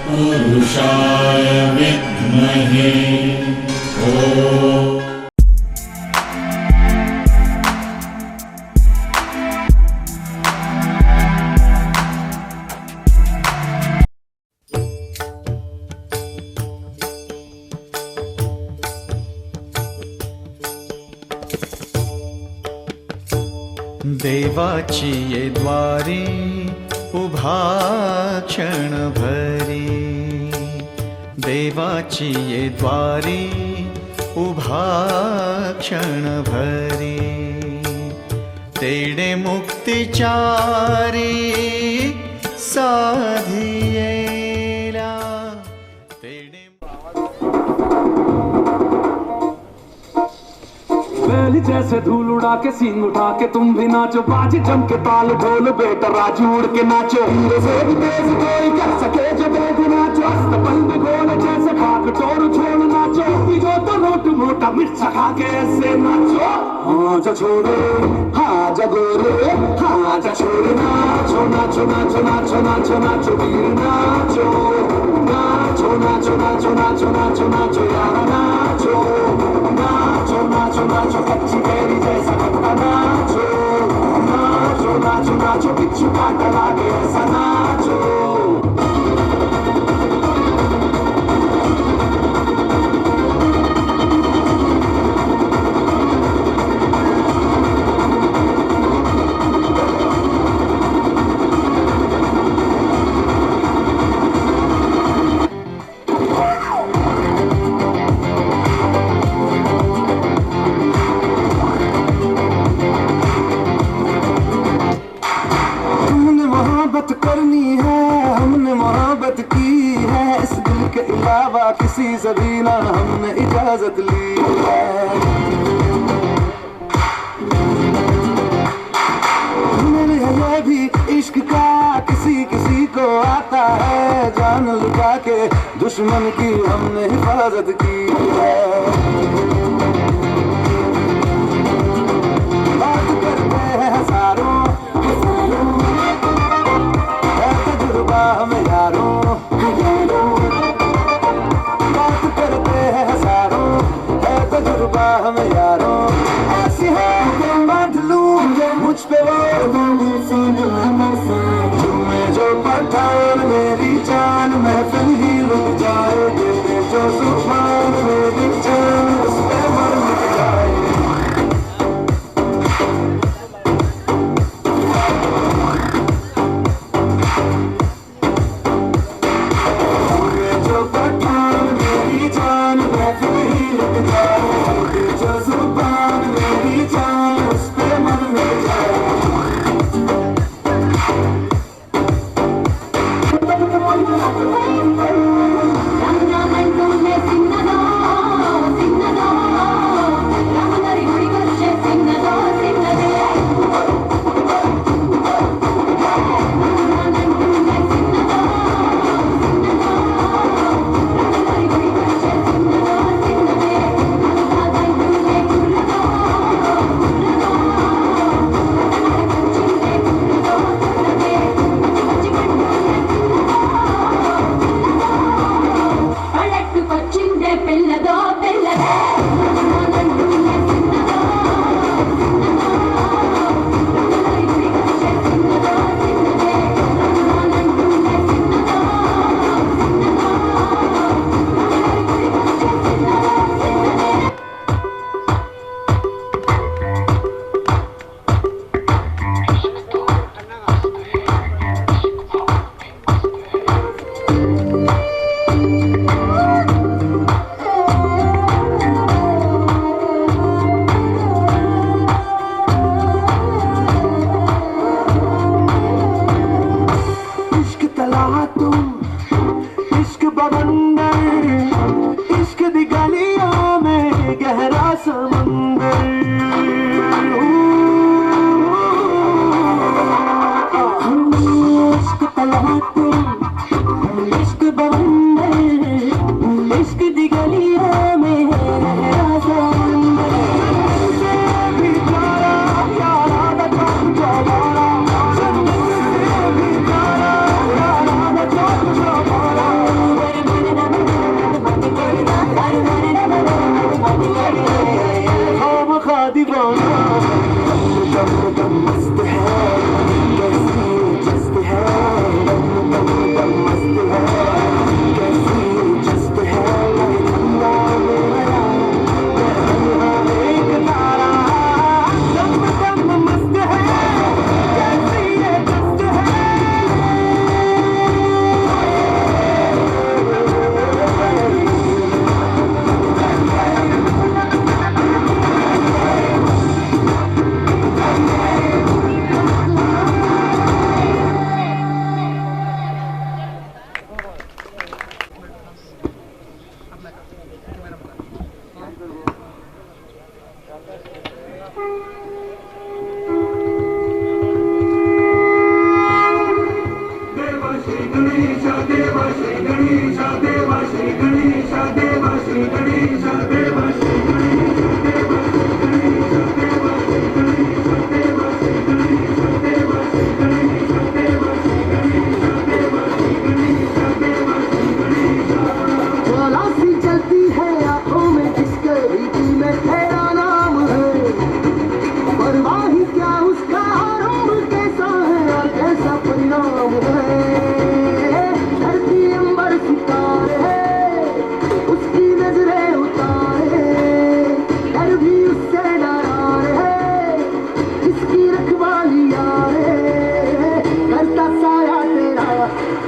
पुरुषाय विद्महे ॐ देवाची ये द्वारी उभा क्षण भरी, देवाची ये द्वारी उभा क्षण भरी, तेडे मुक्तिचारी साधियेला तेडे। बैल जैसे धूल उड़ा के सींग उठा के तुम भी नाचो, बाजी जम के ताल ढोल बेटा राजू उड़ के नाचो। से भी तेज कोई कर सके जो बेद नाचो, बंद गोल जैसे भाग चोर छोड़ नाचो। जो तो नोट मोटा मिर्चा खा के ऐसे नाचो। हाँ जा छोरे हाँ जा गोरे हाँ जा छोरे, नाचो नाचो नाचो नाचो नाचो नाचो वीर नाचो, नाचो नाचो नाचो नाचो नाचो नाचो यार नाचो, नाचो नाचो नाचो कच्ची कैरी जैसा कट्टा नाचो, नाचो नाचो नाचो बिच्छू काटा लागे ऐसा नाचो। करनी है हमने मोहब्बत की है, इस दिल के अलावा किसी से भी ना हमने इजाजत ली है। मेरे है भी इश्क का किसी किसी को आता है, जान लुटा के दुश्मन की हमने हिफाजत की है। बात करते हैं हजारों हमें यारों, बात करते हैं हजारों है तजुर्बा हमें यारों। ऐसी है बांध लूं मुझ पे वो तुम्हें जो पठान मेरी जान महफिल ही लुट जाए, जो सुभान मेरी जान उस पे मर मिट जाए। गणेश देवा श्री गणेश देवा श्री गणेश देवा श्री गणेश देवा श्री गणेश देवा श्री गणेश देवा श्री गणेश देवा श्री गणेश देवा श्री गणेश देवा श्री गणेश देवा श्री गणेश ज्वाला सी जलती है आंखों में जिसके रीति में तेरा नाम है परवाह ही क्या उसका आरंभ कैसा है और कैसा परिणाम है धरती अंबर सितारे उसकी नजरें उतारे डर भी उससे डरा है इसकी रखवाली यारे करता साया तेरा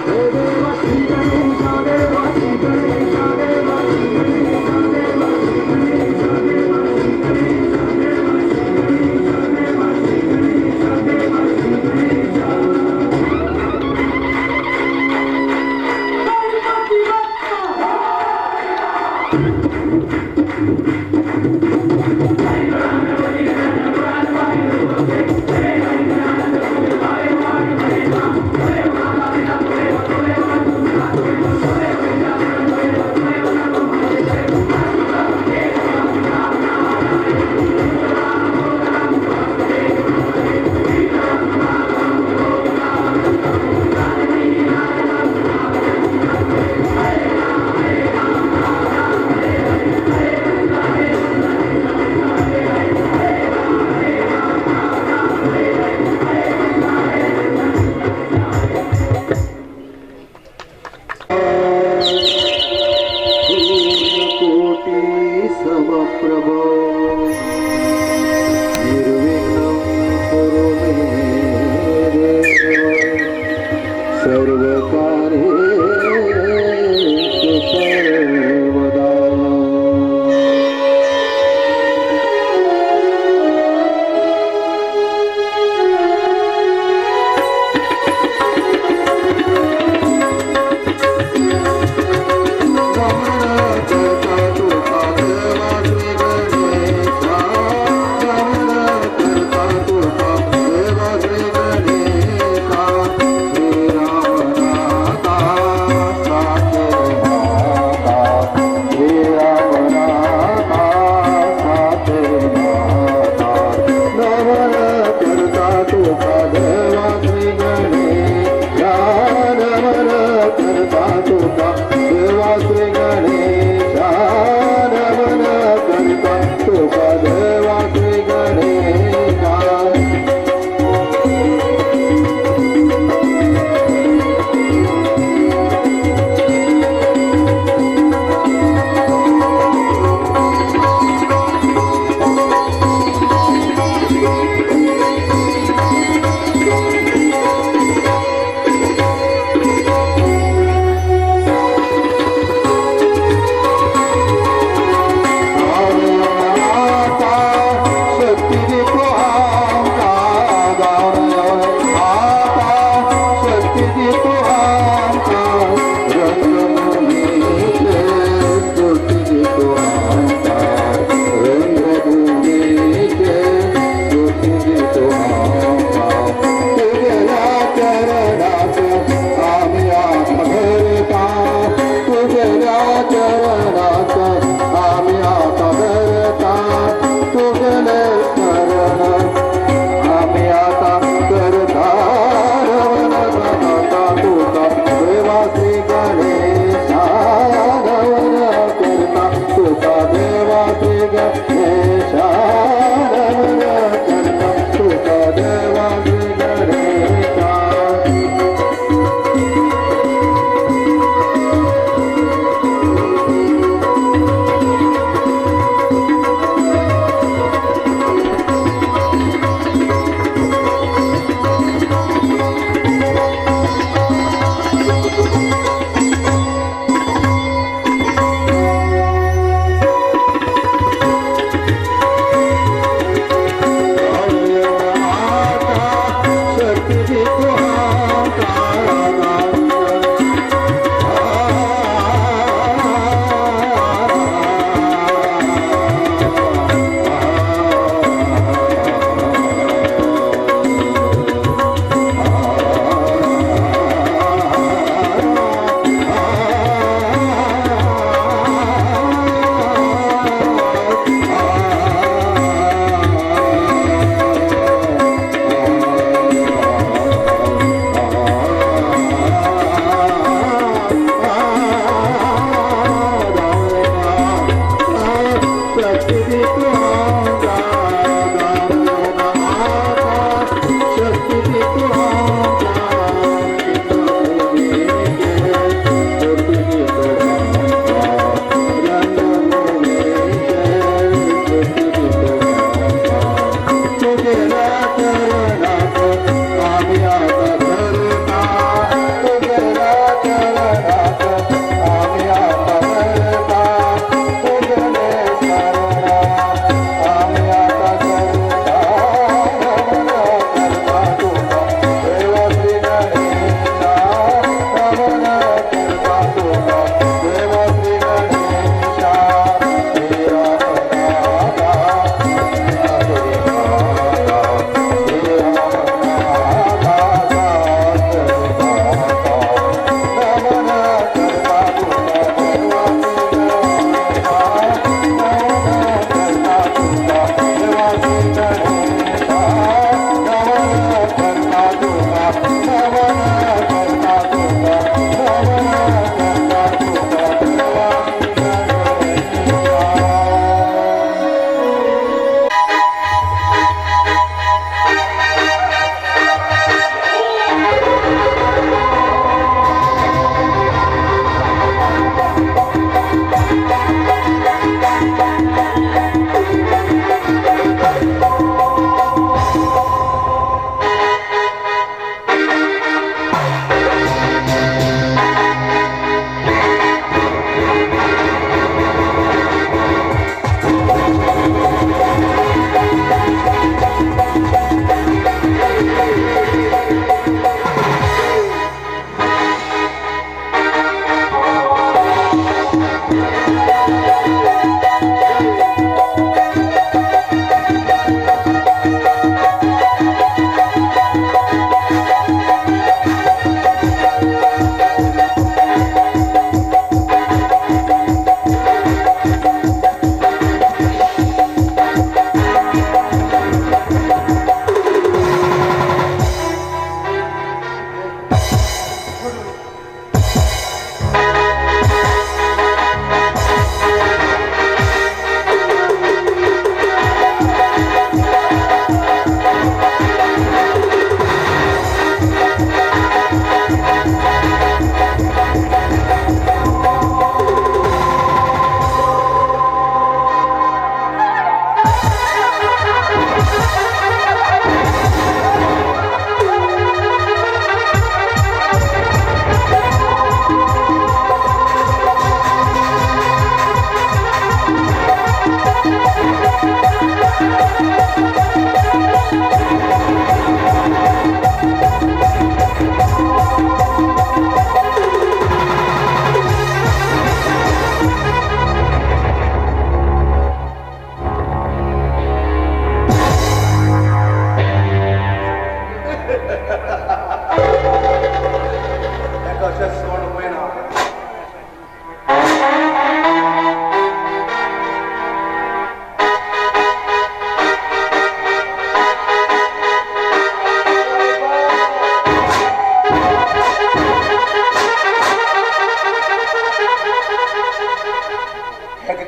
हे देवा श्री गणेश देवा श्री गणेश देवा श्री गणेश देवा श्री गणेश देवा श्री गणेश देवा श्री गणेश देवा श्री गणेश देवा श्री गणेश कोटि समप्रभ निर्विघ्नं कुरु मे देव सर्वकार्येषु सर्वदा गणेश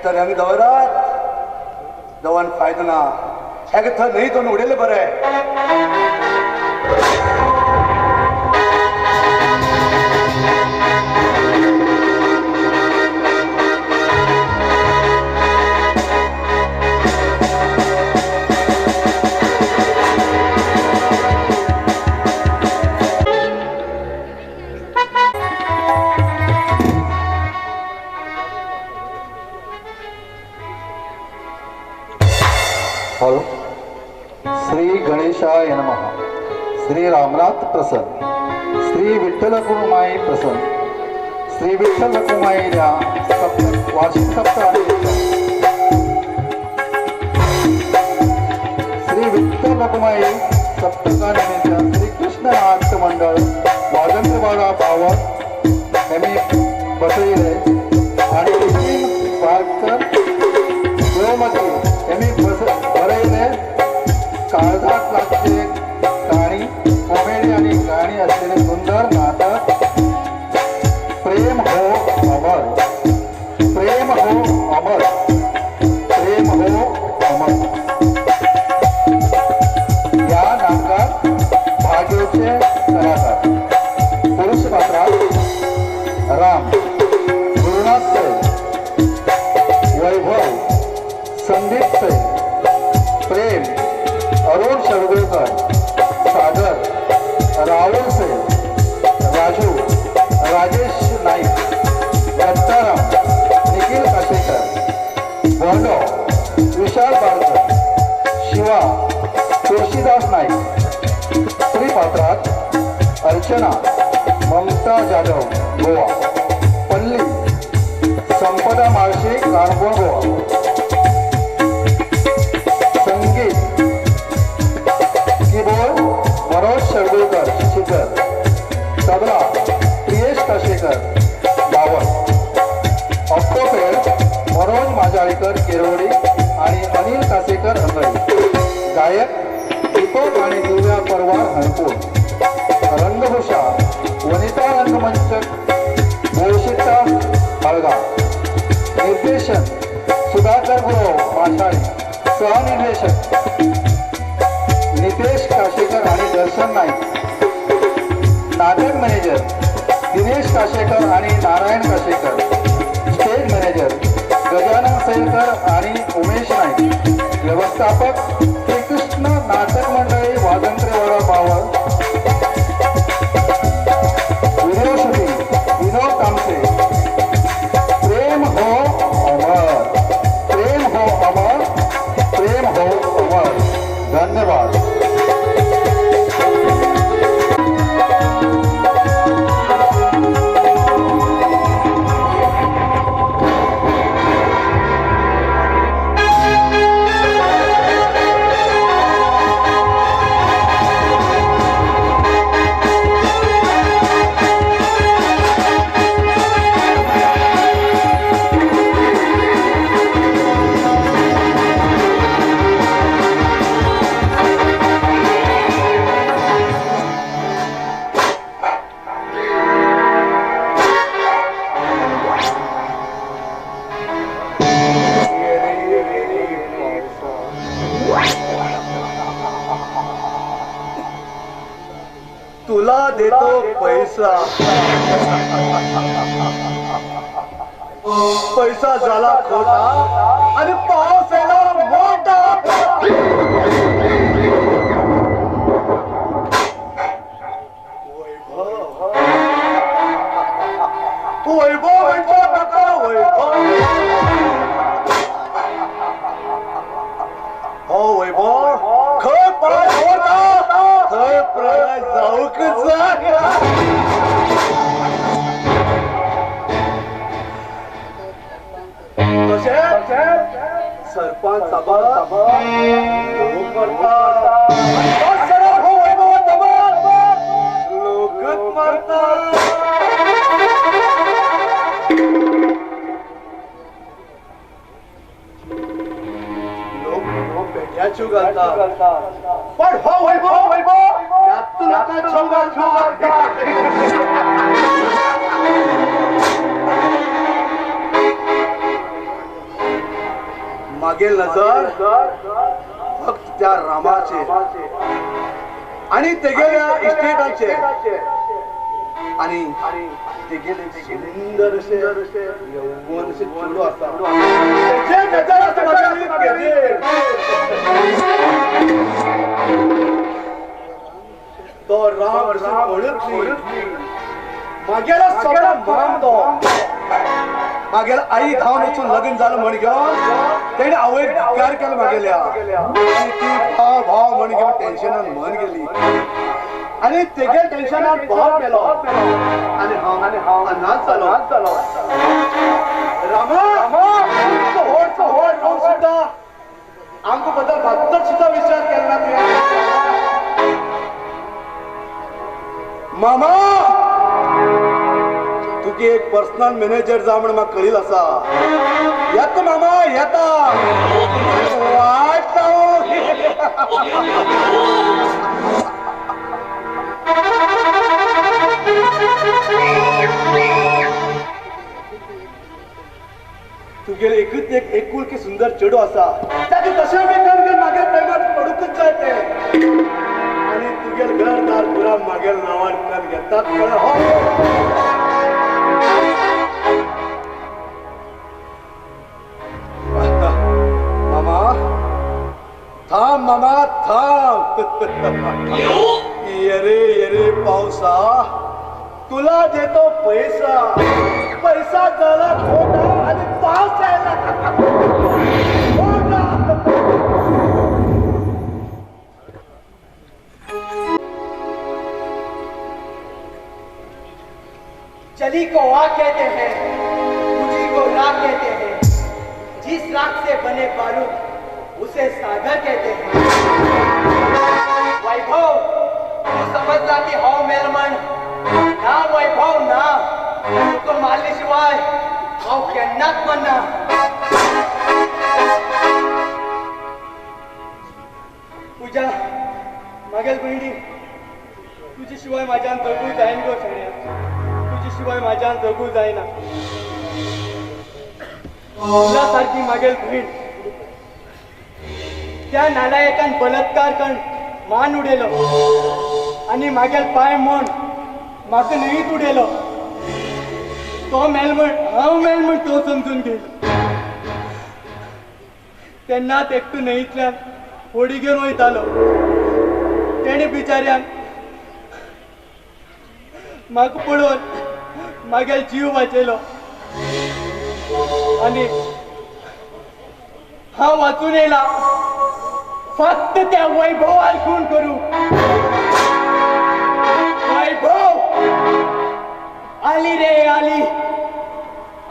तर आम्ही दौरात दवन फायदा ना ह्या थर नाही तो उडेल बरे हॅलो श्री गणेशाय नमः श्री रामनाथ प्रसन्न श्री विठ्ठल रखुमाई प्रसन्न श्री विठ्ठल रखुमाईच्या वार्षिक सप्ताह श्री विठ्ठल रखुमाई सप्तकानिमित्त श्री कृष्ण नाट्य मंडळ वाजंत्रवाडा पावन यांनी बसविले आणि नितीन वाडकर गोमती यांनी बरवले काळजात लागते गाणी कॉमेडी आणि गाणी असलेले सुंदर नाटक प्रेम हो अमर प्रेम हो अमर प्रेम हो अमर या नाटकात भाग्यचे कलाकार पुरुष पात्रात राम गुरुनाथ वैभव संदीप प्रेम अरुण शरगोळकर सागर राहुल राजू राजेश नाईक दत्ताराम निखिल काशेकर बॉन्डो विशाल बाळकर शिवा तुळशीदास नाईक स्त्री पात्रात अर्चना ममता जाधव गोवा पल्ली संपदा माळशे कानपूर गोवा कीबोर्ड मनोज शरगोळकर शिखर तबला प्रियेश काशेकर बावळ ऑक्टोपेड मनोज माजाळीकर केरोडी आणि अनिल कासेकर अंगडी गायक दीपक आणि दिव्या परवार हणपूर रंगभूषा वनिता रंगमंच गोळशिट्टा हळगाव निर्देशन सुधाकर गुरव माशाळी सहनिर्देशक नितेश काशेकर आणि दर्शन नाईक नाटक मॅनेजर दिनेश काशेकर आणि नारायण काशेकर स्टेज मॅनेजर गजानन सैलकर आणि उमेश नाईक व्यवस्थापक श्रीकृष्ण नाटक मंडळी वाजंत्रेवाडा पावळ व्हिडिओ शूटिंग विनोद कामसे प्रेम हो अमर प्रेम हो अमर प्रेम हो अमर धन्यवाद तुला देतो पैसा पैसा झाला खोटा आणि पाऊस येणार मोठा वैभव वैभव नका वैभव हो वैभव खय पाय होता खय प्रलय जाऊ की सरपंच सभा लोकच मारतात लोक पेट्या चू घालतात पण हो वैभव वैभव त्यात नका मागेल नजर फक्त त्या रामाचे आणि तेगेल्या इस्टेटाचे आणि तेगेले सुंदर असे यौवन असे चेडू आसा जे नजर तो राम पळत नाही मागेला सगळा मानतो मागेला आई धावन वचून लगीन झालं म्हण घेऊन तेणे आवयक धिक्कार केला मागेल्या आणि ती भाव भाव म्हण घेऊन टेन्शनान मन गेली आणि तेगे टेन्शनान भाव गेलो आणि हांव अनाथ जालो रामा होड राहून सुद्धा आमच्या बद्दल मात्र सुद्धा विचार केला तुवें मामा तुगे एक पर्सनल मॅनेजर जा म्हण म्हाका कळील आसा येता मामा येता वाट तुगेले एकूच एक एकुलकी सुंदर चेडू आसा ताचे तशें बी कर मागे प्रेमात पडूकच जाय ते आणि तुगेल घरदार पुरा मागेल नावान कर घेतात पण हो मामा थांब येरे पावसा तुला देतो पैसा झाला खोटा आणि पाऊस यायला चली को आ कहते हैं, मुझी को राख कहते हैं, जिस राख से बने बारूद उसे सागर कहते हैं। वैभव तू समजला की हो मेलमन ना वैभव ना तुका मारल्याशिवाय हांव केन्नाच म्हणना। पूजा मागेल बहिणी तुझी शिवाय माझ्यान जगू जाईन गो सगळ्या तुझी शिवाय माझ्यान जगू जायना। तुझ्यासारखी मागेल बहीण त्या नालायकान बलात्कार करून मान उडेलो आणि मागेल पाय म्हण म्हाका न्हंयत उडेलो तो मेलमण हांव मेलमण तो समजून घे तेन्नाच एकटो न्हंयतल्यान होडी घेवन वयतालो तेणे बिचाऱ्यान म्हाका पळोवन मागेल जीव वाचयलो आणि हांव वाचून येयला फक्त त्या वैभवाल खून करू। वैभव आली रे आली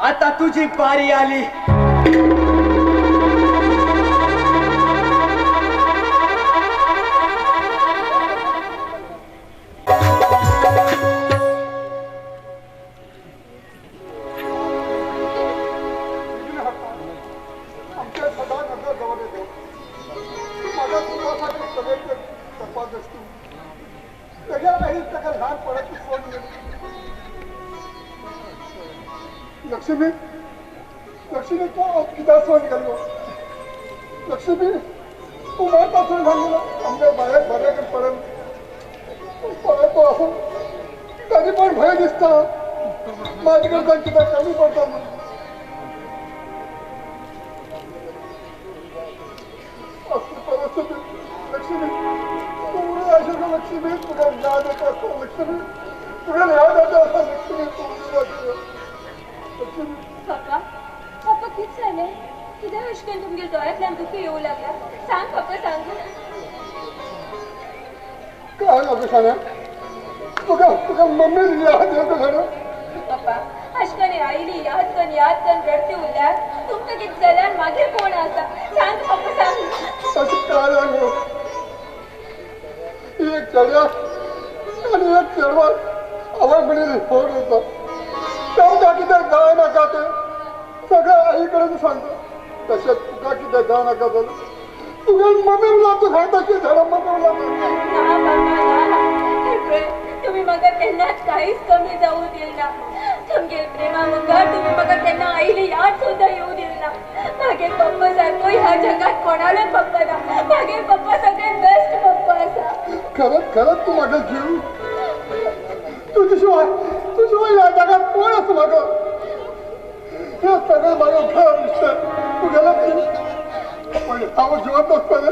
आता तुझी बारी आली। लक्ष्मी तो किती सोन गेलो लक्ष्मी तू पासून सांगितलं आमच्या बाहेर बऱ्याकडे पडत असं कधी पण भय दिसता माझ्याकडे जाऊन किती कमी पडतो परिस्थिती लक्ष्मी तू अशा लक्ष्मी तुला याद येत असतो लक्ष्मी तुला याद येत असं लक्ष्मी पप्पा पप्पा किती झाले किती मुश्किल तुमच्या डोळ्यातल्यान दुखी येऊ लागला सांग पप्पा सांग काय नको सांगा तुका मम्मी याद येतो खरं पप्पा अशकने आईली याद कन रडते उरल्यार तुमका किती जाल्यार मागीर कोण आसा सांग पप्पा सांग तसं काय सांगू एक चढ्या आणि एक चढवा आवड म्हणजे फोन होता तेवढा किती जाय नका ते सगळं आईकडेच सांगतो तसेच तुका किती जाय नका बोल तुझ्या मम्मीला तू सांगता की झाडा मम्मीला तुम्ही म्हाका केन्नाच काहीच कमी जाऊ दिलना तुमगे प्रेमा मुखार तुम्ही म्हाका केन्ना आईली याद सुद्धा येऊ दिलना मागे पप्पा सारखो ह्या जगात कोणालाच पप्पा ना. मागे पप्पा सगळ्यात बेस्ट पप्पा असा. खरंच तू माझा जीव. तुझ्याशिवाय या जगात कोण असं माझं. हे सगळं माझं घर दिसतंय. तू गेला पण आवाज जीवत नसतं.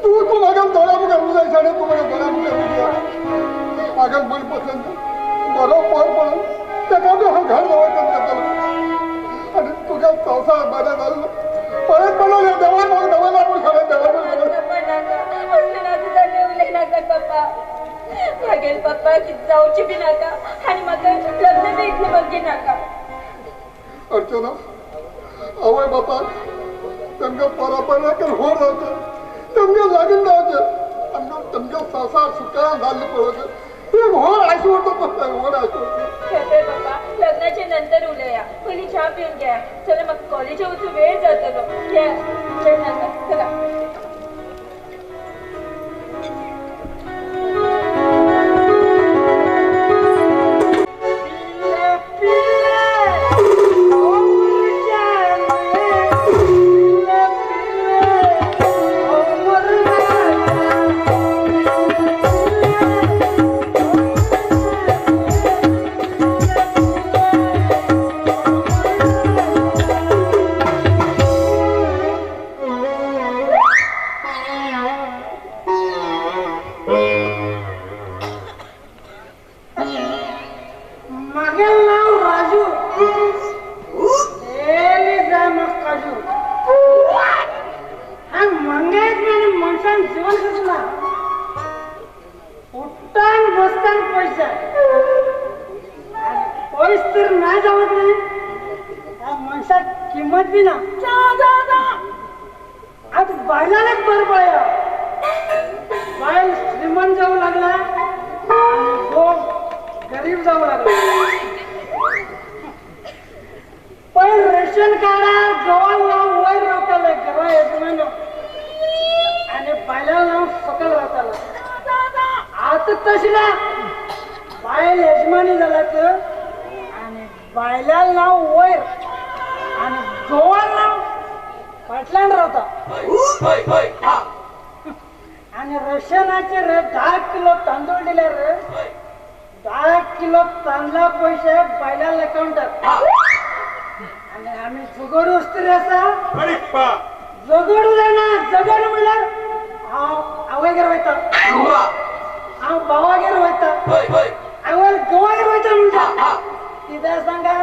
तू माझ्या डोळ्यामध्ये उजायचं आणि तू माझ्या डोळ्यामध्ये उजा. माझ्या मनपसंत बरोबर म्हणून त्याच्यामध्ये हा घर जवळ आणि तुझ्या संसार बऱ्या झालं परत बनवले देवा मग देवाला आपण खरं देवा मागेल पप्पा जाऊची बी नाका आणि म्हाका लग्न बी इतले बघी नाका. अर्चना आवय बापा तमगे परापरा कर हो राहतं तमगे लागून राहतं आमच्या तमगे संसार सुखान झाले पडत ते होर आशवतो पडतं होर आशवतो. पप्पा लग्नाच्या नंतर उलया पहिली चहा पिऊन घ्या. चला मग कॉलेज वचू वेळ जातलो. घ्या वेळ नाका चला. किंमत बी ना आज बायलाच बर पळया. बायल श्रीमंत जाऊ लागला तो गरीब जाऊ लागला. पण रेशन कार्ड गव्हाला वयर रावताले घरा यजमान आणि बायला नाव सकल रावताला. आता तशी ना बायल यजमानी झाला तर आणि बायला नाव वयर आणि गोवाला फाटल्यान रावता. आणि रशनाचे रे 10 किलो तांदूळ दिले रे 10 किलो तांदळा पैसे बायला अकाउंटात. आणि आम्ही जगडू असतो रे असा जगडू रे ना जगडू म्हणल्यार आवयगेर वयता हांव भावागेर वयता आवय गोवागेर वयता म्हणटा. कित्याक सांगा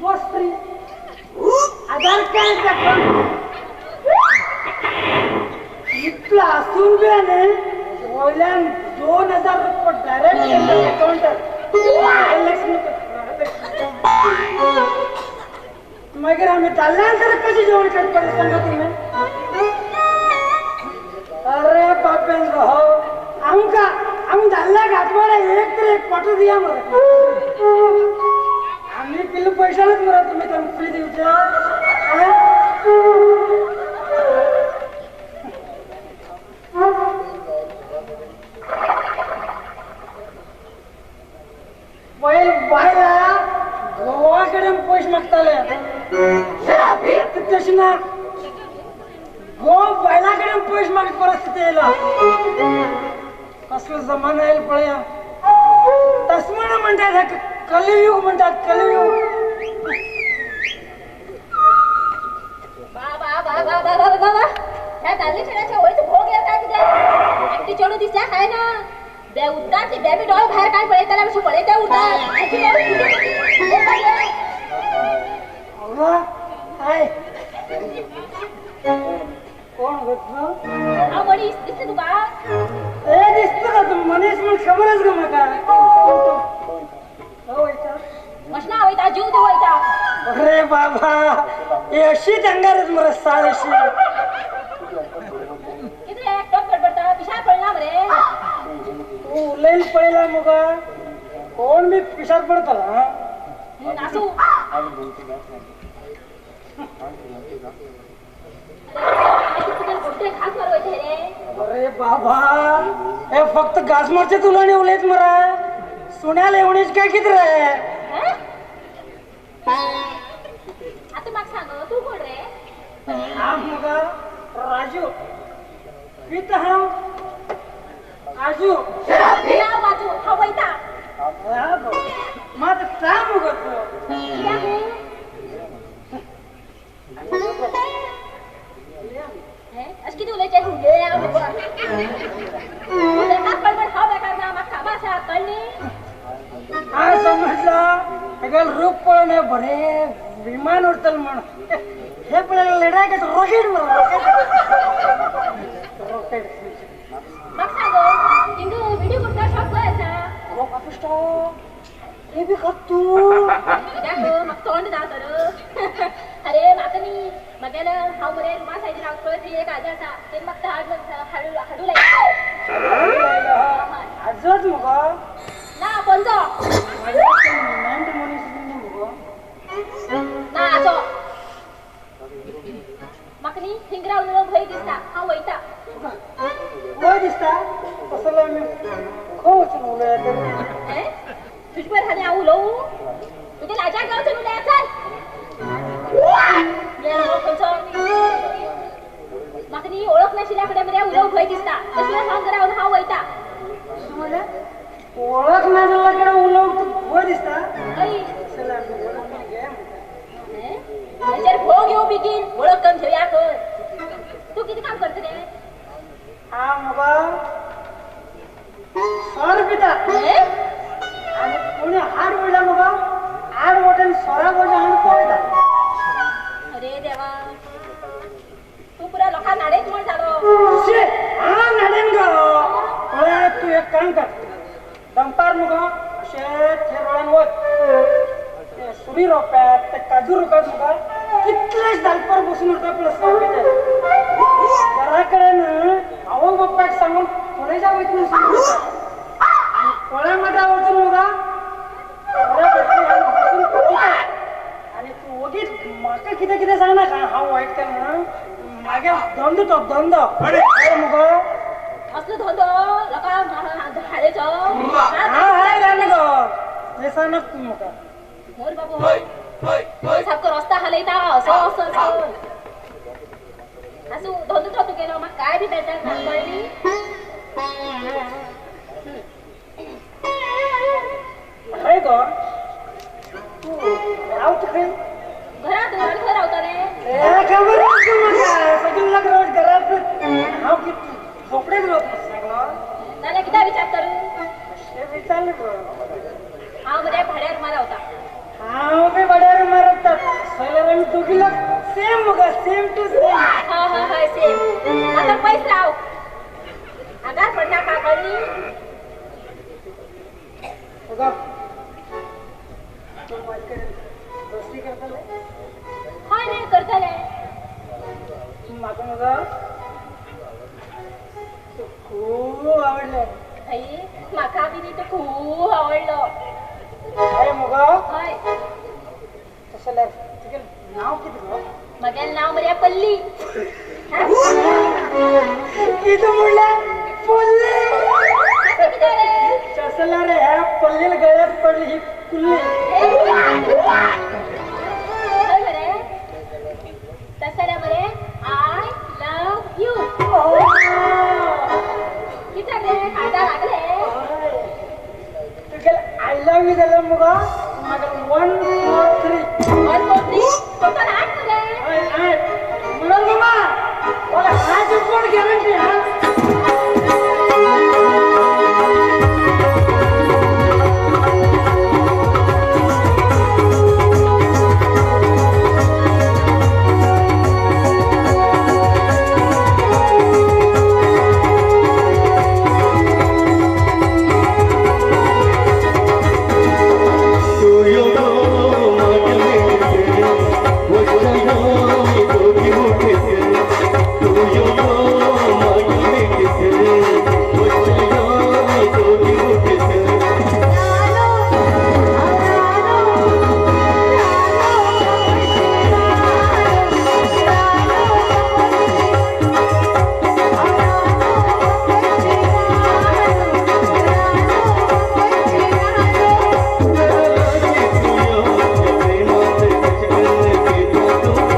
वस्त्री आधार कार्ड दाखवा इतलं असून बी आणि वयल्यान 2000 रुपये डायरेक्ट अकाउंटात. मागीर आम्ही जाल्ल्यानंतर कशी जेवण करता सांगा तुम्ही. अरे बापेन हो आमकां जाल्ल्या घातवाडे एक तर एक पटो दिया मरे. आम्ही पिल्लू पैशानच मरा तुम्ही त्या फ्री दिवच्या. बैल बायला गोवाकडे पैसे मागताले तशी ना गो बैलाकडे पैसे मागत परिस्थिती यायला. कसलं जमाना येईल पळया. तसं म्हणतात कलियुग म्हणतात कलियुग. ह्या दादली खेळाच्या वयचं भोग येतात कित्याक एकटी चेडू दिसल्या काय ना बे उद्दार ती बेबी डॉल बाहेर काय पळयत त्याला मातशें पळयत त्या उद्दार कोण हांव मनीस दिसता तुका. ए दिसतो का तू मनीस म्हण खबरच ग म्हाका. मशना वयता जीव देव वयता. अरे बाबा हे अशी अंगारच मरे साल अशी. कितें टोप गडबडटा पिशार पडला मरे. तू उलयन पळयला मुगा कोण बी पिशार पडतला. नासू अरे बाबा हे फक्त घासमारच्या तुलाने उलयत मरा. सुण्याला एवढीच काय किती रे. आता म्हाका सांग तू कोण रे. हा मुगा राजू इथं हा आजू या बाजू हा वैता माझं काम उगत या हो. अशी किती उलयचे हुंगे या बाबा उलय का पण हा बेकार ना मग कामाचा कळली हा समजलं अगल रूप पळणे बरे विमान उडतल म्हणून हे पण लढाई का रॉकेट रॉकेट मग सांगो इंदू व्हिडिओ कुठला शॉप करायचा हो पापिष्ट हे बी तू देखो मग तोंड दा तर अरे माकनी मगेला हाव बरे रुमा साईड रावतो ती एक आजाचा ते मग हळू हळू लायला आजच मग ना पंजो मेंट मनीस मग ना आजो माकनी हिंगरा उलरो भय दिसता हा वैता काय दिसता कसलं मी खूप उलय ए तुझपर हाने आऊ लो तुझे लाजा गाव चलू ले चल गेला मग पंजो माकनी ओळख नशिल्याकडे मरे उलरो भय दिसता कसला सांग करा हा वैता मला ओळख नसल्याकडे उलव भय दिसता ऐ चला जर भोग येऊ बिकीन ओळख कम ठेवया कर तू किती काम करते रे हा मग सर पिता आणि कोणी हाड बोलला मग आड मोठ्याने सोळा बोलला आणि पोळता अरे देवा तू पुरा लोका नाडेच म्हण झालो हा नाडेन ग तू एक काम कर दंपार मग असे थेरवळ्यान होत सुरी रोप्यात ते काजू रोप्यात मग कितलेच दालपर बसून होता आपलं सांगितलं घराकडे ना आवो बाप्पाक सांगून कोणी जाऊ इथून कोळ्यामध्ये आवडतो मग आणि तू ओगीच माका किती किती सांग ना का हा वाईट काय म्हणून मागे धंदो तो धंदो मग असलं धंदो लोका हाडेचो हा हाय राणी गो हे सांग तू मग मोर बाबू होय सारखं रस्ता हलयता असं असं असं असं धंदो तो तू केलो मग काय बी बेजार ना कळली हाय गो तू राव तिकडे घरात घर रावता रे खबर सगळं लग रोज घरात हाव किती झोपडेच रोज सगळं नाल्या किती विचार करू हे विचारलं हा बरे भाड्यावर मला होता हाव बी बड्यावर मारतात सगळं आम्ही दोघीला सेम बघा सेम टू सेम हा हा हा सेम आता पैसे राव आगार पडला का कळली बघा तू माझ्याकडे दोस्ती करता हाय रे करतले माझं मग तू खूप आवडलं आई माका बी तो खूप आवडलं काय मग हाय तसं लाग तिकडे नाव किती गं मगेल नाव मर्या पल्ली किती म्हणलं पल्ली चसला रे ह्या पल्लीला गळ्यात पडली ही कुल्ली तसल्या मरे आय लव्ह यू किती रे कायदा लागले आय लव्ह यू झालं मग माझं 1 4 3 वन कोटी टोटल 8 मध्ये म्हणून बाबा मला हा चिपट गॅरंटी हा Thank you.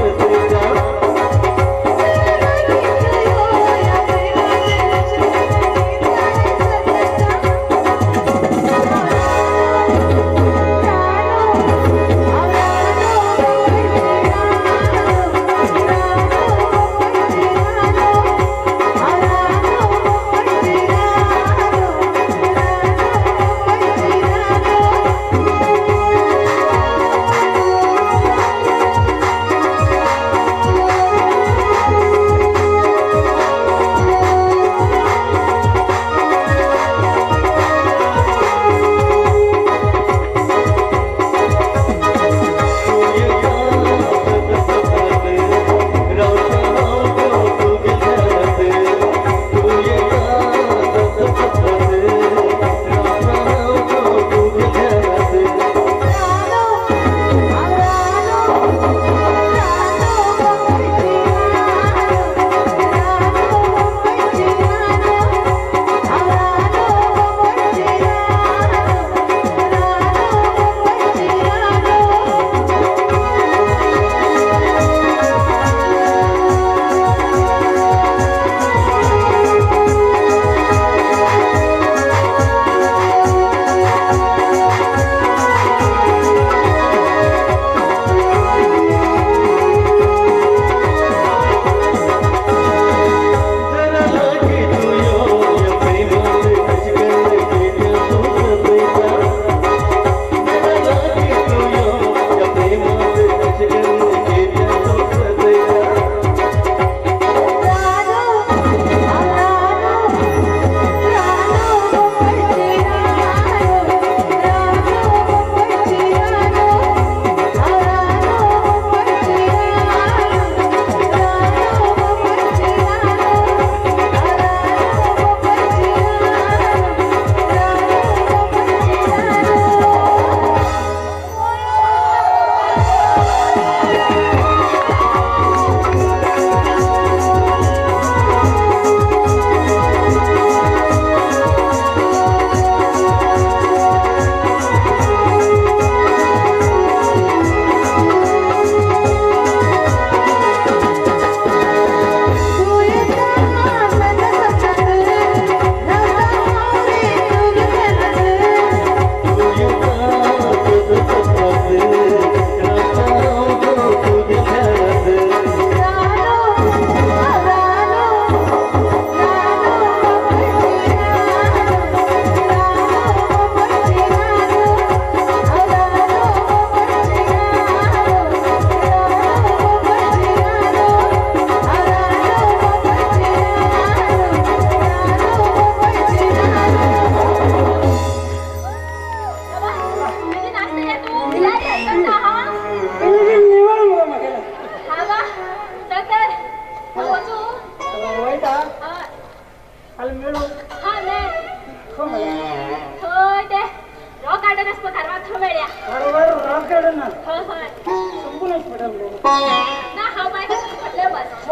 ना हा बाय कसं म्हटलं बस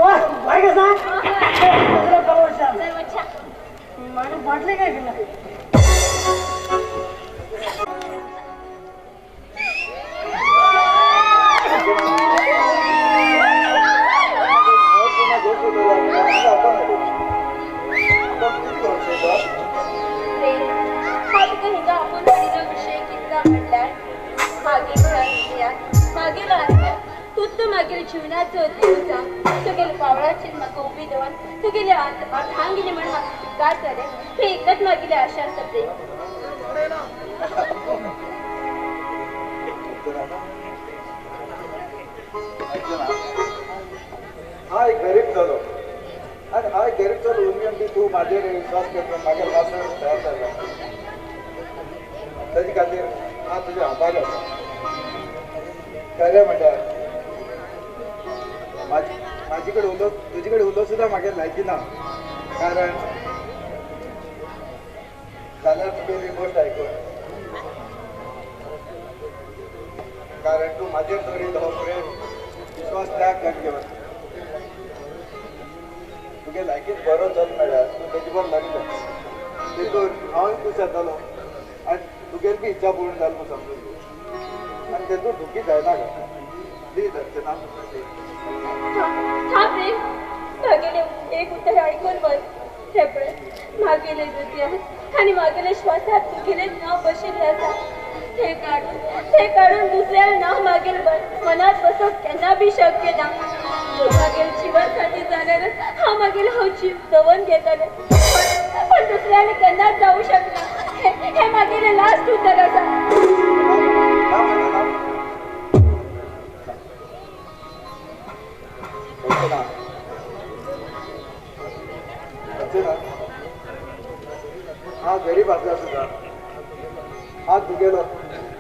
बाय कसा सर्वच्छा माणूस वाटले काय केलं मागील जीवनाचं देवचा तू गेले पावळाची म्हाका उभी देवन तू गेले हांगिले म्हण म्हाका गात जाले हे एकच मागिले आशा सगळे हा एक गरीब झालो आणि हा एक गरीब झालो बी तू माझेर विश्वास करतो माझ्या वाचण्यावर तयार झाला त्याची खातीर हा तुझे आभार आसा खरें म्हणल्यार माझी कडेन उलोवप तुजे कडेन उलोवप सुद्दां म्हागे लायकी ना कारण जाल्यार तुगेली गोश्ट आयकून कारण तूं म्हाजेर दवरिल्लो हो प्रेम विश्वास त्याग कर घेवन तुगे लायकीत बरो चल मेळ्ळ्यार तूं तेजे बरोबर लागलो देखून हांवूय खूश जातालो आनी तुगेल बी इच्छा पूर्ण जाली म्हूण समजून घे आनी तेतून दुखी जायना गे दी धरचें ना हा प्रेम मागेले एक उत्तर ऐकून बस ठेपळे मागेले हृदयात आणि मागेले श्वासात तुगेले नाव बशिल्ले आसा ते काढून दुसऱ्या नाव मागेल बस मनात बसप केन्ना बी शक्य ना तू मागेल जीवासाठी जाणारच हा मागेल हांव जीव दवन घेताले पण दुसऱ्याने केन्नाच जाऊ शकना हे मागेले लास्ट उत्तर आसा हा गरीब असला सुद्धा हा तुगेलो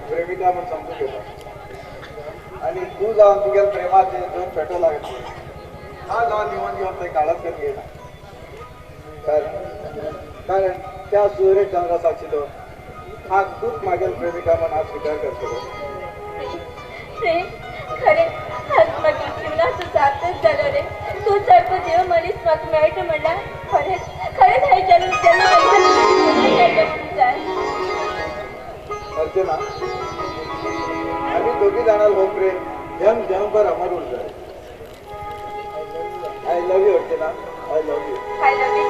प्रेमिका म्हणून समजून घेता आणि तू जाऊन तुगेल प्रेमाचे दोन पेटो लागत हा जाऊन निवण घेऊन ते काळात करून घेयना कारण त्या सुरेश चंद्रा साक्षीलो हा तूच मागेल प्रेमिका म्हणून हा स्वीकार करतलो खरे आज मागील जीवनाचं सार्थच झालं रे तू सारखं देव मनीस म्हाका मेळटा म्हणल्यार खरेंच हांवें अर्चना आम्ही दोघी जाणार हो प्रेम जम जमभर अमर उर जाय I love you Archana I love you I love you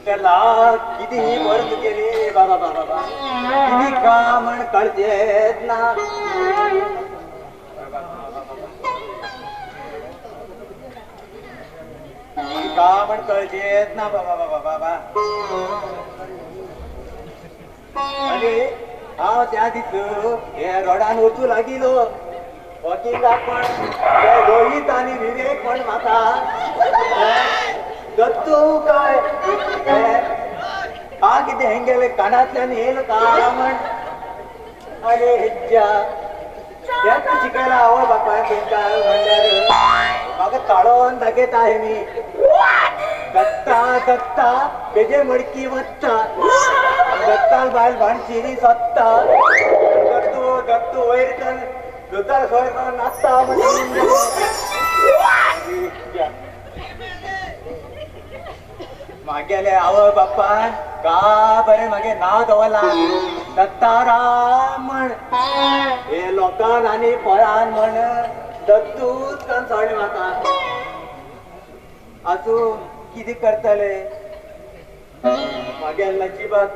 त्याला कितीही वर्ग केले बाबा बाबा बाबा किती का म्हण कळतेत ना का म्हण कळतेत ना बाबा बाबा बाबा आणि हांव त्या दीस हे रोडान वचू लागिलो वकीलाक पण रोहित आणि विवेक पण म्हाका दत्तू काय हा किती हेंगेले कानातल्यान येल का म्हण अरे हेज्या यात शिकायला हवं बापा तेंका म्हणल्यार म्हाका काढून दाखयत आहे मी दत्ता दत्ता तेजे मडकी वत्ता दत्ताल बायल भाणशिरी सत्ता दत्तू दत्तू वयर तर दुतार सोय करून नाचता म्हणजे मागेले आवय बाप्पान का बरे मागे नाव दवरला दत्ताराम म्हण हे लोकांन आनी फळान म्हण दत्तूच करून सोडले म्हाका आजू कितें करतले मागेल नशिबात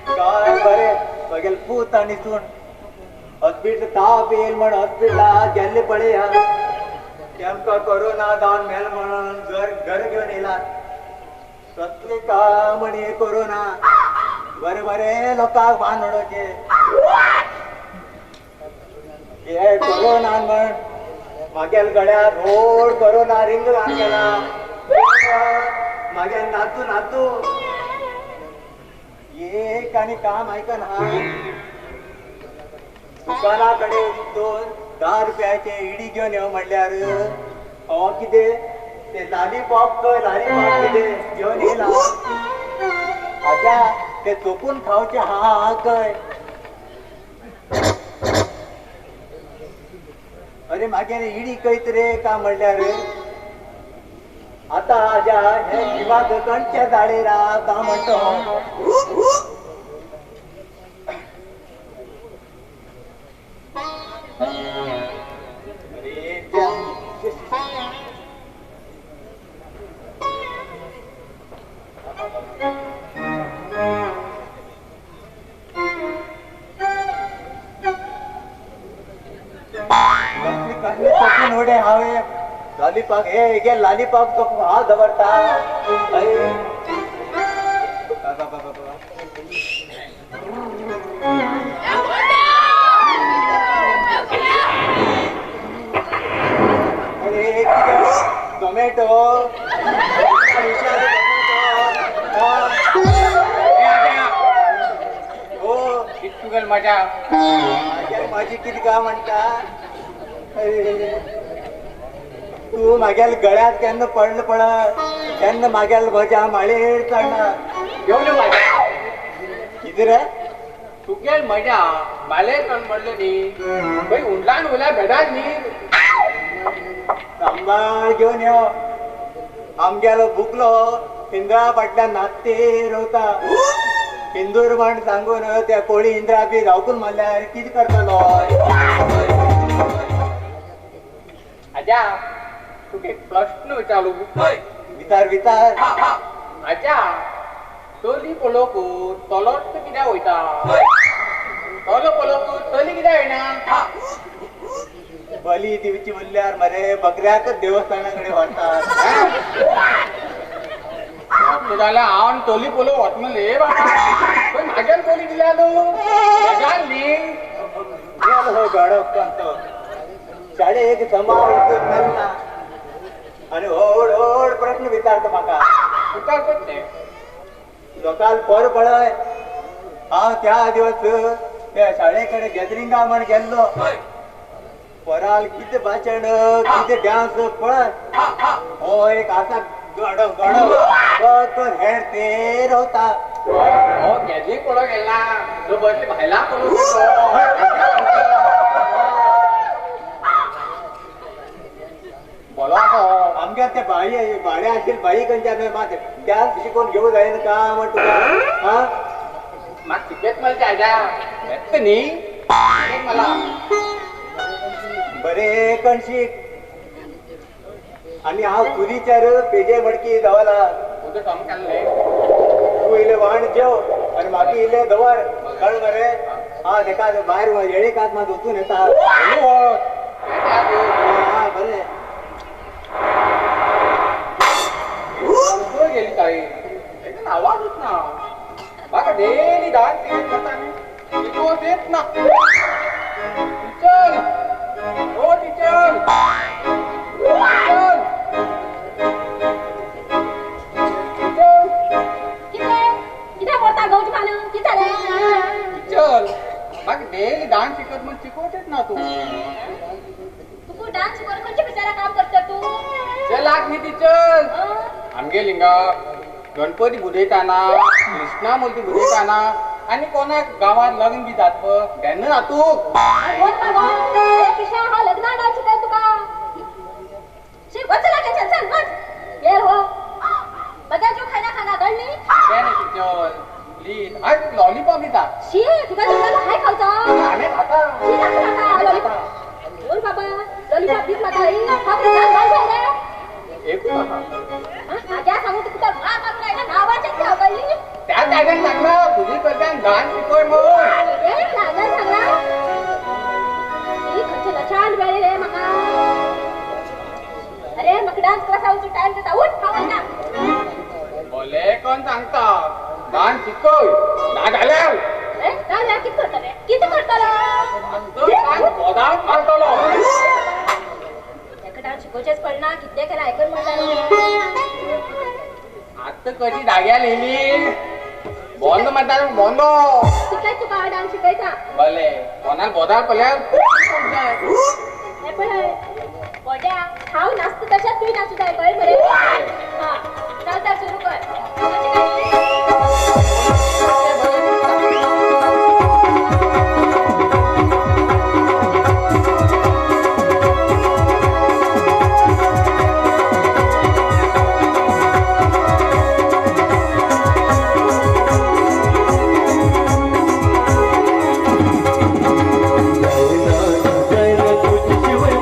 काय बरे मागेल पूत आनी सून हॉस्पिटल ताप येईल म्हण हॉस्पिटलात गेल्ले पळया तेमकां कोरोना जावन मेल म्हणून घर घेवन येयला कसले का म्हणे कोरोना बरे बरे लोकांक बांदोडोचे हे कोरोनान म्हण मागेल गड्यार रोड कोरोना रिंग घालून गेला मागेल नातू नातू एक आनी काम आयकना दुकाना कडेन 10 रुपयाचे इडी घेवन येव म्हणल्यार हो कितें ते लालीपॉप कितें घेवन येयला आजा ते चोपून खावचे हा कय अरे मागेर इडी कयत रे का म्हणल्यार आता आजा हे जिवाक कणच्या झाडे राव का म्हणतो उडे हावे लालीपाक हे गे लालीपाक तो हात दवरता टोमॅटो हो कितुगल माझ्या माझी किती का म्हणता तू मागेल गळ्यात केन्ना पडलं पडत तेन्ना मागेल म्हज्या माळेर चडना घेवन माझ्या कितें रे तुगेल म्हज्या मालेर कण पडले न्ही खंय उंडलान उल्या बेडाक न्ही सांबाळ घेवन यो आमगेलो बुकलो इंद्रा फाटल्यान नाचते रोवता हिंदूर म्हण सांगून त्या कोळी इंद्रा बी रावकून मारल्यार कितें करतलो आजा तुका एक प्रश्न विचारू विचार विचार आजा चली पळोवंक तोलोट कित्याक वयता तोलो पळोवंक चली कित्याक येना बली दिवची म्हणल्यार मरे बकऱ्याकच देवस्थाना कडेन व्हरतात जाल्यार हांव चली पळोवंक वचमले बाबा पण म्हाज्यान चली दिल्या न्ही हो गडप कंतो शाळेक समाज मेलना आणि व्हड व्हड प्रश्न विचारता म्हाका विचार करते लोकाल पर पळय हांव त्या दिवस त्या शाळे कडेन गॅदरिंगा म्हण गेल्लो पराल कितें भाशण कितें डान्स पळय हो एक आसा गडो गडो हेर ते रोवता हो गॅदरिंग पळोवंक गेला तो बसली भायला पळोवंक बोलो आमगे ते भाडे आशिल्ले बाई खंयच्या मात डान्स शिकोवन घेवं जायना का म्हण तुका हा म्हाका तिकेट मेळटा आजा येता न्ही मला बरे कणशीक आणि हांव चुलीचेर पेजे मडकी धावला उदक कम केल्ले तू इले वाण जेव आणि मागे इले दवर कळ मरे हा देखा बाहेर येणे कात मा दोतून येता हा बरे गेली ताई एकदम आवाजच ना बाका डेली डान्स करता देत ना टीचर ओ टीचर टीचर बाकी डेली डान्स शिकत मग शिकवतेच ना तू डान्स करून म्हणजे बिचारा काम करतो तू चलाक मी टीचर आमगे लिंगा गणपती बुजयताना कृष्णा मूर्ती बुजयताना आणि कोणा गावात लग्न बी जात त्यांना ना तू किशा हा लग्न डान्स शिकाय तुका शिकवच लागे चल चल मत ये हो बघा जो खाना खाना गळली काय नाही टीचर प्लीज आज लॉलीपॉप देतात शी तुका जेवणाला हाय खावचा आम्ही खाता शी खाता लॉलीपॉप बोल बाबा लॉलीपॉप दिस माता ही हा काय काय रे एक आज्या सांगू तुका मा मारून राहिला नावाचे काय गळली त्या जागेत लागलं तुझी करता डान्स शिकवय मग ए लागल सांगला ही खचला छान वेळ रे मका अरे मग डान्स क्लास आऊट टाइम देता उठ खावा ना बोले कोण सांगता डान्स शिकव ना झालं ए काय किती करता रे किती करता गोदाम मारतलो एका डान्स शिकवचेच पडना किती केला ऐकून म्हणता आता कधी जाग्या लिहिली बंद म्हणतात बंद शिकाय तुका डान्स शिकायचा भले कोणाला गोदाम पडल्यावर हे पण बड्या हाव नाचतो तशाच तुम्ही नाचू जाय कळ बरे हा चल सुरू कर तुझी शिवाय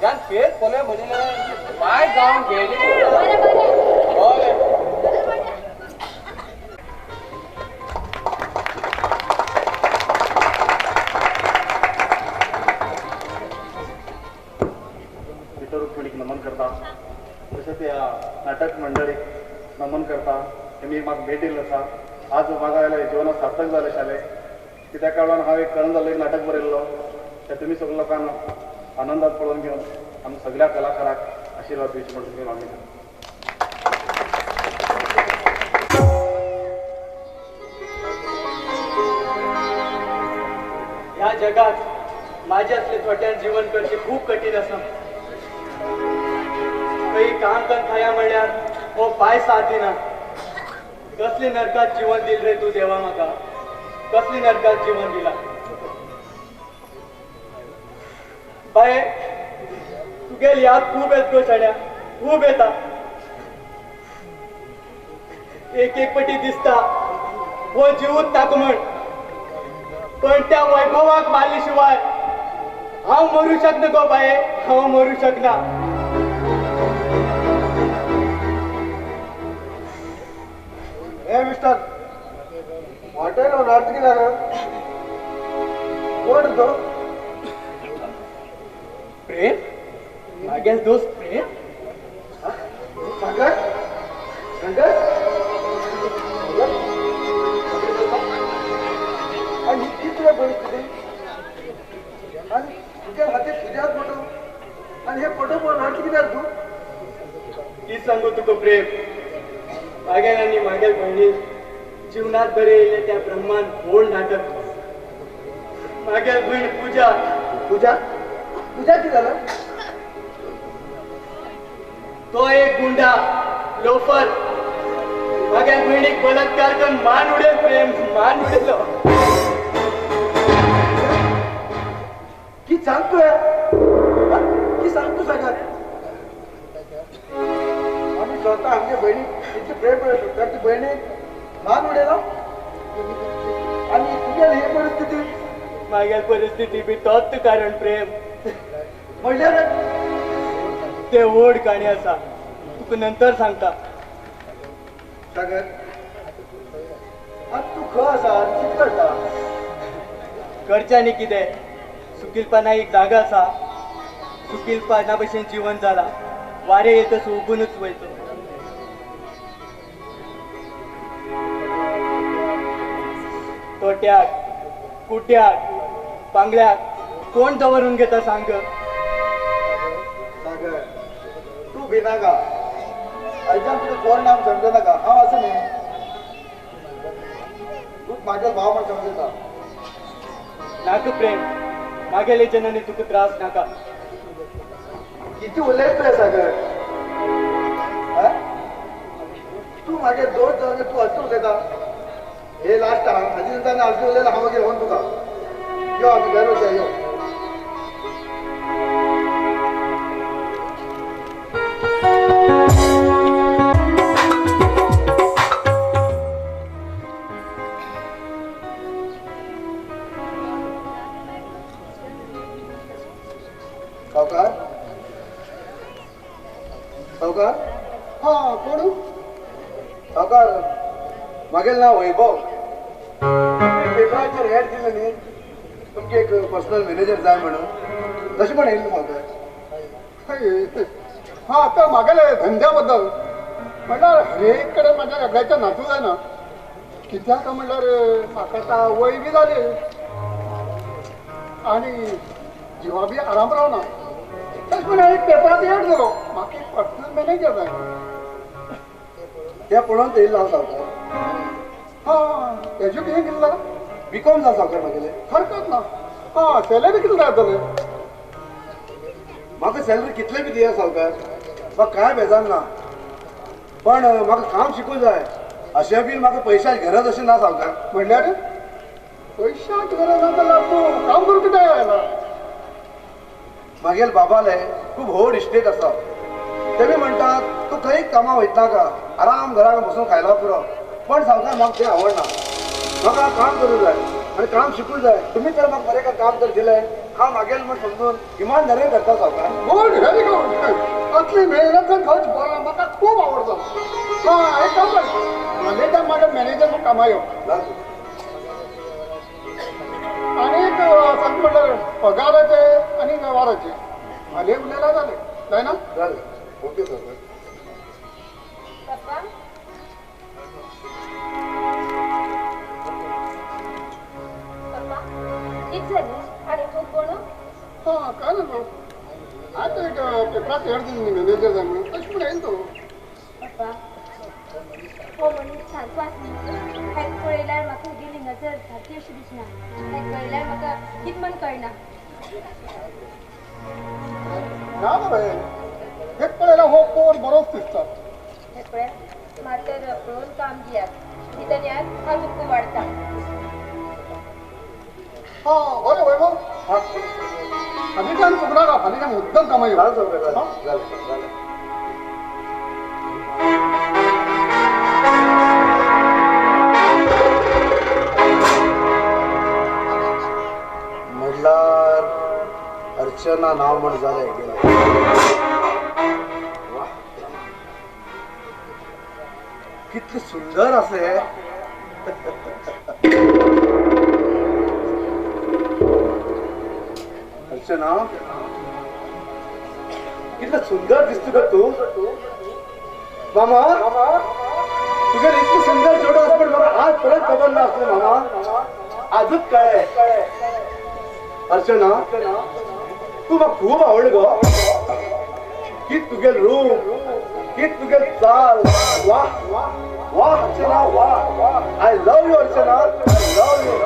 माझ्यान फेस कोले म्हणले काय जाऊन गेली होय विठ्ठल रुक्मिणीक नमन करता तशेंच ह्या नाटक मंडळीक नमन करता तेमी म्हाका भेट दिल्लो आसा आज म्हाका जाल्यार जिवनात सार्थक जालें शाले कित्याक कारण हांव एक कळण जाल्लो एक नाटक बरयल्लो ते तुमी सगळ्या लोकांक आनंदात पळोवन घेवन आमी सगळ्या कलाकाराक आशिर्वाद दिवचे म्हणून तुमी मागणी करता. ह्या जगात माझे असले थोड्यान जीवन करचे खूप कठीण आसा काही काम कर खाया म्हणल्यार हो पाय साथ दिना कसली नरकात जीवन दिल रे तू देवा म्हाका कसली नरकात जीवन दिला बाय तुगेल याद खूप येत गो शाण्या खूप येता एक एक पटी दिसता हो जीवूत ताका म्हण पण त्या वैभवाक मारली शिवाय हांव मरू शकना गो बाये हांव मरू शकना हे मिस्टर हॉटेल अर्ज केला कोण तो प्रेम मागेल दोस्त प्रेम सांगा सांगा आणि किती परिस्थिती आणि तुझ्या हाती तुझ्याच फोटो आणि हे फोटो पण अर्ज किती तू की सांगू तुका प्रेम मागेल आणि मागेल बहिणी जीवनात बरे येले त्या ब्रह्मांड बोल नाटक मागेल बहीण पूजा तुझ्या तुझ्या किती झालं तो एक गुंडा लोफर मागेल बहिणीक बलात्कार करून मान उडेल प्रेम मान उडेलो की सांगतोय की सांगतो सगळ्यात आम्ही स्वतः आमच्या बहिणी तिची प्रेम करते बहिणी मान उडेला आणि तुझ्या हे परिस्थिती मागेल परिस्थिती बी तोच कारण प्रेम म्हणल्यार ते ओढ काणी असा तुका नंतर सांगता सागर आज तू ख असा कित करता घरच्यांनी कितें सुकिलपणा एक जागा आसा सुकिलपणा भशेन जीवन जाला वारे येतस उगूनच वयतो तोट्याक कुट्याक पांगड्याक कोण दवरून घेता सांग सागर तू भिनाका आयच्यान तुका कोण नाम समजू नाका हांव असं न्ही तू म्हाज्या भाव म्हण समजता नाका प्रेम मागेले जनांनी तुका त्रास नाका किती उलयतोय सागर हा? तू मागे दोन जागे तू असं उलयता हे लास्ट हा हाजी नंतर अर्ज उलयला हांव मागीर होन तुका यो आमी घर वचया यो सावकार सावकार हा कोण सावकार मागेल नाव वैभव पेपराचेर एड दिलें न्ही तुमचे एक पर्सनल मॅनेजर जाय म्हणून तशें पण येयलें सावकार हा आता मागेले धंद्या बद्दल म्हणल्यार हर एक कडेन म्हाज्या सगळ्याच्या नातू जायना कित्याक म्हणल्यार म्हाका आतां वय बी जाली आनी जिवा बी आराम रावना तशें पण एक पेपरात एड दिलो म्हाका एक पर्सनल मॅनेजर जाय त्या पळोवन येयलो हांव सावकार हा एज्युकेशन कितें जालां बीकॉम जाल सावकार मागेले हरकत ना हा सॅलरी कितें जाय जालें म्हाका सॅलरी कितले बी दिया सावकार म्हाका कांय बेजार ना पण म्हाका काम शिकूंक जाय अशें बी म्हाका पयशांची गरज अशी ना सावकार म्हणल्यार पयशांच गरज ना जाल्यार तूं काम करूंक कित्याक आयला मागेल बाबाले खूब व्हड इस्टेट आसा तेमी म्हणटात तूं खंय कामां वयता का आराम घराक बसून खायला पुरो पण सावकार म्हाका तें आवडना म्हाका काम करूंक जाय आणि काम शिकून जाय तुम्ही तर मग बरे का काम तर दिलंय हा मागेल मग समजून इमानदारी करता सावकार गुड व्हेरी गुड असली मेहनत खर्च बरा म्हाका खूप आवडतो हा एक काम कर मॅनेजर माझ्या मॅनेजर मग कामायो आणि एक सांग म्हणलं पगाराचे आणि व्यवहाराचे आले उद्याला झाले नाही ना झालं ओके सर पप्पा पप्पा ठीक झाली आणि तू कोण हा काय ना आता एक पेपरात हेड दिन मी मॅनेजर जाय म्हणून तशी पण येईल तो पप्पा हो म्हणून सांगतो हेक पळयल्यार म्हाका गेली नजर सारकी अशी दिसना हेक पळयल्यार म्हाका कित म्हण कळना ना बाय हे पळयला हो पोर बरोच दिसतात हे पळय मातर पळोवन काम दियात दितल्यार हा दुःख वाडटा हा बरे वैभव हा फाली टाइम चुकला का फाली टाइम मुद्दम कामाई म्हणल्यार अर्चना नाव म्हण झालंय किती सुंदर असे अर्चना किती सुंदर दिसतो का तू मामा तुझ्या इतकी सुंदर जोड असं पण मला आज परत खबर ना असलं मामा आजच काय अर्चना तू मला खूप आवड ग की तुझे रूप की तुझे चाल वा वा अर्चना वा I love you Archana I love you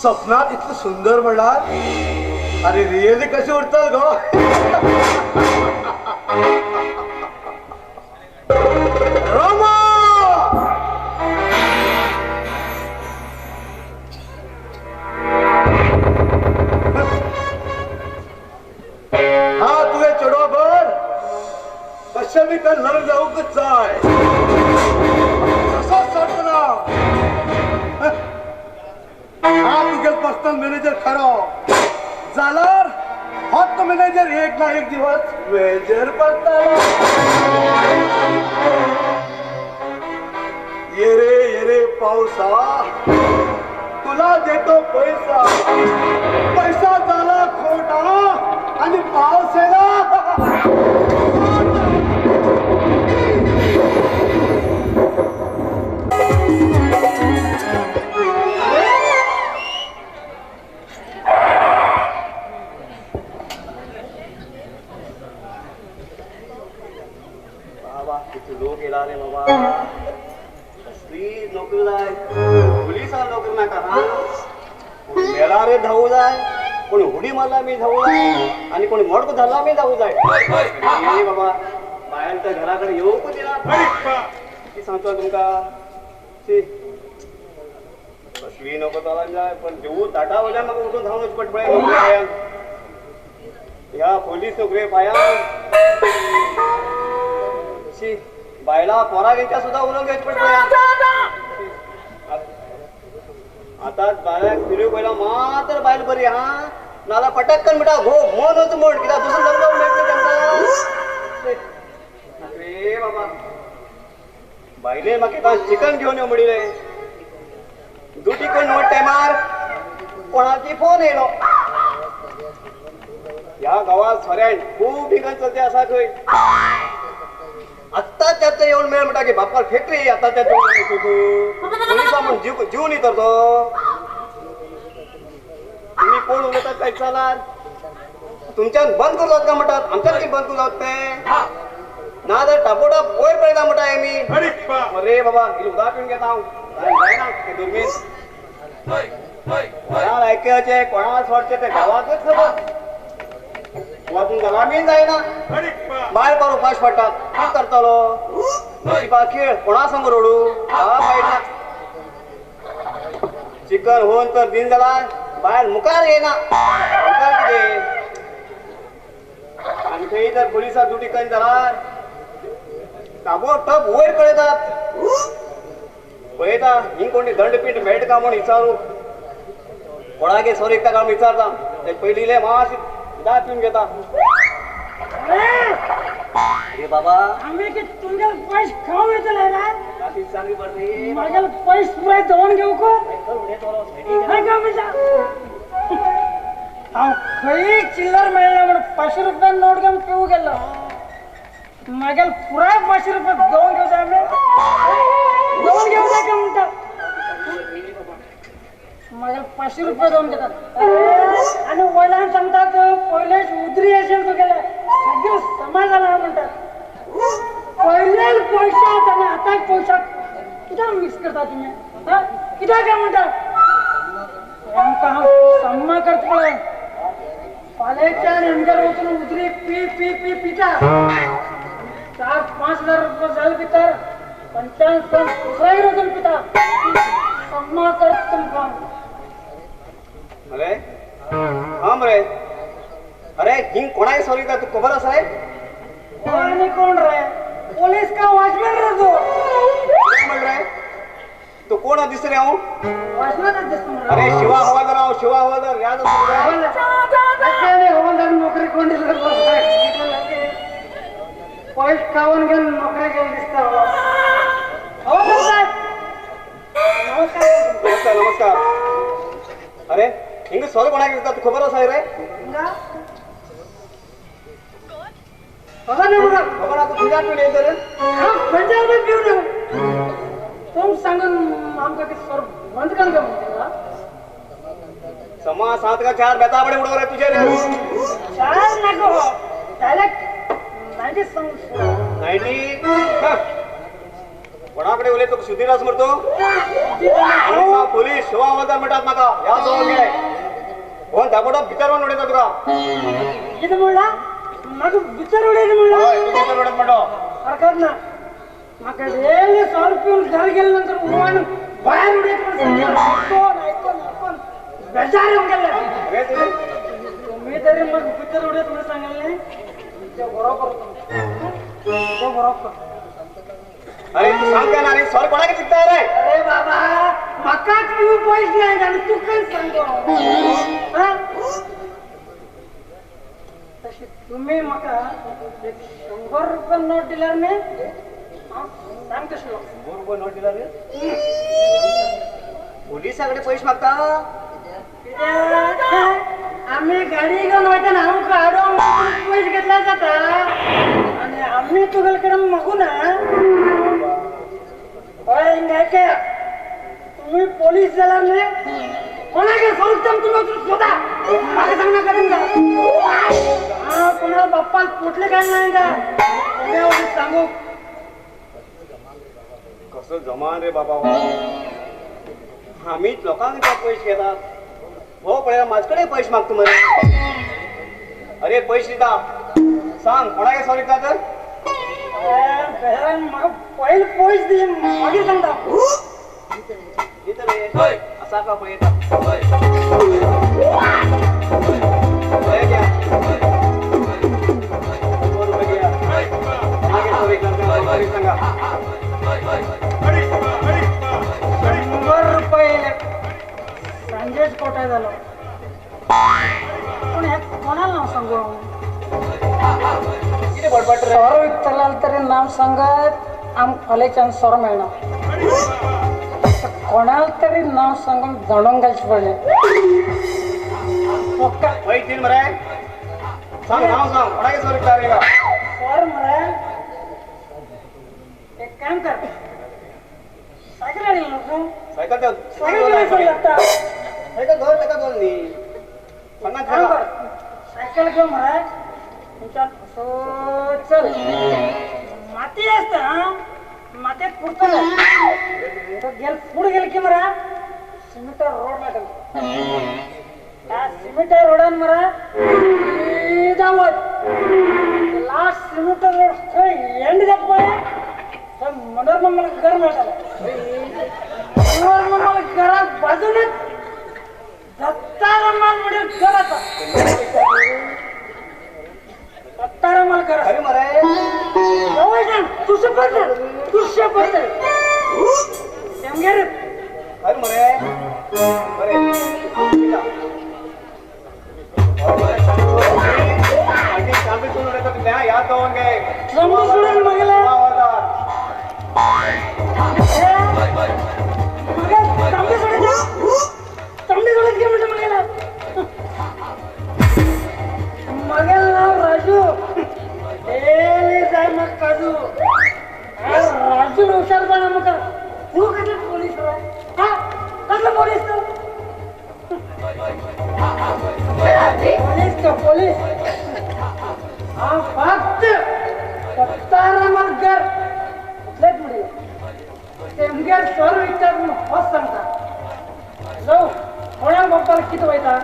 स्वप्नात इतकं सुंदर म्हणणार अरे रिअली कशी उठतात ग रामा हा तुझे चढवाबर कशा मी का लढ जाऊ कच आहे कसं सरकला हा तुझे पर्सनल मॅनेजर खरो जाल्यार होच तो मॅनेजर एक ना एक दिवस मेजर पडता ये रे पावसा तुला देतो पैसा पैसा झाला खोटा आणि पाऊस आहे ना बाबा किती लोक गेला रे बाबा कसली नोकरी जाय पोलिसा नोकरी ना करा कोणी मेला रे धावू जाय कोणी उडी मारला मी धावू जाय आणि कोणी मोडक झाला मी धावू जाय बाबा बाहेर तर घराकडे येऊ पण दिला किती सांगतो तुमका कसली नको चाला जाय पण देऊ ताटा वजा मग उठून धावूनच पटपळे नोकरी या पोलीस नोकरी पाया बायला पोरागेच्या सुद्धा उलंग घेत पडतो आता बायला फिरू पहिला मात्र बायल बरी हा नाला पटकन बेटा घो मनच मोड किंवा दुसरं लग्न भेटलं त्यांचा अरे बाबा बायले मग एका चिकन घेऊन येऊ मिळले दुटी कोण नोट टायमार कोणाची फोन येलो या गावात सऱ्यान खूप ठिकाण चलते असा खंय आत्ता त्याचं येऊन मिळेल म्हणता की बापार फॅक्टरी आता त्यात पोलिसा म्हणून जीव नाही करतो तुम्ही कोण उलटतात काय चालाल तुमच्यात बंद करू का म्हणतात आमच्यात की बंद करू ते ना जर टापोटा पोयर पडला म्हणता आहे मी अरे बाबा गेलो उदा पिऊन घेता दुर्मीस कोणाला ऐकायचे कोणाला सोडचे ते गावातच खबर वाजून गलामीन जायना बाहेर पार उपास पडतात काय करतालो खेळ कोणा समोर ओढू हा पाहिजे चिकन होऊन तर दिन झाला बाहेर मुकार येईना मुकार किती आणि काही जर पोलिसा दुटी कन झाला ताबो टप वयर कळतात पळयता ही कोणी दंडपीठ मेळट का म्हणून विचारू कोणागे सोरी का काम विचारता ते पयलीले मास दा पिऊन घेता अरे बाबा आम्ही की तुमच्या पैसे खाऊ येतो ना काफी चांगली पडते माझ्या पैसे पुरे जाऊन घेऊ का नाही का म्हणजे खरी चिल्लर मिळाला म्हणून 500 रुपये नोट घेऊन पिऊ गेलो माझ्या पुरा 500 रुपये जाऊन घेऊ आम्ही जाऊन घेऊ का म्हणतात माझ्या 500 रुपये जाऊन घेतात आणि वडिलांना सांगतात पहिलेच उदरी असेल तो गेला सगळं समाजाला म्हणतात पहिले पैसा होता ना आता पैसा किती मिक्स करता तुम्ही किती काय म्हणतात सम्मा करतो पाल्याच्या नेमक्या उचलून उदरी पी पी पी पिता 4-5 हजार रुपये झाले पिता 55 रोजून पिता सम्मा करत तुमका अरे थांब रे अरे हिंग कोणाही सॉरी का तू खबर असा रे आणि कोण रे पोलीस का वॉचमॅन रे तू म्हण रे तू कोण दिस रे हूं वॉचमॅन दिसतो अरे शिवा हवालदार याद हवालदार नोकरी कोण दिलं पैसे खाऊन घेऊन नोकरी घेऊन दिसतो नमस्कार अरे हिंग सॉरी कोणा घेतला तू खबर असा रे खबर आता तुझ्या पिढी येतो रे पंजाब पिऊन तुम सांगून आमका ते सर बंद कर का म्हणते समा 7 का 4 बेताबडे उडव रे तुझे रे 4 नको डायरेक्ट 90 सांग 90 कोणाकडे उलयतो सुधीरास म्हणतो पोलीस शिवा आवाजात म्हणतात म्हाका ह्या जवळ गेले कोण धाबोडो भितर म्हणून उडयता तुका कितें म्हणला म्हाका भितर उडयता म्हणला हय तू भितर उडयत म्हणतो हरकत ना म्हाका डेली 100 पिऊन घर गेल्यानंतर उडवान बाहेर उडयत ऐकून बेजार येऊन गेले तुम्ही तरी मग भितर उडयत म्हणून सांगले ते बरोबर तो बरोबर अरे तू सांगते ना अरे सर कोणाकडे शिकता रे अरे बाबा म्हाका पिऊ पैसे नाही आणि तू काय सांगतो हा? तशी तुम्ही म्हाका एक 100 रुपये नोट दिल्यार न्ही सांग कशें 100 रुपये नोट दिला रे पोलिसाकडे पैसे मागता आम्ही गाडी घेऊन वयताना आमकां हाडून पैसे घेतला जाता आणि आम्ही तुगेकडे मागू ना हय तुम्ही पोलीस जाल्यार न्ही कोणाक सोडटा तुम्ही स्वता म्हाका सांगना का हा कोणाला बाप्पाक पोटले काय नाही का तुम्ही सांगू कसं जमान रे बाबा आम्हीच लोकांक पैसे घेतात हो पळयला माझ्याकडे पैसे मागतो मरे अरे पैसे दिता सांग कोणाक सॉरी दिता तर म्हाका पयले पयस दी मागीर सांगता दिता रे असा का पळयता सांजेच कोटा झालो पण हे कोणाला नाव सांगू किती बडबड रे सोरो विकतला तरी नाव सांगत आम कॉलेजान सोरो मेळना कोणाला तरी नाव सांगून जाणून घालचे पडले वय तीन मरे सांग नाव सांग कोणाक सॉरी दिता रे का सर मरे एक काम कर सायकल हाडली नको सायकल देव सायकल लागता सायकल दोन टका दोन नी 50 काम टका कर सायकल घेऊन मरे तुमच्या चल माती असतं हा मातीत पुरतो गेल पुढे गेल की मरा सिमेंट रोड लागल त्या सिमेंट रोडान मरा जावत लास्ट सिमेंट रोड खंय एंड जात पळय मनोरमा मला घर मेळटालें मनोरमा मला घरात बाजूनच दत्तारामाल म्हणून घर आसा दत्तारामाल घर अरे मरे तुझं पडलं अरे मरे अरे चांदी सोडून येतो तुला याद जाऊन गे समोर सोडून मागला चांदी सोडत घे म्हटलं मागेला मागेल नाव राजू जाय मग काजू राजू हुशार बना मग तू कसं पोलीस हा कसं पोलीस तू पोलीस तो पोलीस हा फक्त दत्तारामाल घर कुठलेच मुली तेमगेर सर विचारून होच सांगता जाऊ कोणाला बाप्पाला किती वयता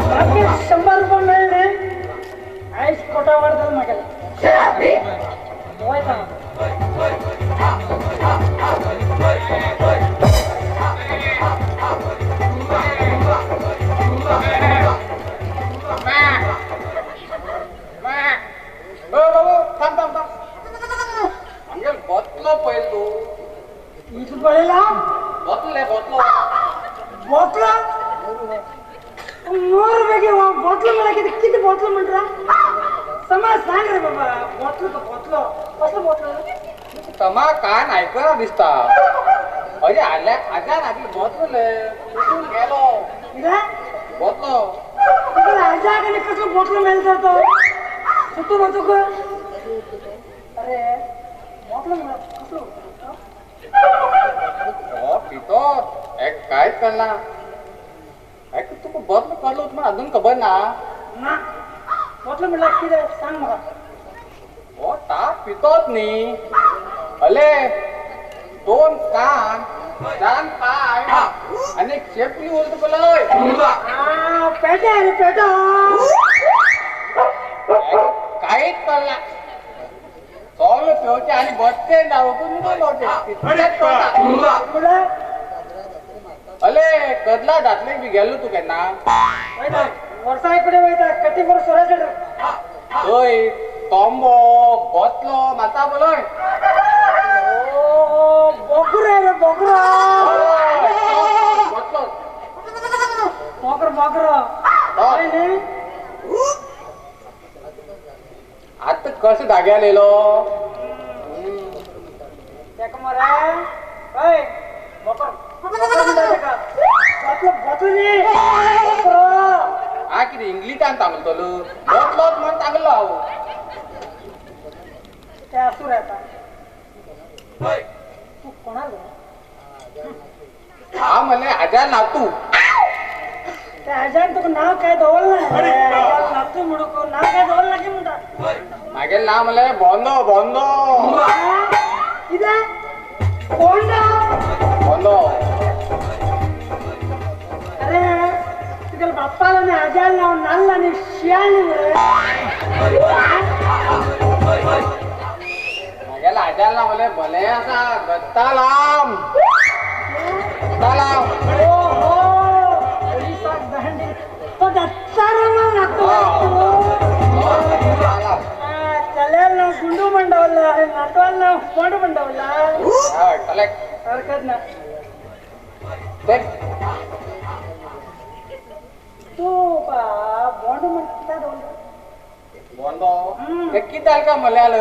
बाकी 100 रुपये मिळले आईस कोटा वाढतात मागेला वयता बतलो पळय तू इथं पळेला बतले बतलो बोतला मोर बेगे बोतलं मला किती बोतलं म्हणता समाज सांग रे बाबा बोतलं का बोतलं कसं बोतलं तमा कान ऐकना दिसता अरे आल्या आजा लागली बतले कुठून गेलो इरा बतलो तुला आजा का कसं बोतलं मिळत तो सुटू होतो का अरे बोतलं मला कसं पितो एक कायच करना एक तुका बतलो करलो पण अजून खबर ना ना बोतलं म्हणलं किती सांग मला बत ताक पितोच न्ही अले 2 कान 4 पाय आणि एक शेपली उलट पलय पेटा रे पेटा काहीच कळला सॉल्व पिवचे आणि बसते जाऊ अले कदला दातले बी गेलो तू केन्ना वर्षा इकडे वयता कटी वर सोराचे होय तोंबो बसलो माता बोलय ओ बोकरे रे बोकरा बसलो बोकर बोकरा काय नाही आता कसं धाग्या लिहिलो एक मरे काय बोकर बोकर म्हणतात का आपलं बोकरी बोकरा हा किती इंग्लिशान सांगतो बसलोच म्हणून सांगलो हांव ते असू राहता तू कोणाला हा म्हणले हजार नातू ते अजान तुका नाव काय दवरलं नातू मुडको नाव काय दवरलं की म्हणता मागेल नाव म्हणले बोंदो बोंदो किती कोणता बोंदो अरे तुझ्या बाप्पाला नाही अजाल नाव नाल आणि शियाळ मागेल हजार नाव म्हणले भले असा गत्ता लांब गत्ता लांब तो दत्ताराम लागतो चलेल ना गुंडू मंडवला नाटवाल ना कोंड मंडवला हरकत ना तू बॉन्ड म्हणता बोंदो किती का मल्याल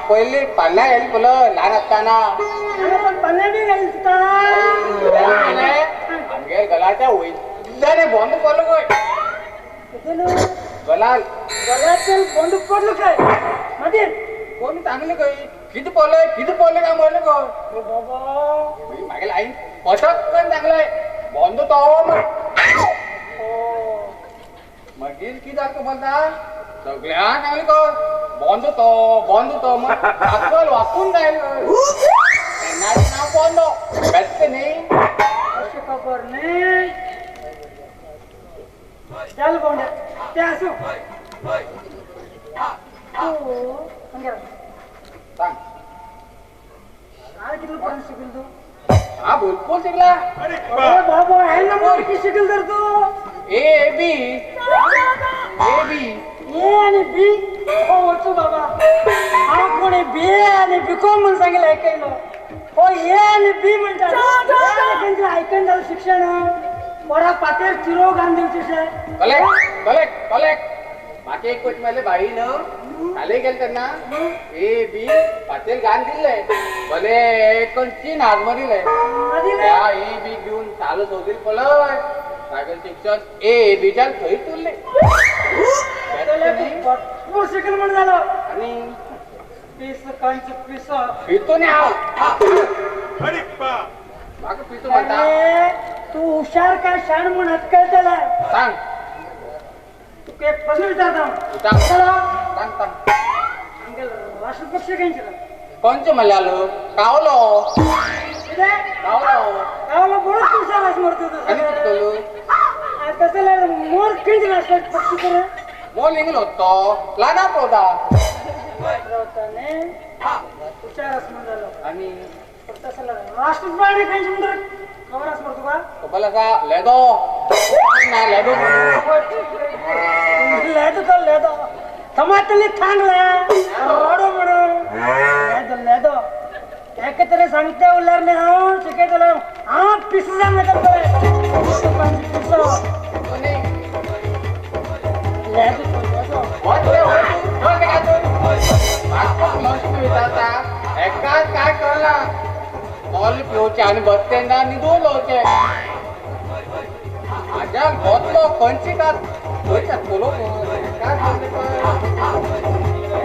पहिले पाल्या येईल फुलं लहान असताना पण पल्ले बी घाल तुका आमगे गलाच्या वैद्याने बंद पडलो काय गलाल गलाचं बंद पडलं काय मध्ये कोणी चांगले काही किती पडले का म्हणलं गो बाबा मागेल आई पटक पण चांगलंय बंद तो मगीर किती दाखव बोलता सगळ्या चांगले कर बंद तो मग अक्कल वाचून जाईल नाव बंद बेस्ट नाही अशी खबर नाही चल बंड ते असू सांग काय किती पण शिकल तू हा भरपूर शिकला अरे बाबा आहे ना मग किती शिकल तर तू ए बी ए आणि बी हो होतो बाबा हा कोणी बी आणि बी कॉम म्हणून सांगितलं ऐकायला हो ए आणि बी म्हणतात ऐकून झालं शिक्षण बरा पातेर चिरो गांधीचे कलेक्ट मागे एक कोच मला बाई न खाली गेल त्यांना ए बी पातेल गान दिले भले कोणची नागमरीले त्या ए बी घेऊन चालू होतील पलय सागर शिक्षण ए बी च्या थंय तुरले भरपूर शिकल म्हणून झालं आणि पीस कंच पीस पितो नाही माग पितो म्हणता तू हुशार काय शाण म्हणत काय त्याला सांग तू एक प्रश्न विचारता सांग राष्ट्रपक्ष घ्यायचे कोणचे मल्यालो कावलो बोलत तू शाळाच मरतो आणि कितलो कसं मोर खिंच राष्ट्रपती पक्ष करे मोल इंगल होतो लाना पोदा हुशारच म्हणालो आणि तसं राष्ट्रपती खिंच म्हणतो खबरच मरतो का कबला का लेदो ना लेदो लेदो टमाटली थांगला रोडो म्हणून लेदो ಯಾಕಂದ್ರೆ ಸಂತೆ ಉಳ್ಳಾರ್ನೆ ಹಾವು ಸಿಕ್ಕೈತಲ್ಲ ಆ ಪಿಸ್ಸಾ ಮಾತಾಡ್ತಾರೆ काय कळला मॉल पिवचे आणि बसस्टँडा निघून होते माझ्या बसलो कोणची का बोलो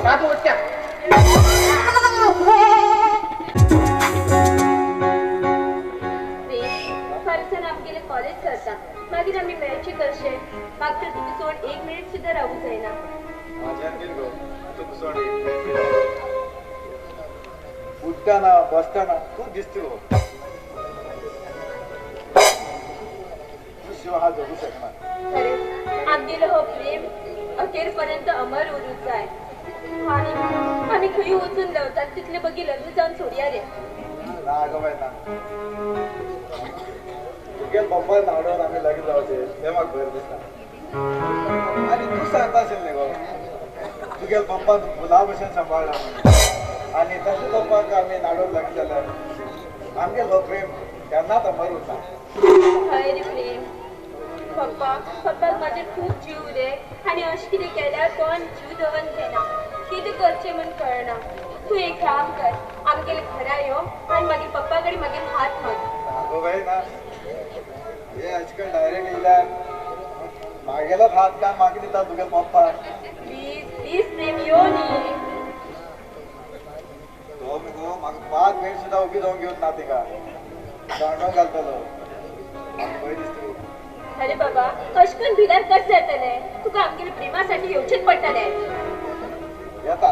काय होत्या कॉलेज करता मागीर आमी मेळची कशे म्हाका तर तुका सोड 1 मिनिट सुद्दां रावूंक जायना तू घुसवणी उठताना बसताना तू दिसतो शिवाय हा जगू शकणार खरे आमगेलं हो प्रेम अखेरपर्यंत अमर उरूच आहे आणि खरी उचून लावतात तिथले बघी लग्न जाऊन सोडिया रे ना अगं बाई ना तुझ्या पप्पा नावड्यावर आम्ही लगेच जावचे तेव्हा घर दिसला आणि तू सांगता असेल नाही गो तुझ्या पप्पा गुलाब भूषण सांभाळला आणि तसे पप्पा आम्ही नाडोर लगेच झालं आमगे लो प्रेम त्यांना तर मरू होता खरे प्रेम पप्पाक माझे खूप जीव रे आणि अशी कितें केल्यार कोण जीव दवन घेना कितें करचें म्हण कळना तू एक काम कर आमगेले घरा यो आनी मागीर पप्पा कडेन मागीर हात माग अगो बाई ना हे आजकाल डायरेक्ट येयल्यार मागेलोच हात काय मागे दिता तुगे पप्पा प्लीज प्लीज प्रेम यो न्ही तो मगो म्हाका 5 मिनिट सुद्दां उबी जावंक घेवन ना तिका दांडो घालतलो पळय दिसता अरे बाबा अशें करून भिल्यार कशें जातलें तुका आमगेल्या प्रेमासाठी येवचेंच पडटलें येता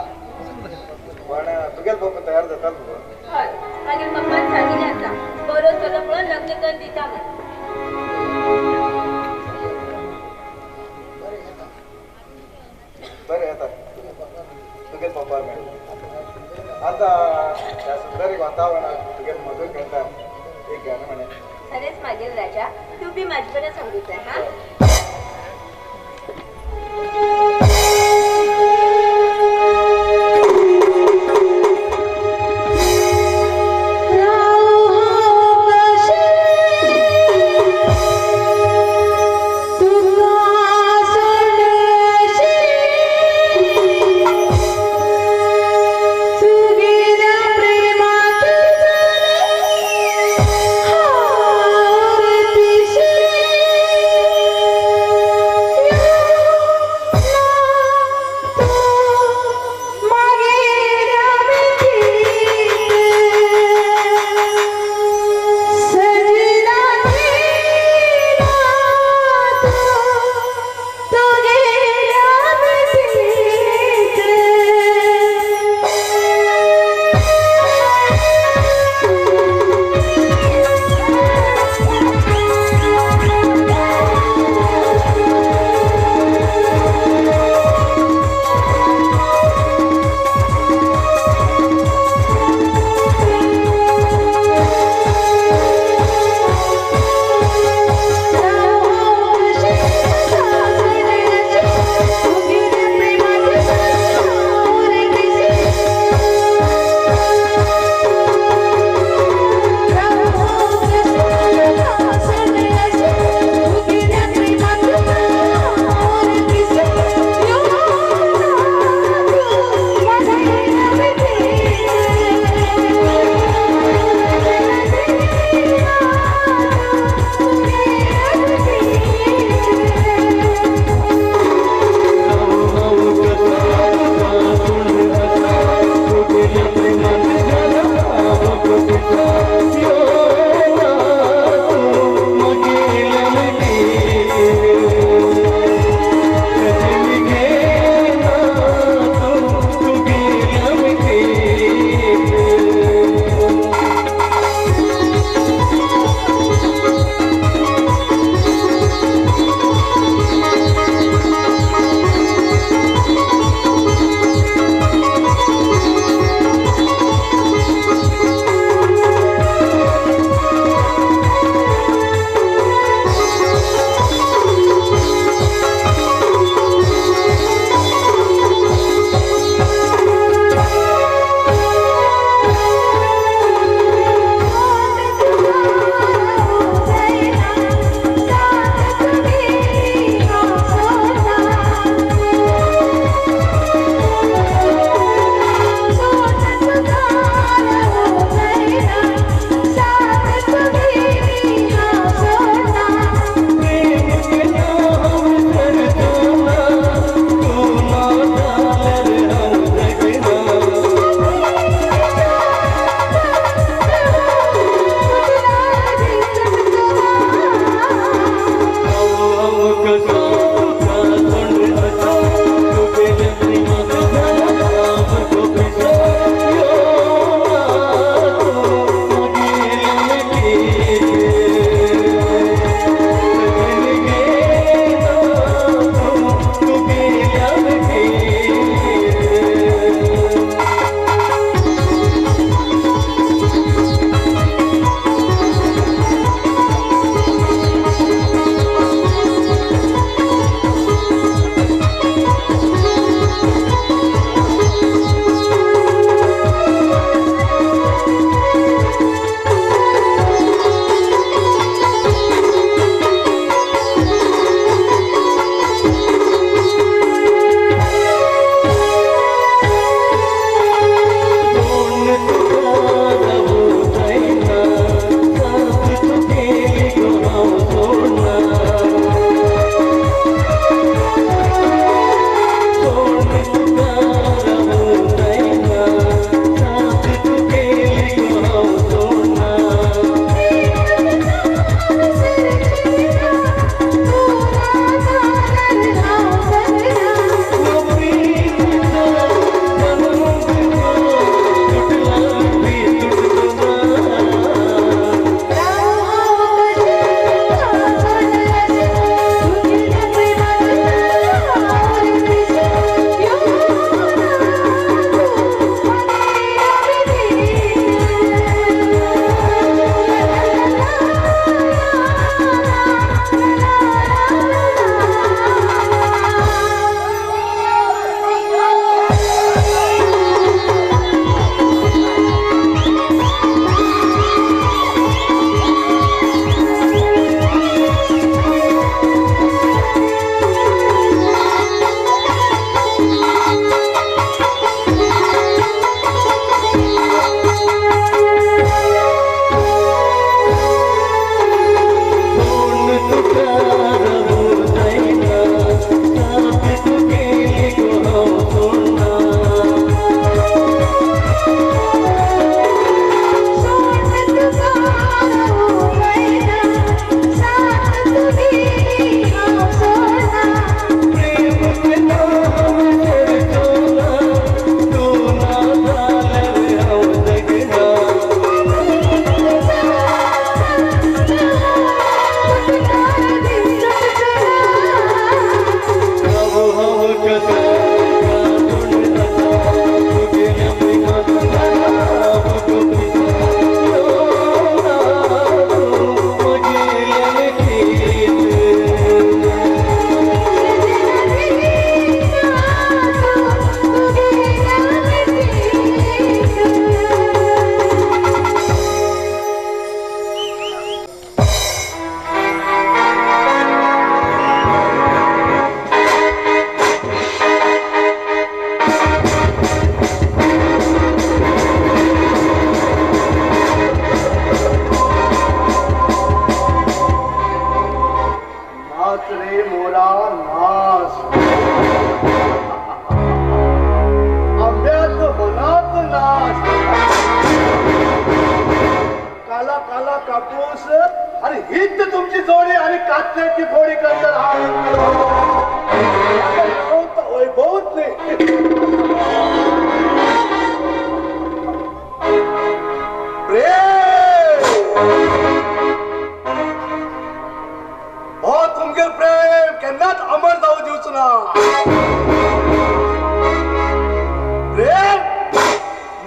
पण तुगे पप्पा तयार जाता मगो हय मागीर पप्पान सांगिल्लें आसा बरो चलो म्हणून लग्न करून दिता म्हण बरें येता तुगे पप्पा मेळ आता ह्या सुंदर वातावरणात तुगे मधूर करता एक गाणं म्हणे खरेच मागील राजा तू बी माझे बरं सांगूच आहे हा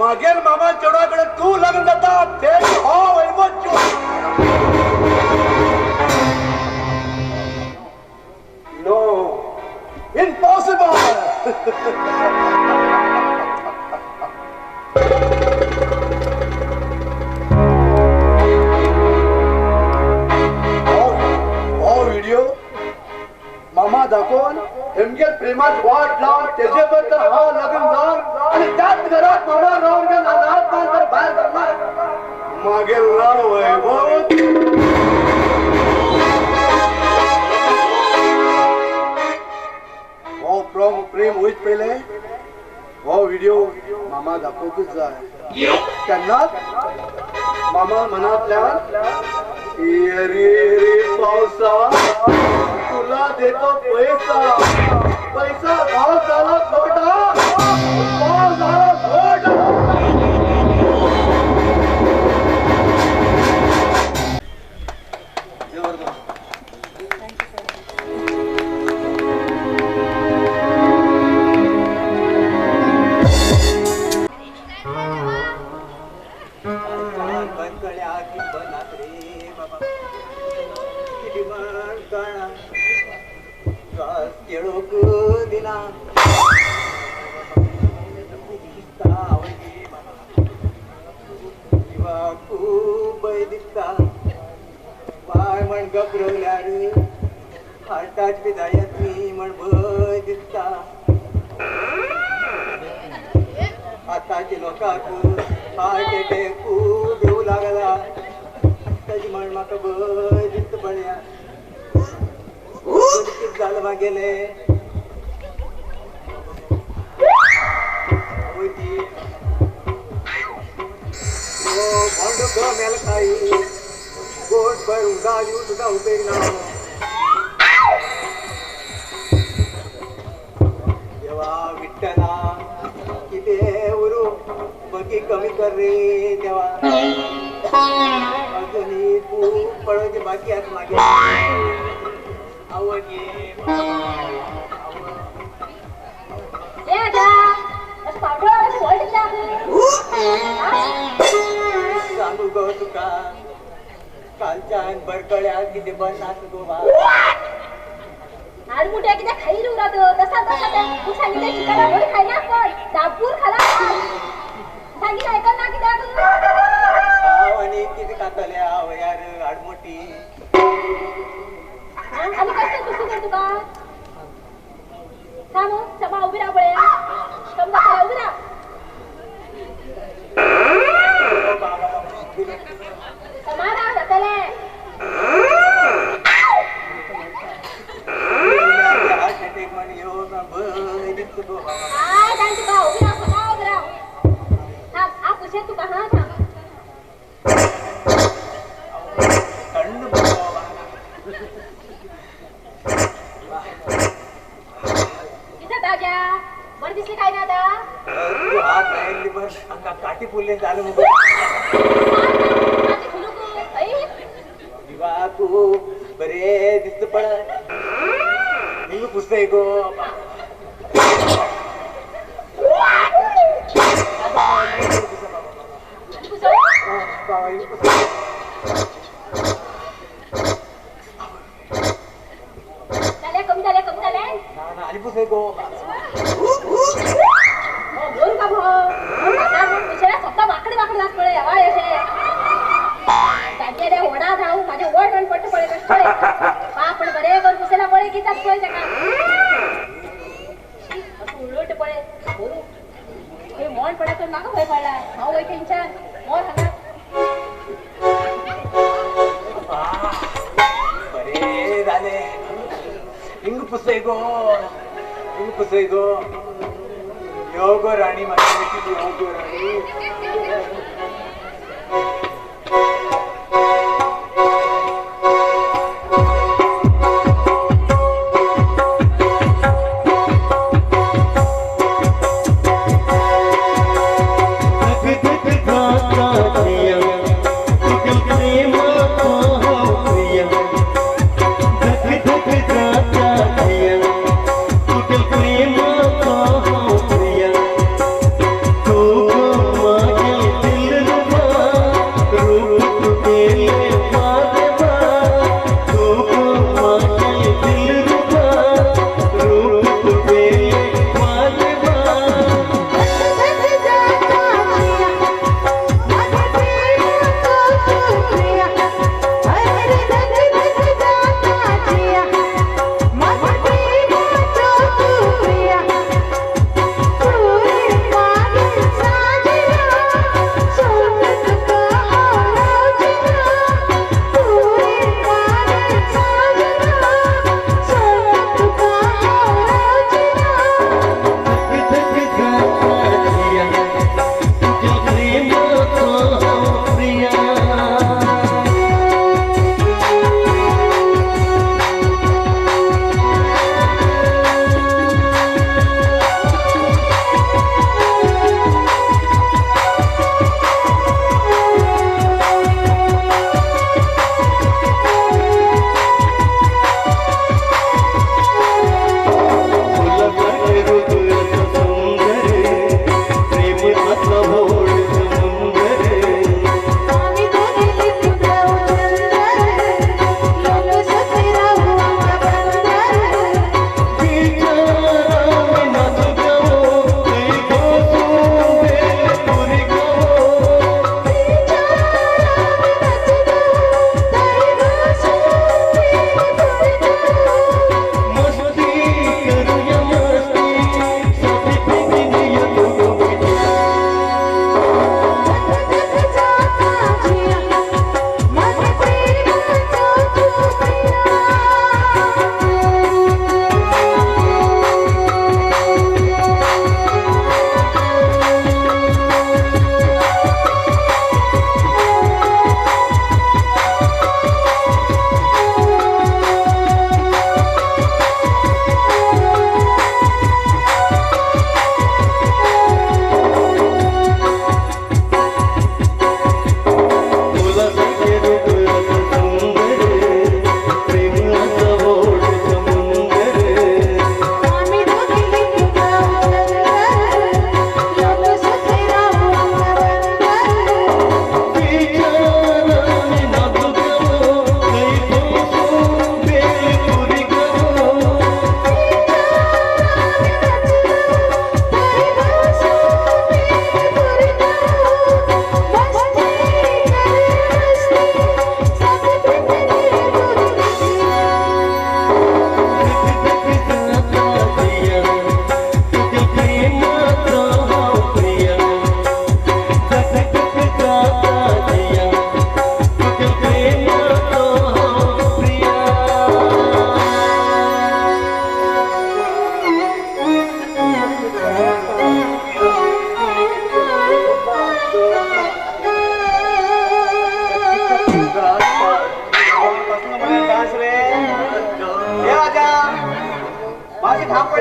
मागेल मामा चेडवाकडे तू लग्न जाता ते हो वैभव नो इम्पॉसिबल व्हिडिओ मामा दाखवून एमगेल प्रेमात वाट लावून त्याच्याबद्दल हा लग्न जाऊन आणि त्याच घरात मामा राहून गेला तर बाहेर करणार मागेल राव वैभव प्रेम होईत पहिले हो व्हिडिओ मामा दाखवतच जाय त्यांना मामा मनातल्या रे पावसा तुला देतो पैसा पैसा भाव झाला खोटा भाव झाला खोटा आताची लोकांक हार्ट अटॅक खूब येऊ लागला ताजी म्हण म्हाका भंय दिसता बऱ्या कितें जालें मागेले भांडो ग मेल काही गोट भर उगा येऊ तुका उपेग ना देवा विठ्ठला किती उरू बगी कमी कर रे देवा अजूनही खूप पळवायचे बाकी आहेत मागे आवड सांगू गो तुका कालच्यान बरकड्या किती बंद असं गो आडमुट्या किती खाई रुरात तसा तसा तू सांगितलं चिकन भर खायला पण दापूर खाला सांगितलं ऐकल ना किती आणि किती कातल्या यार आडमोठी आणि कसं तू कर तुका थांब सभा उभी राहा बळ्या समजा खरा उभी राहा समारा जातले इथं टाक्या बरं दिसली काय ना आता हात नाही बस अंगा काठी फुलले झालं मग तू बरे दिसत पण मी पुस्तक गो कमी झाले आणि पुस्तक गो बोल का स्वतः वाकडे वाकडे जात पडे हवा असे त्यांच्या ओढा धावू माझे ओढ पण पट्ट पडे कष्ट पण बरे करून पुसेला पळे की जात पळे त्या उलट पळे बोलू हे मोन पडा तर नाका भय पडला हाव वय टेन्शन मोर हातात बरे झाले हिंग पुस्तक गो योग राणी माझी योग राणी रूप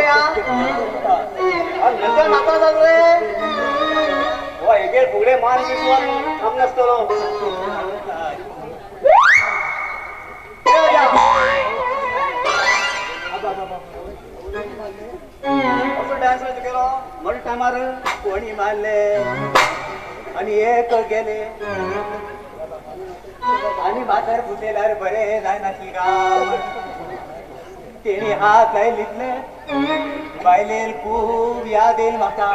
या नंतर नाका जात रे हो एके फुगडे मान विश्वास थांब नसतो डान्स केलो म्हणून टायमार कोणी मारले आणि एक गेले आणि म्हातार फुटेल्यार बरे जाय नासली का तेणी हात लायलितले बायलेल खूप याद येईल म्हाका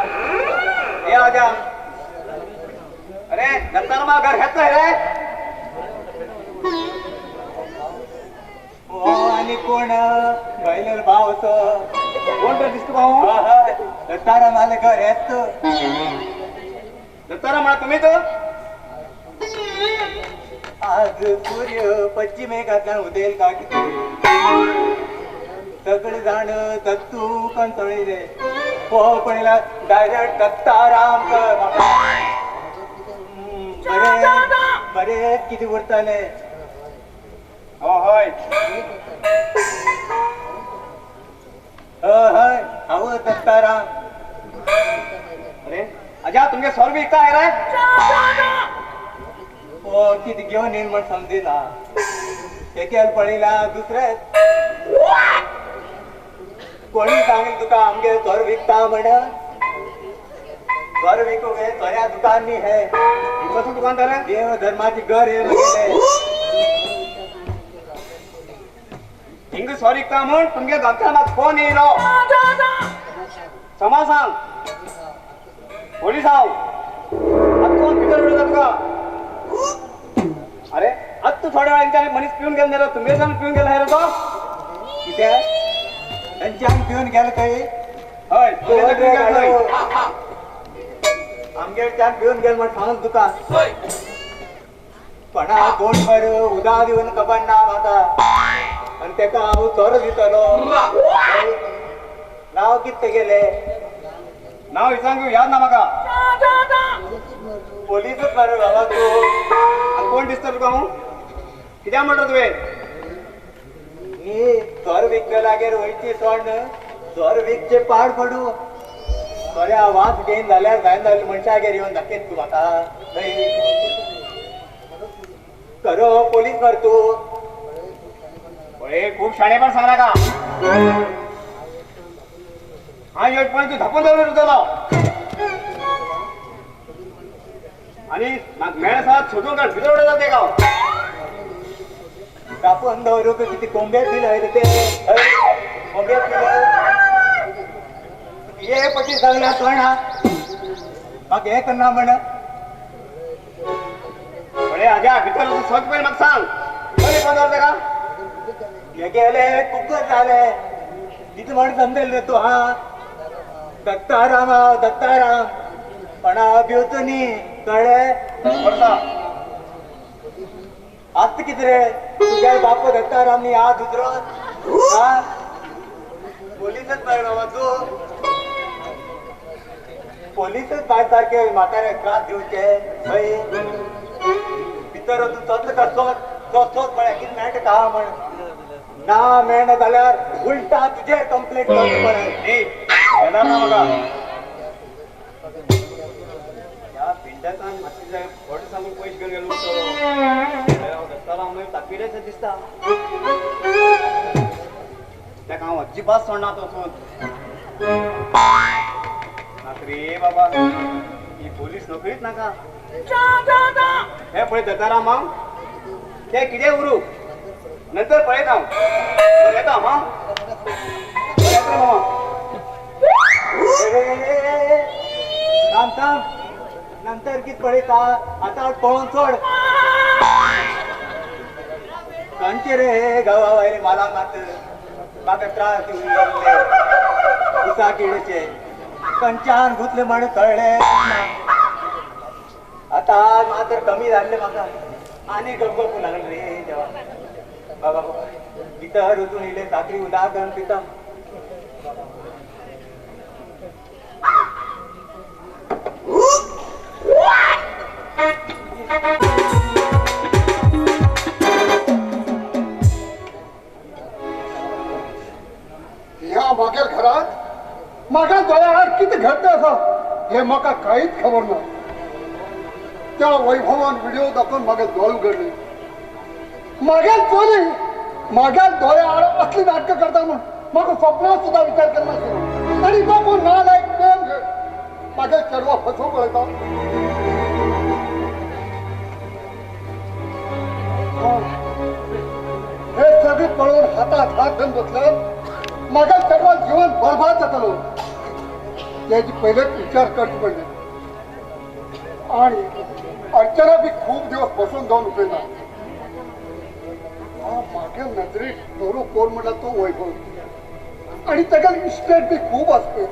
हे आजा अरे नंतर मग घर घेतलंय रे हो आणि कोण बायलेल भावच कोण रे दिसतो भाऊ दत्तारा माले घर येत दत्तारा मला तुम्ही तर आज सूर्य पश्चिमेघातल्यान उदेल का किती सगळे जाण दत्तू कंचळिले हो पळयला डायरेक्ट दत्ताराम कर बरे बरे किती उरताले हो हय हय हांव दत्ताराम अरे अजा तुमगे सॉल्व काय रे हो किती घेऊन येईल म्हणून समजेना एकेल पळयला दुसरे कोणी सांगेल तुका आमगे घर विकता म्हण घर विकूंक हे खऱ्या दुकान नी हे कसं दुकानदार देव धर्माची घर हे हिंग सॉरी का म्हण तुमगे दत्तारामाक फोन येयलो समा सांग पोलीस हांव आतां कोण भितर उडयता तुका अरे आज तू थोड्या वेळाने मनीस पिऊन गेला नाही तुम्ही जाऊन पिऊन गेला रे तो किती त्यांच्यान पिऊन गेला काही होय आमगेच्यान पिऊन गेल म्हण सांग तुका पण गोड भर उदा दिवन खबर ना म्हाका आणि तेका हांव चोर दितलो नाव कितें गेले नाव विचारूंक याद ना म्हाका पोलीसच मरे बाबा तू कोण दिसतो तुका हांव कित्याक म्हणटा तुवें न्ही घर विकल्या लागीर वयची सोड घर विकचे पाड पडू बऱ्या वास घेवन जाल्यार जायन जाल्यार मनशागेर येवन दाखयत तूं म्हाका खरो पोलीस मर तूं पळय खूब शाणेपण सांगला का हांव येवचपण तूं धापून दवरून उरतलो आणि म्हाका मेळ आसा सोदून काड भितर उडयता ते गांव कापून दवरूंक कितें कोंबे दिलय रे ते कोंबे दिलय ये पटी सांगला कळना म्हाका हें करना म्हण बरे आजा भितर सोद पळय म्हाका सांग बरें कोण दवरता का हे गेले कुकर जाले कितें म्हण समजेल रे तूं हा दत्ताराम दत्ताराम पण भिवतो न्ही कळ्ळें आत कितें रे तुगे बाप दत्ताराम न्ही हात उतरोन पोलीसच मरे बाबा तूं पोलीसच भायर सारके म्हाताऱ्याक त्रास दिवचे खंय भितर तूं चोच चोच म्हळ्यार कितें मेळटा का म्हण ना मेळना जाल्यार उलटा तुजेर कंप्लेंट करची पडे न्ही येना म्हाका ह्या पिंडाकान मातशें जाय खोटें सांगून पयशे घेवन गेलो दत्ताराम तापिडेच दिसता ताका हांव अजिबात सोडना वचून रे बाबा ही पोलीस नोकरीच नाका हे पळय दत्ताराम हांव ते कितें उरू नंतर पळयत हांव येता मामा थांब थांब नंतर कितें पळयता आतां पळोवन सोड खंयचे रे गांवा वयले माला मात म्हाका त्रास दिवन गेल्ले उसा किडेचे खंयच्यान गुतले म्हण कळ्ळें आतां मात्र कमी जाल्ले म्हाका आनी गप्प लागले रे देवा बाबा भितर वचून इल्ले साकरी उदक घालून पिता ह्या मागेल घरात म्हाका दोळ्यार कितें घडटा आसा हे म्हाका कांयच खबर ना. त्या वैभवान व्हिडिओ दाखोवन म्हागे दोळे उगडले. म्हागे चली म्हागे दोळ्यार असली नाटकां करता म्हूण म्हाका स्वप्नांत सुद्दां विचार केलो नाशिल्लो. आनी तो कोण नालायक प्रेम घे म्हागे चेडवा फसवूंक पळयता. हे सगळे पळोवन हातात हात घालून बसल्यात म्हाका चेडवा जीवन बरबाद जातलो त्याची पहिलेच विचार करचे पडले. आणि अर्चना बी खूप दिवस बसून जाऊन उपयोग ना. मागे नजरेत बरो कोण म्हणला तो वैभव आणि ताका इस्टेट बी खूप असते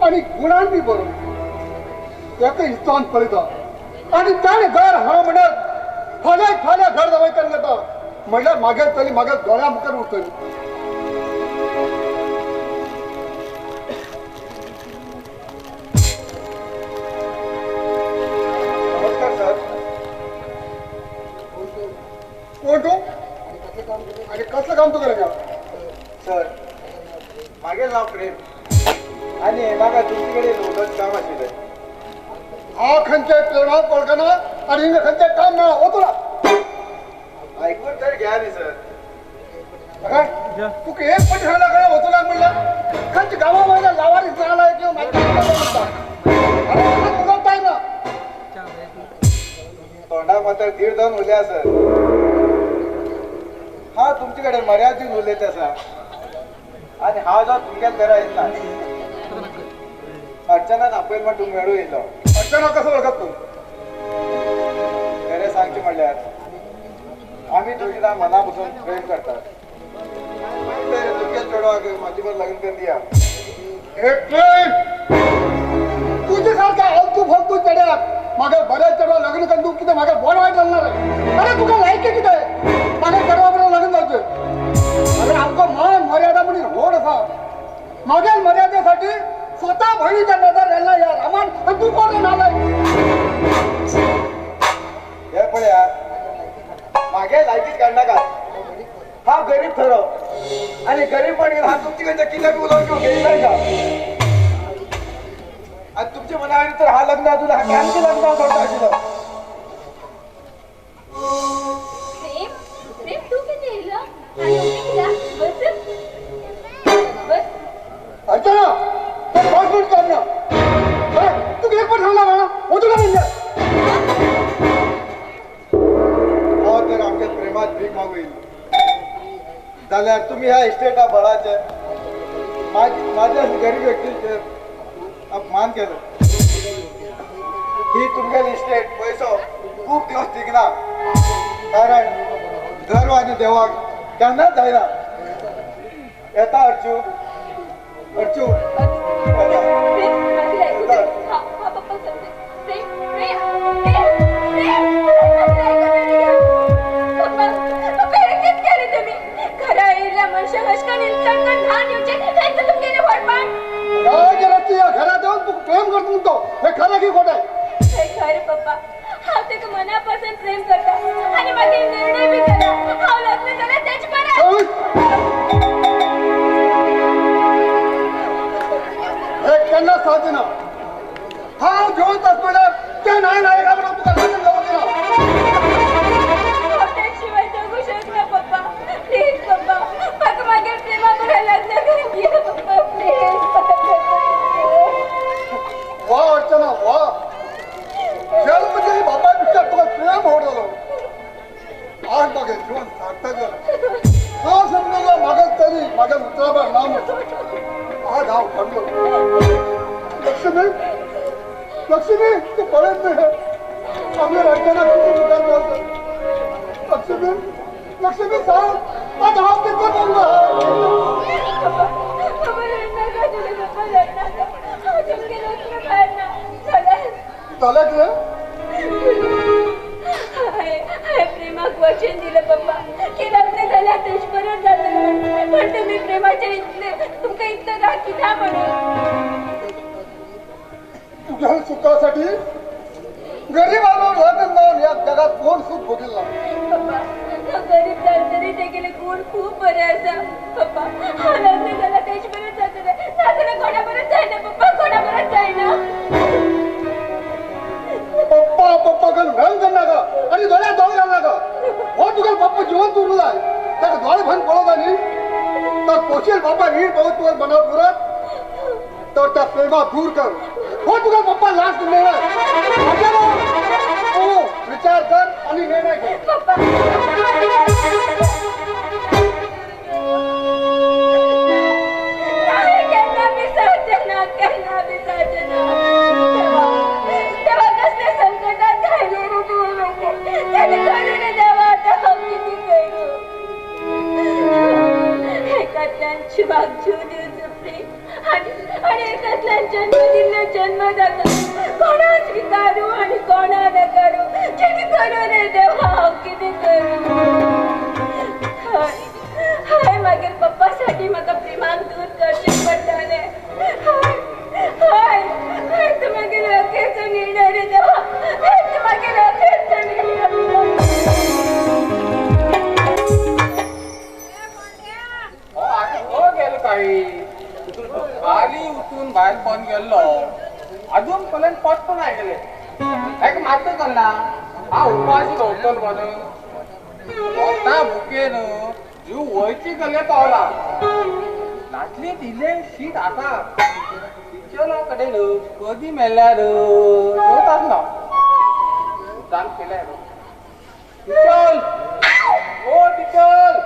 आणि गुणान बी बरो. ताका हिस्सान पळयता आणि ताणे घर हा म्हणत फाल्या घर जावय करून घेता म्हणल्यार मागे तरी मागे दोळ्या मुखार उरतली. नमस्कार सर. कोण तू आणि कसलं काम तू करायचं? सर मागे नाव प्रेम आणि म्हाका तुमचे कडेन उलोवपाचें काम आशिल्लें. हा खंयचे प्रेमाक पळकना आणि हिंगा खंयचे काम मेळा हो तुला. ऐकून तर घ्या न्ही सर. तुका एक पटी सांगला कडे वचूलाक म्हणलं खंयचे गांवा वयल्या लावारी जालाय किंवा माहिती टायम ना. तोंडा मात्र दीड दोन उलया सर. हा तुमचे कडेन मर्यादीन उलयत आसा आणि हांव जो तुमच्या घरा येयला अर्चनान अपॉइंटमेंट तुमकां मेळूं येयलो. अर्चना कसं वळखत तू? खरें सांगचें म्हणल्यार आमी दोघीं मना बसून प्रेम करतात. तुमच्या चेडवाक म्हाजे बरोबर लग्न करून दिया. तुझे सारख्या अलतू फलतू चेड्याक म्हागे बऱ्या चेडवा लग्न करून तू कितें म्हागे बरो वायट जालना रे. अरे तुका लायकी कितें म्हागे चेडवा बरोबर लग्न जावचें. अरे आमकां मान मर्यादा म्हणून व्हड आसा. म्हागे मर्यादेसाठी स्वतः बहिणीच्या नजर घालना या रामान आणि तू कोण नालायक. हे पळया मागे लायकीच काडनाका. हा गरीब थरो आणि गरीब म्हणून हा तुमचे कडच्या कितें बी उलोवंक घेवन घेयला का. आणि तुमच्या मनावर तर हा लग्न तुला हा कॅन्सल लग्न करता आशिल्लो. प्रेम प्रेम तू किती येयला आणि बस बस. अर्चना ते पासपोर्ट काढ ना. तू एक पण सांगला म्हणा हो तुला म्हणजे हो तर आमच्या प्रेमात भीक मागू येईल जाल्यार तुम्ही ह्या इस्टेटा बळाचे माझ्या गरीब व्यक्तीचे अपमान केलो. ही तुमगेली इस्टेट पयसो खूप दिवस टिकना कारण धर्म आणि देवाक केन्नाच जायना. येता अर्चू अर्चू घरात येऊन तू प्रेम करतो म्हणतो हे खरं की खोट आहे? खरं पप्पा हांव तेका मनापासून प्रेम करता आणि मागे निर्णय बी केला हांव लग्न केलं तेच बरं. हे केन्ना सावची ना. हांव जेवत आसतना ते नाही नाही का म्हणून तुका लग्न जावं दिना. त्याशिवाय जगू शकना पप्पा. प्लीज पप्पा म्हाका मागे प्रेमा बरोबर लग्न करून घे पप्पा प्लीज. वा अर्चना वा जन्मची बापापेक्षा तुला प्रेम होडलो. आज मागे जीवन सार्थक झालं. हा समजा मागत तरी माझ्या मित्रावर नाम आज हांव पडलो. लक्ष्मी लक्ष्मी तू पळत नाही. आम्ही अर्चना किती विचार करतो. लक्ष्मी लक्ष्मी सांग आज हांव किती बोललो. झालं प्रेमाक वचन दिलं पप्पा की लग्न झाल्या देशभरात जातं पण तुम्ही प्रेमाच्या इथले तुमका इथलं राखी द्या म्हणून. तुझ्या सुखासाठी गरीब लग्न जाऊन या जगात कोण सुख भोगेल ना. पप्पा तो गरीब झालं तरी ते गेले गुण खूप बरे असा. पप्पा हा लग्न झाला देशभरात जातं मागणं कोणाबरोबर जाईना पप्पा कोणाबरोबर जाईना पप्पा पप्पा करून घालून त्यांना का आणि दोळ्यात दोळ घालला का हो तुका पप्पा जीवन तुरला आहे त्याला दोळे भान पळत आणि तर पोचेल बाबा नीट बहुत तुला बनव पुरत तर त्या प्रेमा दूर कर हो तुका पप्पा लास्ट निर्णय हो विचार कर आणि निर्णय घे पप्पा तेव्हा कसल्या संकटात राहिले रे तुम्ही त्याने करून देवा आता किती करू एकातल्यांची बागजू देऊ चुपली आणि एकातल्यांच्या नदीला जन्म जातो कोणा स्वीकारू आणि कोणा नकारू किती करू रे देवा किती करू हाय मागीर पप्पासाठी म्हाका प्रेमान दूर करचें पडटालें हाय तूं मागीर अखेरचो निर्णय रे देवा तूं मागीर अखेरचो गेलो काही खाली उठून बाहेर फोन गेलो अजून पर्यंत पोट पण ऐकले एक मात्र करना हा उपाशी होटल म्हणून स्वतः भुकेन जीव वयची गले पावला नाचले दिले शीत आता टिचला कडेन कधी मेल्यार जेवतात ना उद्दाम केले टिचल ओ टिचल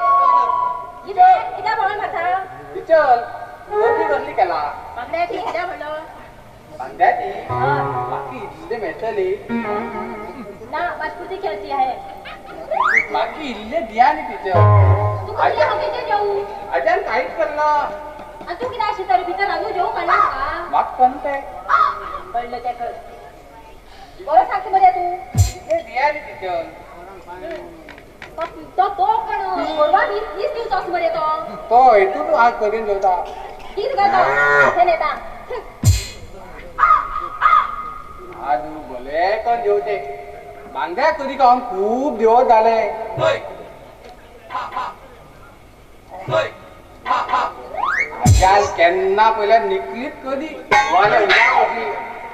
कित्याक म्हणून म्हाका टिचल कधी बदली केला बांगड्याची कित्याक म्हणलो बांगड्याची बाकी इल्ले मेळटली ना वासपुती खेळची आहे बाकी इल्ले दिया न्ही टिचर तू कसले हातीचे जेवू अजान काहीच करना आणि तू कित्याक अशी तर भितर रांदून जेवू म्हणला का म्हाका कोणते कळलं ते कळ बरं सांगते मरे तू इल्ले दिया न्ही टिचर तो पण गोरवा वीस दिवस असं मरे तो हेतू तू आज करून जेवता कित करता ते नेता आज भले कोण जेवते बांगड्या कधी खाऊन खूप दिवस झाले काल केन्ना पहिले निकलीत कधी वाले उद्या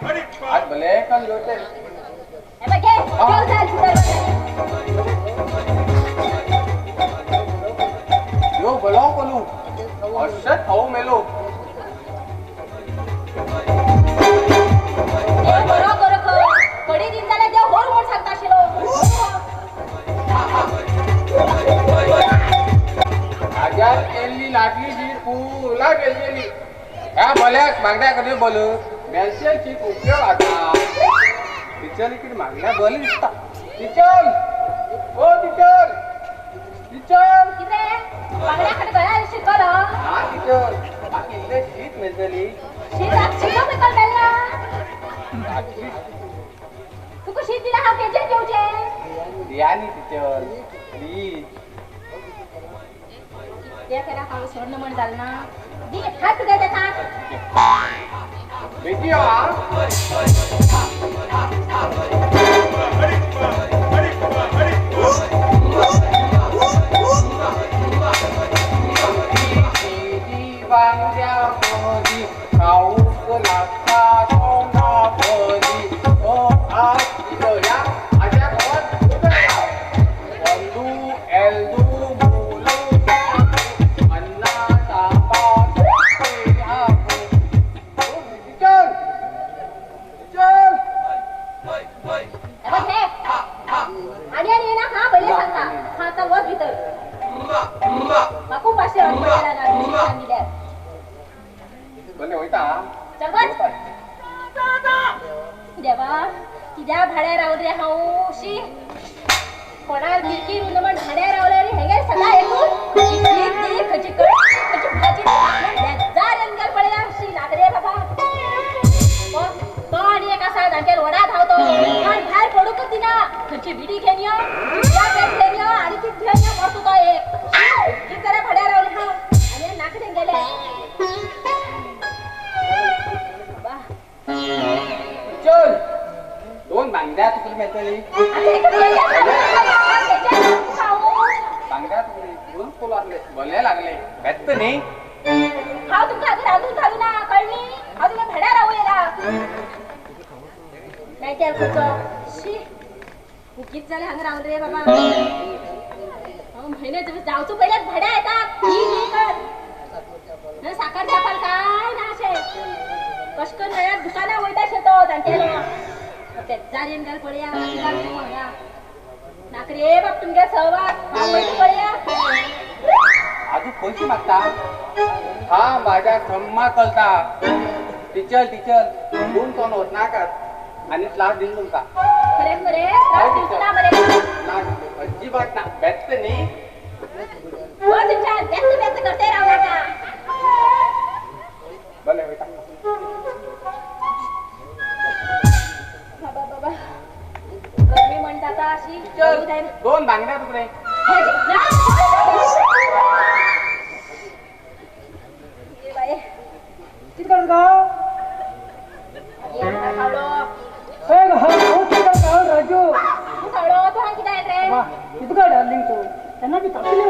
कधी आज भले कोण जेवते यो भलो कोलू अशेंच खाऊ मेलो कडी दिन जाल्यार देव होर म्हूण सांगता आशिल्लो आजार केल्ली लाटली शीट फुला गेलेली ह्या भल्याक मागण्या कधी बोल मेलशेल शीट उपयोग आता टिचर इकडे मागण्या बरी दिसता टिचर ओ टिचर टिचर कितें बांगड्याकडे गळ्या शिकलो हा टिचर बाकी इल्ले शीट मेळटली शीत शिको मेकल मेलना तुका शीत दिला हांव केजेर जेवचें दियानी टिचर प्लीज त्या केरा हांव सोडणं म्हण जालना दी हात घे तेका बेटी आ बांगड्या मोदी खाऊक लागता तोंडा मोदी ओ आज दिलोया आजा गावात उतरला वंदू एल्दू मुलू अन्ना तापा चल चल आणि ना हा पहिले सांगता हा तर वच भितर माकू 500 रुपये लागला सांगितल्या बोले होईता चल बस देवा किद्या भाड्या रावले रे हांव शी कोणाल किरकिर उन म्हण भाड्या रावले रे हेगे सदा एकूण खची भाजी जा रंगल पडल्या शी लागरे बाबा तो आणि एक असा जांकेल वडा धावतो आणि बाहेर पडू का तिना खची बिडी घेनियो त्या पेट घेनियो आणि ती घेनियो मरतो तो एक की करे भाड्या रावले हांव आणि नाकडे गेले चल दोन बांगड्या तुकडे मेळटली बांगड्या तुकडे दोन फुल लागले भले लागले भेटत न्ही हांव तुमका आधी रांदून घालू ना उगीच झाले हांग राहून रे बाबा महिने दिवस जाऊचो पहिल्यात भाड्या येतात साखर द्यापाल काय ना असे कष्कन वेळात दुकाना वैता शेतो त्यांचे जारीन घाल पड्या नाकरे बाप तुमच्या सहवास पड्या अजून पैसे मागता हा माझ्या सम्मा कळता टीचर दोन कोण होत ना का आणि क्लास देईन तुमका खरे खरे अजिबात ना बॅच नाही व्यक्त करते राहू नका भले बेटा बाबा बाबा गरमी म्हणतात अशी दोन बांगड्या तुकडे राजू त्यांना बी तापली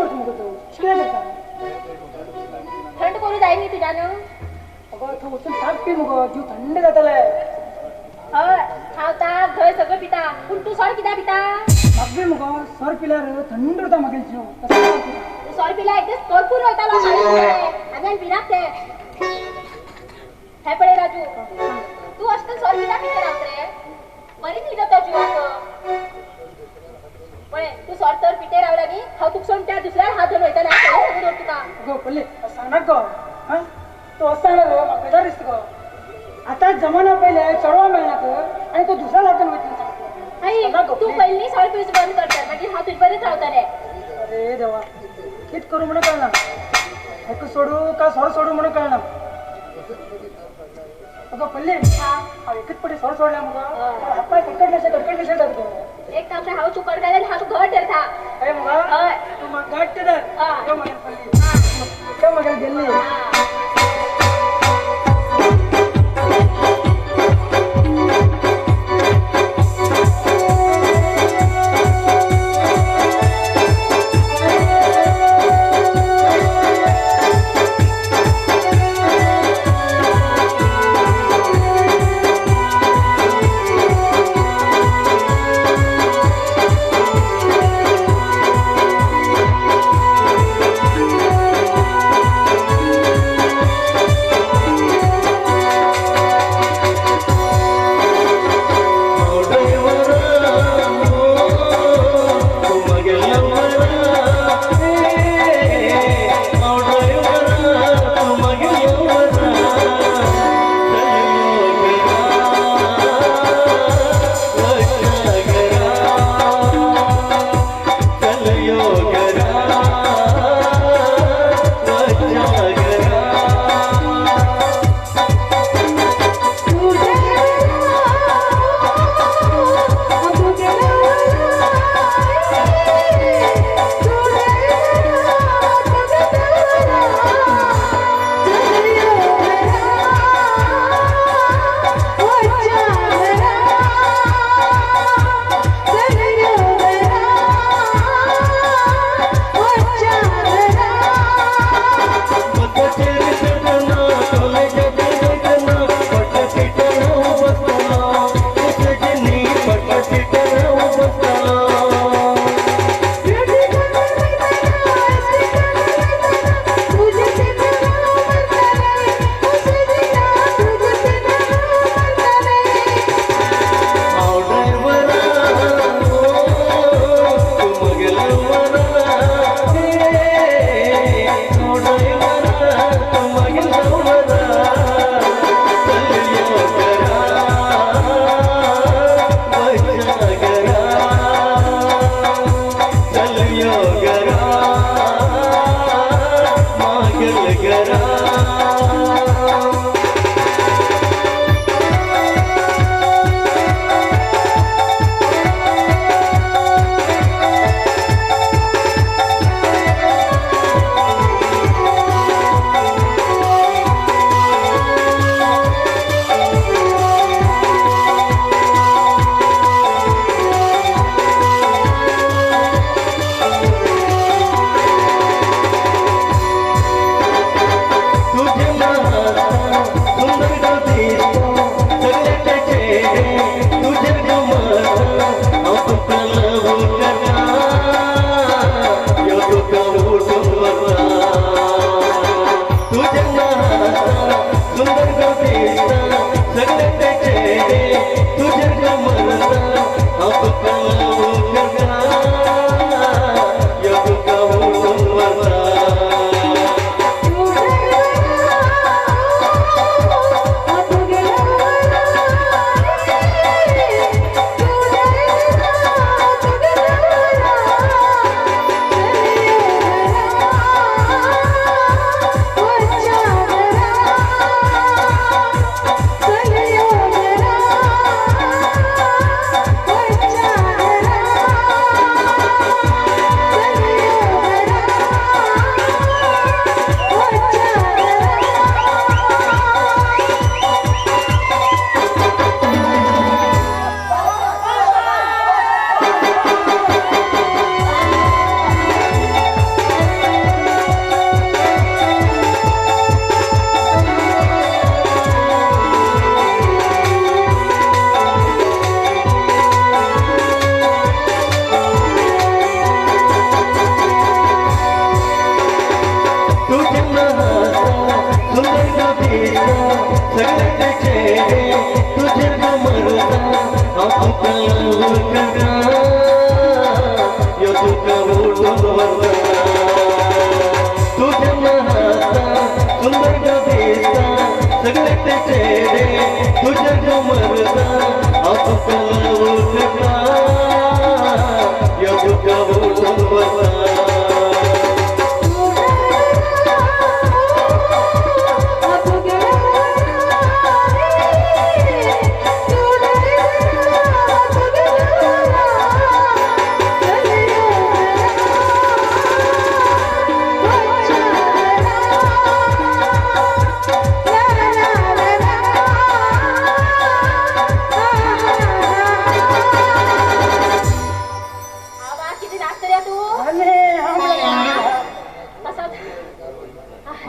थंड करू जाईन तुझ्यानं जीव थंड जातलाय खावता घर सगळं पिता पण तू सॉर किती पिता अगदी मग सर पिल्यार थंड होता मागेल जीव तू सॉर पिला एकदा भरपूर होता अजून पिनात ते हे पडे राजू तू असतं सॉर पिता पिता राहत रे बरी नाही जाता जीवाचं पण तू सॉर तर पिटे राहू लागी हा तू सोडून त्या दुसऱ्या हात धरून होता नाही तुका गो पल्ले सांगा गो तो असताना गो म्हाका दिसत गो आता जमाना पहिले चढवा मिळणार आणि तो दुसऱ्या लागून होती तू पहिली सॉर पीस बंद करतात म्हणजे हा तुझपर्यंत राहता रे अरे देवा कित करू म्हणून कळना एक सोडू का सॉर सोडू म्हणून कळना अगं पल्ले हा एकच पडे सॉर सोडला मग हातपाय कडकडले जातो एक काम हाव तू कडकायला हा तू घट धरता अरे मग तू मग गाठ धर मग गेले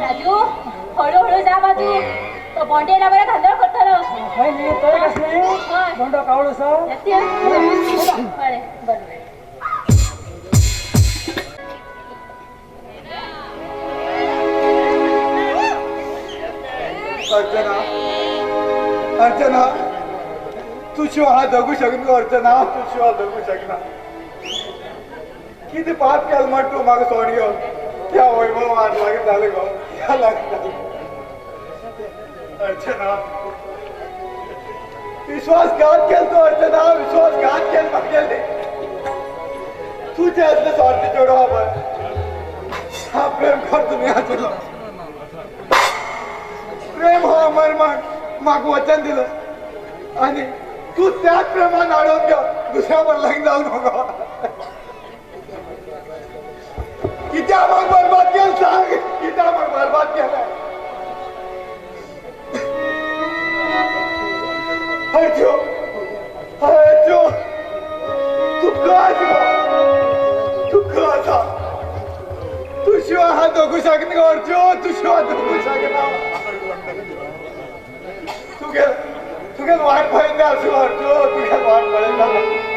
राजू हळूहळू जा बा तू तो बॉन्डेला बरं धांदळ करतो ना बंडो कावळो सा बरे बरे अर्चना अर्चना तू शिवाय हा जगू शकना अर्चना तू शिवाय जगू शकना किती पाप केलं म्हण तू मागे सोड घेऊन त्या वैभव आज लागत झालं गो या लागत अर्चना विश्वासघात केल तो अर्चना विश्वासघात केल मागेल तुझे असले स्वार्थी जोडो हा प्रेम कर तुम्ही अर्चना प्रेम हो अमर माग वचन दिलं आणि तू त्याच प्रेमान अडवून घ्या दुसऱ्यावर लग्न जाऊ नको किती आम्हाला बरबाद केलं सांग किती आम्हाला बरबाद केलं अर्जो अर्जो तू का तू शिवाय हा जगू शकणे अर्जो तू शिवाय जगू शकना तुझे वाट पाहिजे असं अर्जो तुझ्या वाट पाहिजे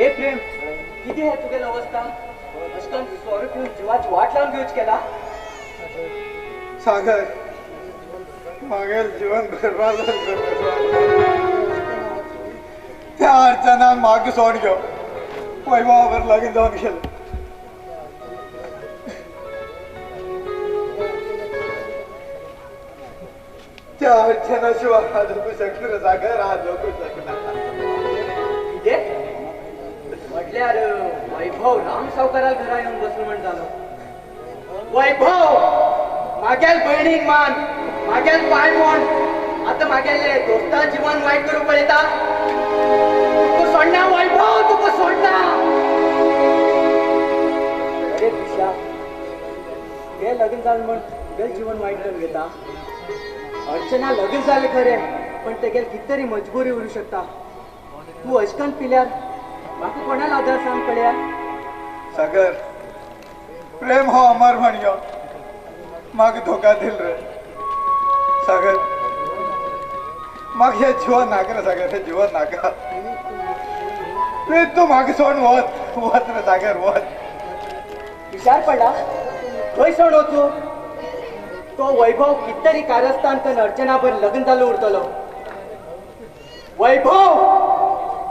हे प्रेम किती आहे तुगेला अवस्था अशकन सोर पिऊन जीवाची वाट लावून घेऊच केला सागर मागेल जीवन बरबाद त्या अर्चना मागे सोड घेऊ वैभवावर लगीन जाऊन गेलं त्या अर्चनाशिवाय हा जगू शकणार सागर हा जगू शकणार म्हटल्यार वैभव राम सावकारा घरा येऊन बसलो म्हण झालो वैभव मागेल बहिणीक मान मागेल पाय मोड आता मागेले दोस्ता जीवन वाईट करू पळयता तुका सोडना वैभव तुका सोडना अरे पिशा हे लग्न जावन म्हण तुगेल जीवन वाईट करून घेता अर्चना लगीन झाले खरे पण तेगेल कितरी मजबुरी उरू शकता तू अशकन पिल्यार म्हाका कोणाला आधार सांग पड्या सागर प्रेम हो अमर म्हणयो म्हाका धोका दिल रे सागर म्हाका हे जीवन नाका रे सागर हे जीवन नाका प्लीज तू म्हाका सोड वत रे सागर वत विचार पडला खंय सोड वचू तो वैभव कितरी कारस्थान कन अर्चनाभर लग्न जालो उरतलो वैभव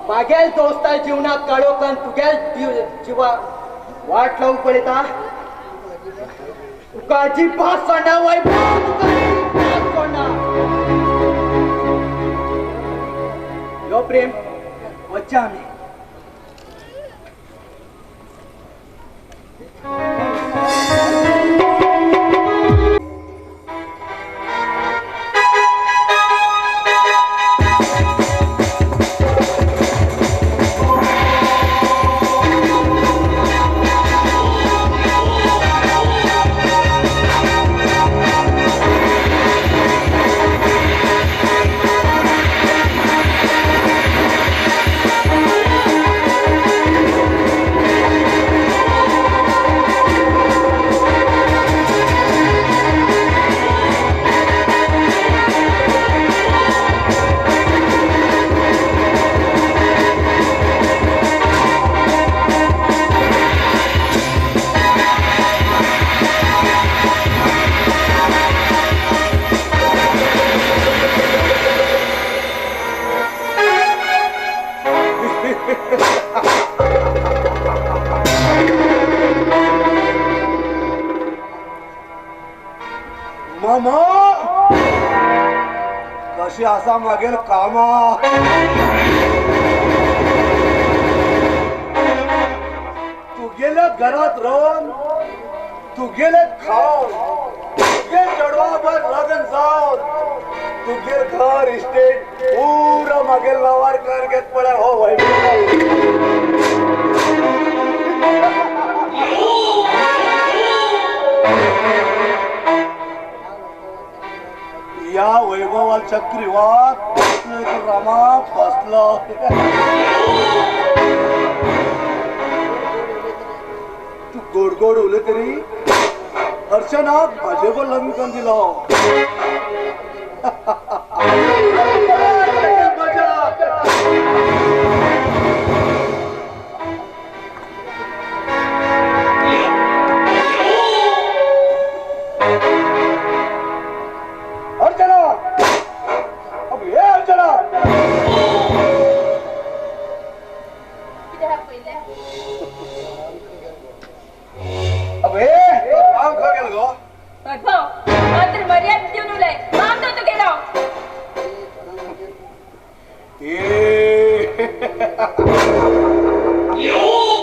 मागेल दोस्ता जीवनात काळोखन तुगेल जिवा वाट लावून पळयता तुका अजिबात सोडना वैभव तुका अजिबात सोडना यो प्रेम वच्चा आमी मामा कशी असा मागेल कामा तू गेले घरात राहून तू गेले खाऊन तुगे चढवाभर लग्न जाऊन तुगे घर इस्टेट पूरा मागेल नावार कर घेत पडे हो या वैभवा चक्रीवात रमा फसलो तू गोड गोड उले तरी अर्चनाक भाजेबो लग्न करून दिलो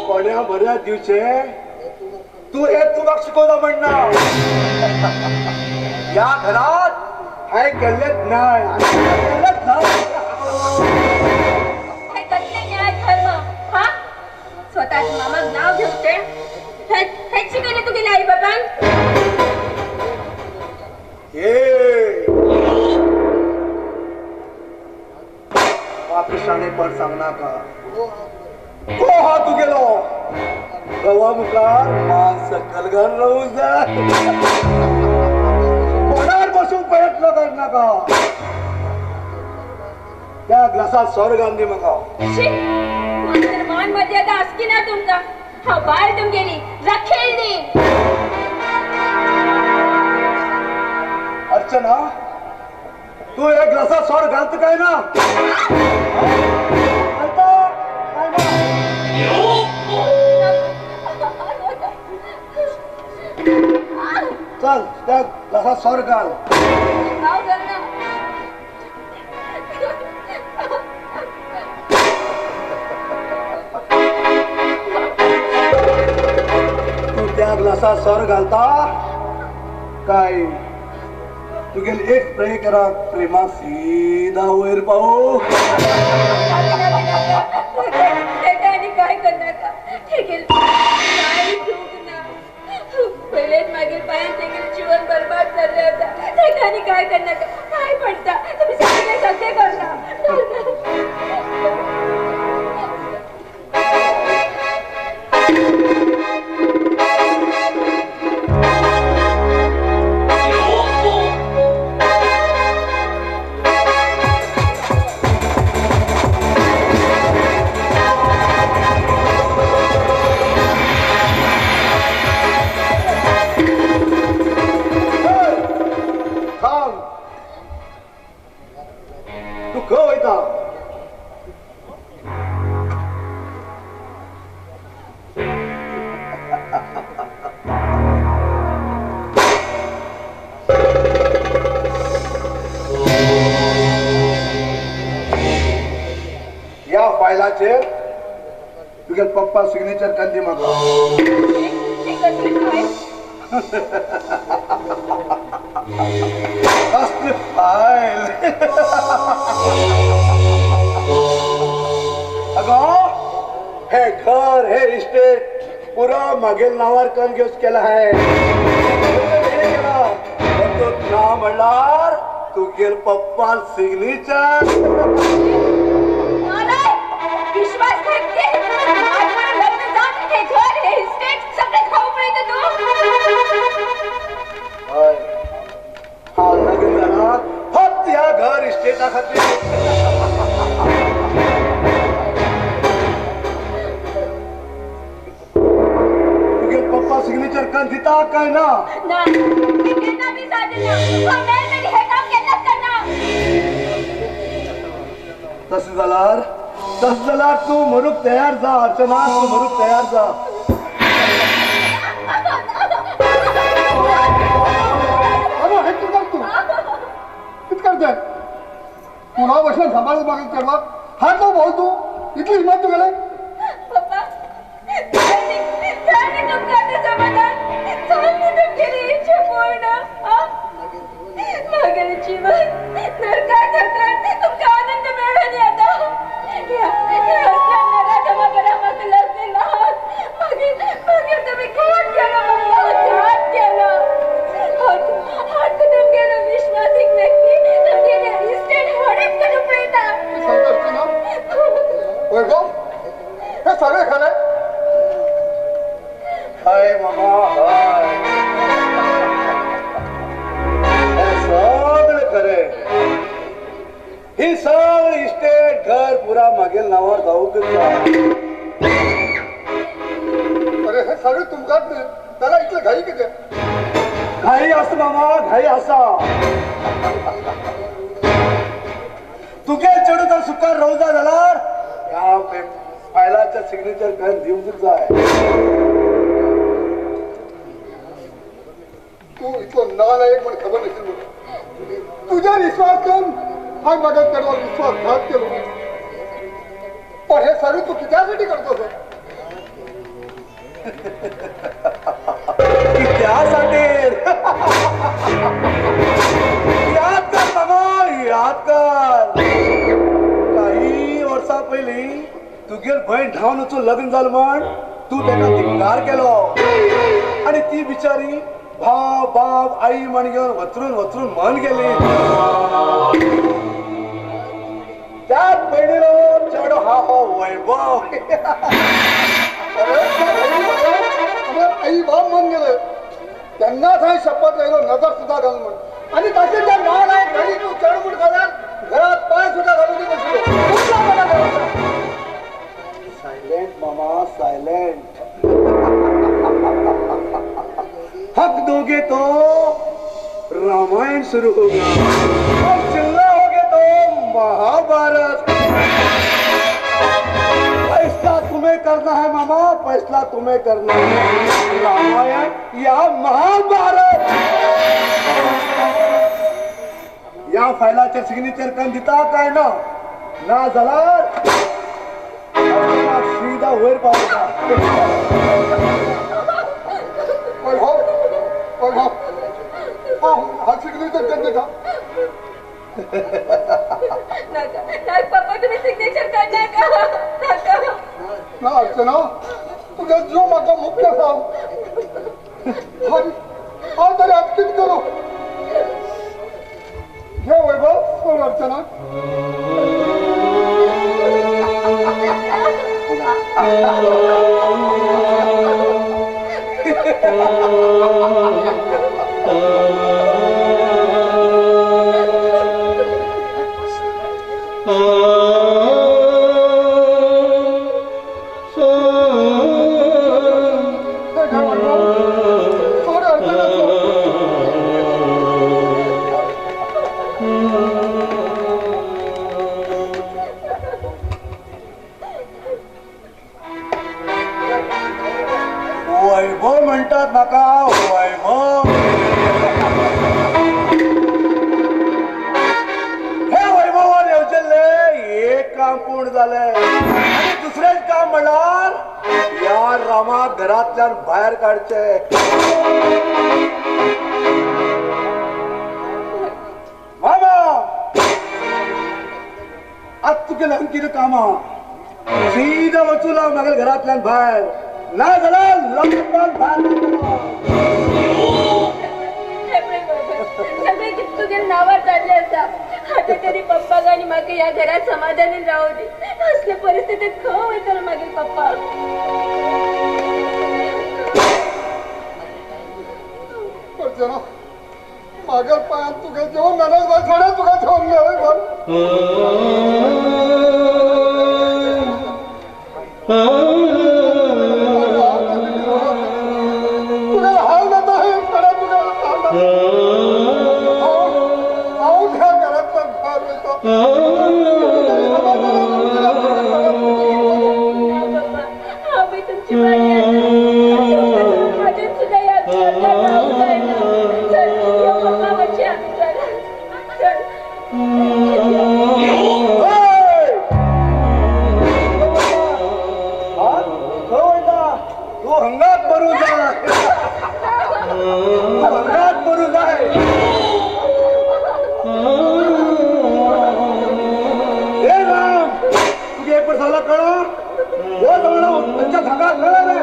कोण्या बऱ्या दिवचे तू हे तुला शिकवलं म्हणणार या घरात हाय केलेच नाही स्वतःच मामाक नाव घेवते हेच शिकवले तू गेले आई बाबान वापिसाने पण सांगना का को हा तू गेलो गवा मुखार मान सकल घर राहून जा कोणावर बसून प्रयत्न कर नका त्या ग्लासात स्वर्ग अंडी मगाव मान मर्यादा असती ना तुमका हा बाळ तुमगेली रखेलनी. अर्चना तू एक ग्लासा सोड घालत काय ना चल त्या ग्लासा सोड घाल. तू त्या ग्लासा सोड घालता काय तुगेल एक स्प्रे करा प्रेमा सीधा वयर पाहू. काय करणार का पहिलेच मागील पायात जीवन बरबाद चालले होता. ठिकाणी काय करणार का काय पडता तुम्ही सगळे सत्य करता. तू ख वयता या फायलाचेर तुगे पप्पा सिग्नेचर कंदी म्हाका. असली फायल अगो हे घर हे इस्टेट पुरा मागेल नावार करून घेऊच केला आहे. ना म्हणणार तुगेल पप्पा सिग्नेचर विश्वास ठेवते. लग्न जाऊन हे घर हे इस्टेट सगळे खाऊ पडते तू. हा लग्न झाला फक्त या घर इस्टेटा खातीर. तुगे पप्पा सिग्नेचर करून दिता काय ना. तसं जाल्यार तू मरूक तयार जा अर्चना. तू मरूक तयार जा. अरे हे तू करतो कित करते पुन्हा बसला सांभाळत मागे चढवा हा तो भाऊ तू इतली हिंमत तू गेले. पप्पा तुमचं समाधान तुमची इच्छा पूर्ण मागेल जीवन नरकात हकत तुमका आनंद मिळाला आता. जमा करा मग लग्न मागे तुम्ही घात केला घात केला. हात कुठून गेलो विश्वासिक व्यक्ती तुमचे इस्टेट हडप करून पळता. हे सगळे खरे हाय मामा हाय. हे सगळं खरे. ही सगळी इस्टेट घर पुरा मागेल नावावर जाऊक. अरे हे सगळे तुमकाच त्याला इथलं घाई किती घाई अस मामा घाई असा. तुगे चढू तर सुकार रोजा जाल्यार या फायलाच्या सिग्नेचर करून दिवंकूच जाय. तू इतलं नालायक म्हणून खबर नसेल. तुझ्या विश्वास करून हा मदत करवा विश्वासघात केलो. पण हे सर्व तू कित्यासाठी करतोस. त्यासाठी याद कर मामा याद कर. काही वर्षा पहिली तुगेल बहीण धावन वचून लग्न झालं म्हण तू त्याला धिक्कार केलो आणि ती बिचारी भाव बाप आई म्हण घेऊन वचरून मन गेली. त्यात बहिणीलो चढ हा हो वैभव. आई बाप मन गेले त्यांनाच हा शपथ राहिलो नजर सुद्धा घाल म्हणून आणि तसे त्या नालायक घरी तू चढमुट घाला घरात पाय सुद्धा घालून बसलो. सायलेंट मामा सायलेंट. हक दोगे तो रामायण शुरू होगा और चिल्ला होगे तो महाभारत. फैसला तुम्हें करना है मामा, फैसला तुम्हें करना है. रामायण या महाभारत. या फायलाचे सिग्नेचर करून दिता काय ना जाल्यार सीधा वयर पावता. हा सिग्नेचर कर देता. पप्पा तुम्ही सिग्नेचर करणार ना अर्चना तुझा जीव माझा मुख्य सांग. हा तरी अटकीत करू. घे वैभव सोड अर्चना. वैभव म्हणतात नका वैभव. हे वैभवान येवचल्ले एक काम पूर्ण झालंय आणि दुसरेच काम म्हणणार या रामा घरातल्यान बाहेर काढचे. मामा आज तुके लागून कितें कामां सीधा वचू लाग म्हागे घरातल्यान भायर ना जाल्यार लग्नान सगळे तुझे नावार जाल्ले आसा. आता तरी पप्पाक आनी म्हाका ह्या घरात समाधानी रावू दे. असले परिस्थितीत खंय वयतलो मागीर पप्पा. अर्चना मागेर पांयान तुगे जेवण मेळ्ळें जाल्यार थोडे तुका जेवण मेळ्ळें तुगे हाल जाता हे थोडे तुगे हांव ह्या घरांतल्यान भायर वयता. हांव तुमची मागे अजून सुद्धा या घरात रावूंक जायना. चल यो पप्पा मातशी आमी चल. तू हंगात भरू जा. हंगात भरू जाय. हे राम तुझे एक झाला कळा हो जवळ त्यांच्या हंगात कळा रे.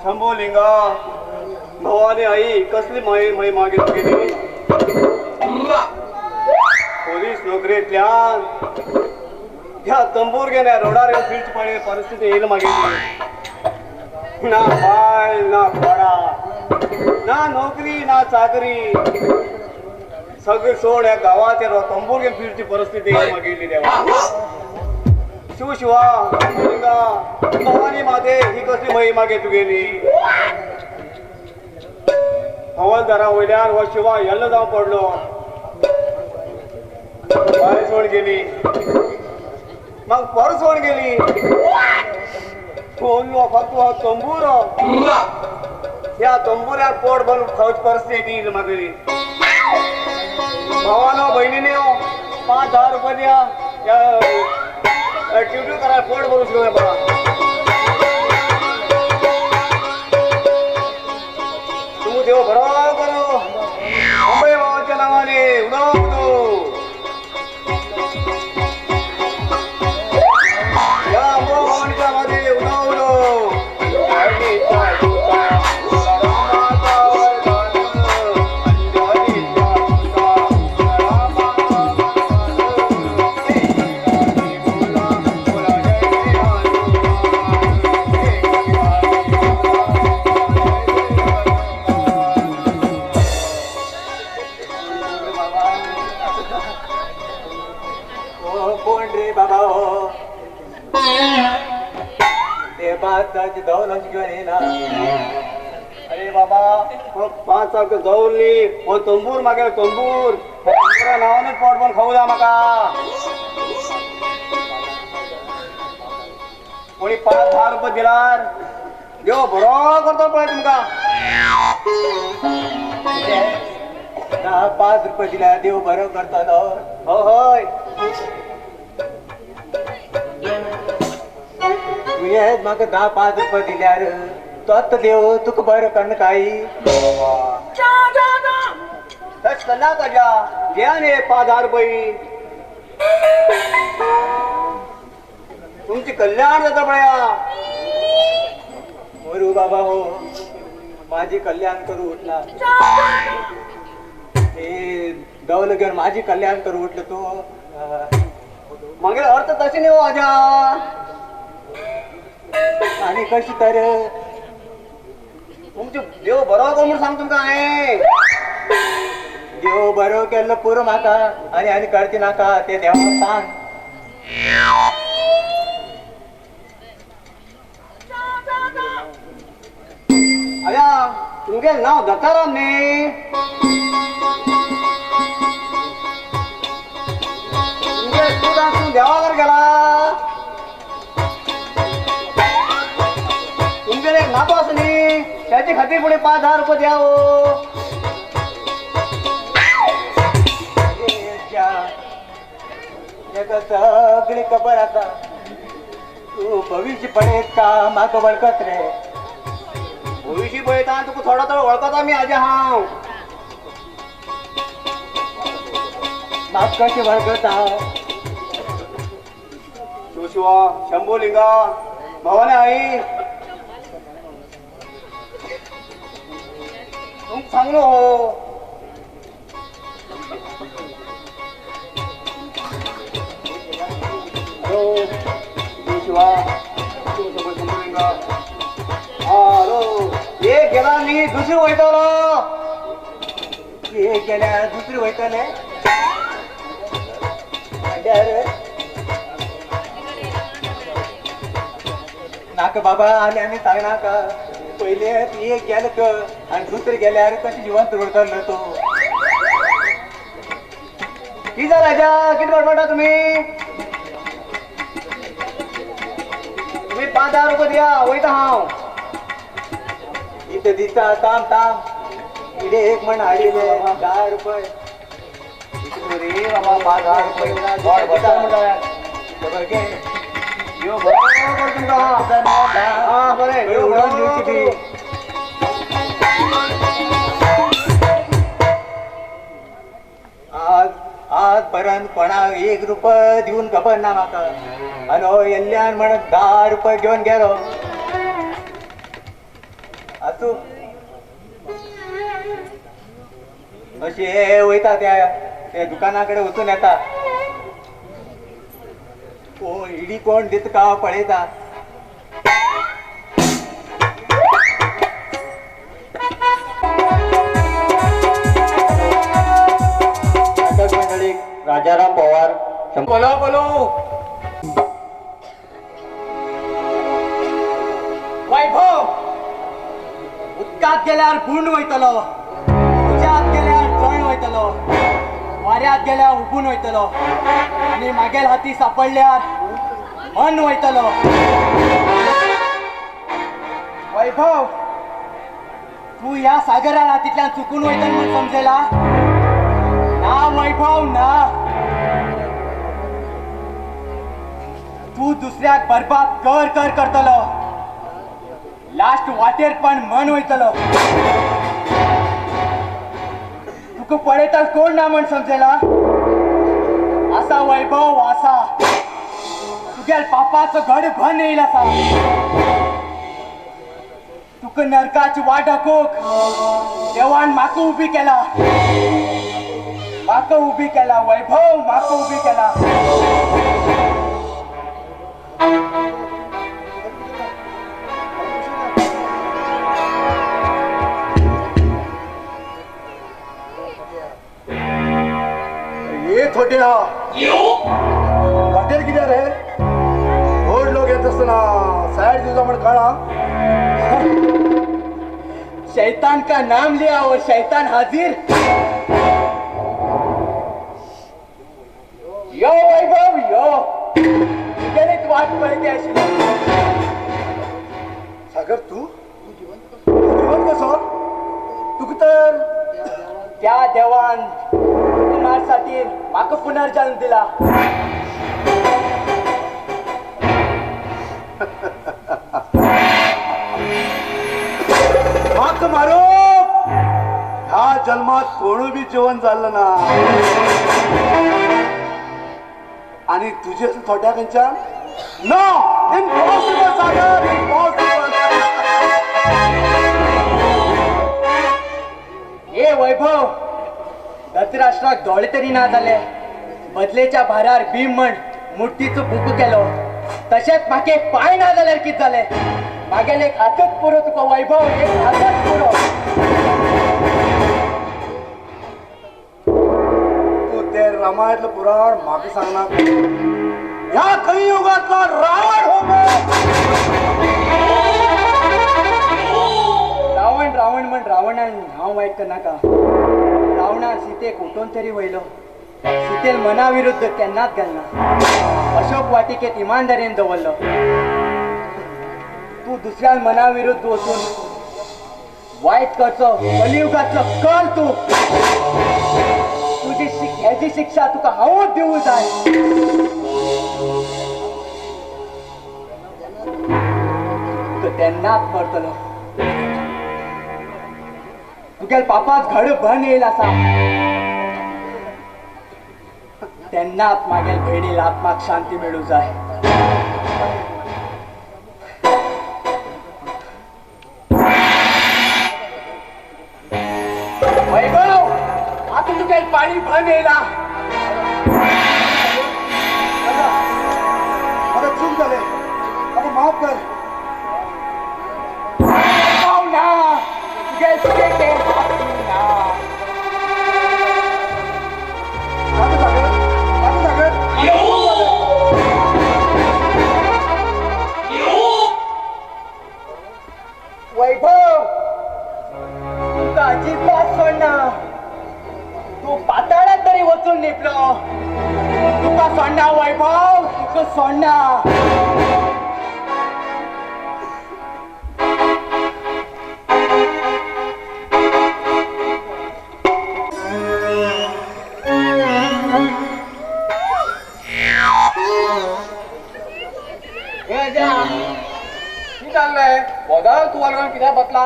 शंभोलिंगा भवानी आई कसली माई मागे गेली. पोलीस नोकरीतल्यान ह्या तंबूर गेल्या रोडार येऊन फिरची पडे परिस्थिती येईल मागे. ना बाय ना पडा ना नोकरी ना चाकरी सगळं सोड या गावात तंबूर घेऊन फिरची परिस्थिती गेली देवा शिवशिवा भवानी माते ही कसली महिमा घेतू गेली हवालदारा वयल्यार व शिवा येल्लो जावं पडलो बाय सोड गेली मग पर सोड गेली कोण फक्त तंबूर या तंबुऱ्यात पोट भरून खाऊच परिस्थिती येईल मागली भावानो बहिणीने 5,000 रुपये द्या ड्युटी करायला पोट भरू शिवाय बघा तू देव भराव करो मुंबई भावाच्या नावाने उडो उडो या अंबा भवानीच्या मध्ये उडो उडो अरे बाबा 5 जवळली हो तंबूर मागे तंबूर नावाने पोट पण खाऊ द्या माका कोणी 5,000 रुपये दिलार देव बरो करतो पळय तुमका 5 रुपये दिला देव बरो करतो हो होय म्हाका 10-5 रुपये दिल्यार तो देव तुका बरं करण काही कल्ला कजा घ्या ने 5,000 रुपये तुमची कल्याण जाता पळया मोरू बाबा हो माझी कल्याण करू उठला हे दौल घेऊन माझी कल्याण करू उठलं तो मागे अर्थ तशी नाही हो आजा आणि कशी तर तुमचे देव बरो कर म्हणून सांग तुमका आहे देव बरो केलं पुरो म्हाका आणि करते नाका ते देवा सांग अया तुमगे नाव दत्ताराम ने तुमगे तू देवाघर गेला तुमचे एक नातो असली त्याची खातीर पुढे 5,000 रुपये द्यावं सगळी खबर आता तू भविष्य पडेत का माग वळखत रे भविष्य पळयता तुका थोडा थोडा वळखता मी आजा हांव माग कशी वळखता शिवा शंभूलिंगा भवानी आई तुमक सांगलो हो हॅलो शिवा शंभूलिंगा हॅलो एक गेला मी दुसरी वयतलो एक गेल्या दुसरी वयतले नाका बाबा आनी सांग नाका पहिले एक गेलं क आणि दुसरे गेल्यार कशी जिवंत उरतलो तो किती झाला राजा किती बडबडा तुम्ही 5,000 रुपये द्या वयता हांव इथं दिसता थांब इडे एक म्हण हाडिले 10 रुपये रे बाबा 5,000 रुपये वाट बसा म्हणल्यार यो बरोबर तुमका हा बरे उडून दिवची ती आजपर्यंत कोणाक 1 रुपये दिवन खबर ना म्हाका आणि हो येल्ल्यान म्हणत 10 रुपये घेऊन गेलो आसू अशे वयता त्या दुकानाकडे वचून येता इडी कोण दित का पळयता बोलो बोलो वैभव उदकात गेल्यावर गुंड वयतलो, उज्यात गेल्यावर जण वयतलो, वाऱ्यात गेल्यावर उबून वयतलो आणि मागेल हाती सापडल्यार मन वयतलो. वैभव तू या सागराला हातीतल्यान चुकून वयतल म्हणून समजेला ना वैभव ना. तू दुसऱ्याक बरबाद कर कर करतलो, लास्ट वाटेर पण मन वयतलो. तुका पळयता कोण ना म्हण समजेला असा वैभव असा तुगेल पापाचो घड भन येईल असा. तुका नरकाची वाट दाखोवक देवान म्हाका उबी केला, म्हाका उबी केला वैभव, म्हाका उबी केला. ये थोड्या वाटेर कितें रे व्हड लोक येत आसतना सायड दिवचा म्हण कळा. शैतान का नाम लिया और शैतान हाजिर. यो वैभव यो तुगेलीच वाट पळयती आशिल्ली. सागर तू जिवंत कसो? तुका तर त्या देवान कुमारसाठी म्हाका पुनर्जन्म दिला. म्हाका मारो ह्या जन्मात कोणू बी जेवण जाल्लं ना आणि तुझे थोड्या खंयच्यान नो इम्पॉसिबल सागर इम्पॉसिबल. ए वैभव धतराष्ट्राक दोळे तरी ना जाले, बदलेच्या भारार भीम म्हण मुठीचो बुक केलो. तशेंच म्हाका एक पाय ना जाल्यार कितें जालें? मागेल एक हातच पुरो तुका वैभव, एक हातच पुरो. तू ते रामायणातलं पुराण म्हाका सांगना. ह्या कलियुगातला रावण हो रावण रावण म्हण रावणान हांव वायट करनाका. रावणान सीतेक उठोवन तरी वयलो, सीतेन मना विरुद्ध केन्नाच गेलना. अशोक वाटिकेत इमानदारीन दवरलो. तू दुसऱ्या मना विरुद्ध वचून वाईट करचो कलियुगातलो कर. तू तुझी हेची शिक्षा तुका हांवूच दिवूं जाय. तू तेन्नाच मरतलो. तुगेल पापाच घड भन येईल असा तेन्नाच मागेल भेडील आत्माक शांती मिळू जाय. वैभव आता तुगेल पाणी भन येला. मला चूक झाले, मला माफ कर. ना तुगेल तुगे ना आता सागर, आता सागर. वैभव तुका अजिबात सोडना. तू पाताळात तरी वचून निपलो, तुका सोडना वैभव, तुका सोडना. बोधाल तू वालगण कित्याक बसला?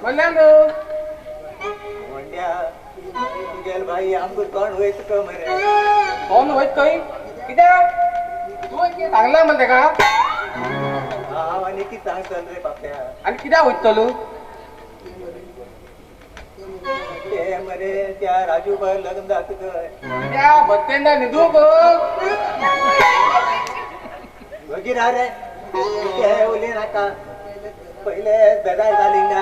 म्हणल्यान गेल भाई आमको तोंड वयत का मरे? तोंड वयत खंय? कित्याक? तू सांगला म्हणते का? हांव आनी कितें सांगतलो रे बापया? आनी कित्याक वयतलो? ते मरे त्या राजू बाय लग्न जात खंय? त्या बत्तेंदा न्हिदू गो. बगीर रे ते उलय नाका, पहिले बेजार जाली ना.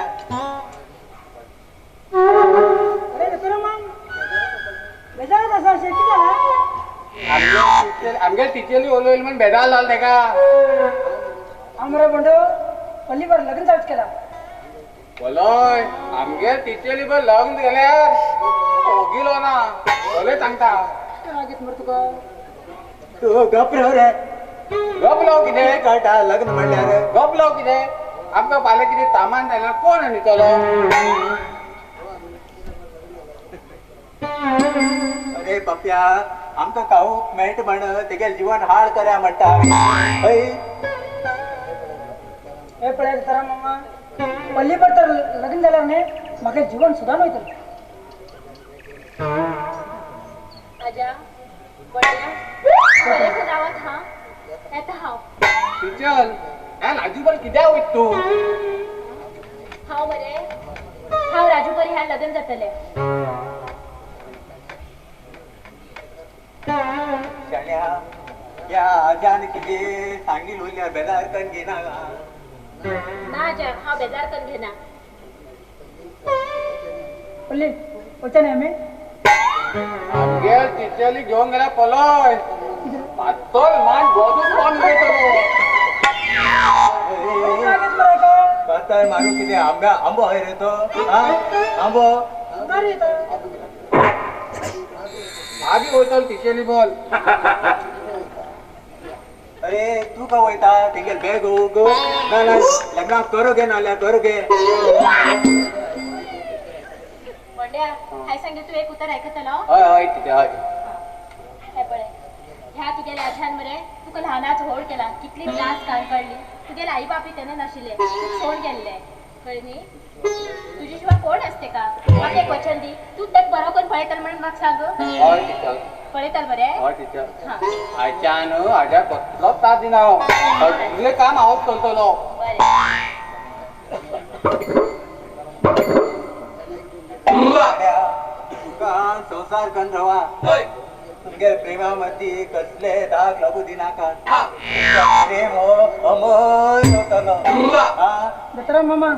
आमगे टीचरली ओलोईल म्हणून बेदाल लाल ते का आमरे बंडो पल्लीवर लग्न चालूच केला बोलोय आमगे टीचरली पण लग्न गेल्यार ओगिलो ना बोले सांगता मागीत मर तुका तू गप राव रे गप लाव कितें कळटा लग्न म्हणल्यार गप लाव कितें आमकां फाल्यां कितें सामान जाल्यार कोण आनी चलो अरे पप्प्या आमकां खावूंक मेळटा म्हण तेगेलें जीवन हाळ करा म्हणटा हय हे पळय तरा मामा पल्लीवर तर लग्न जाल्यार न्ही म्हाका जीवन सुदान वयतलें आजा बड्या बरें रावत हा येता हांव टीचर ह्या लाजू पण कित्याक वयत तूं हांव बरें हांव राजू बरें ह्या लग्न जातलें शाण्या या आजान कितें सांगिल उरल्यार बेजार करून घेना ना आजा हांव बेजार करून घेना पल्ली वचना आमी आमगे टीचरली घेवन गेल्यार पलोय पातळ मान गोदून कोण उडयतलो मागीत मरे का पातळ मारू कितें आंबो हय रे तो आंबो बरें मागीर वयतलो टीचरली बोल अरे तू का वयता तेंगेल बॅग गो ना ना लग्नाक करू घे नाल्यार करू घे बड्या हाय सांगे तू एक उतर आयकतलो हय हय टीचर हय हे पळय ह्या तुगेल्या आज्यान मरे तुका ल्हानाच व्हड केला कितली त्रास काळ काडली तुगेले आई बापी तेन्ना नाशिल्ले तूं सोड गेल्ले कळ्ळें न्ही तुजे शिवाय कोण असते का म्हाका एक वचन दी तू तेक बरो करून पळयतल म्हणून म्हाका सांग हय टीचर पळयतल बरें हय टीचर हां आयच्यान हाज्या कसलोच त्रास दिना हांव सगलें काम हांवच करतलो तुका संसार करून रवा तुमगे प्रेमा मदीं कसले दाग लागू दिनाका प्रेम हो अमर जातलो दत्तराम मामा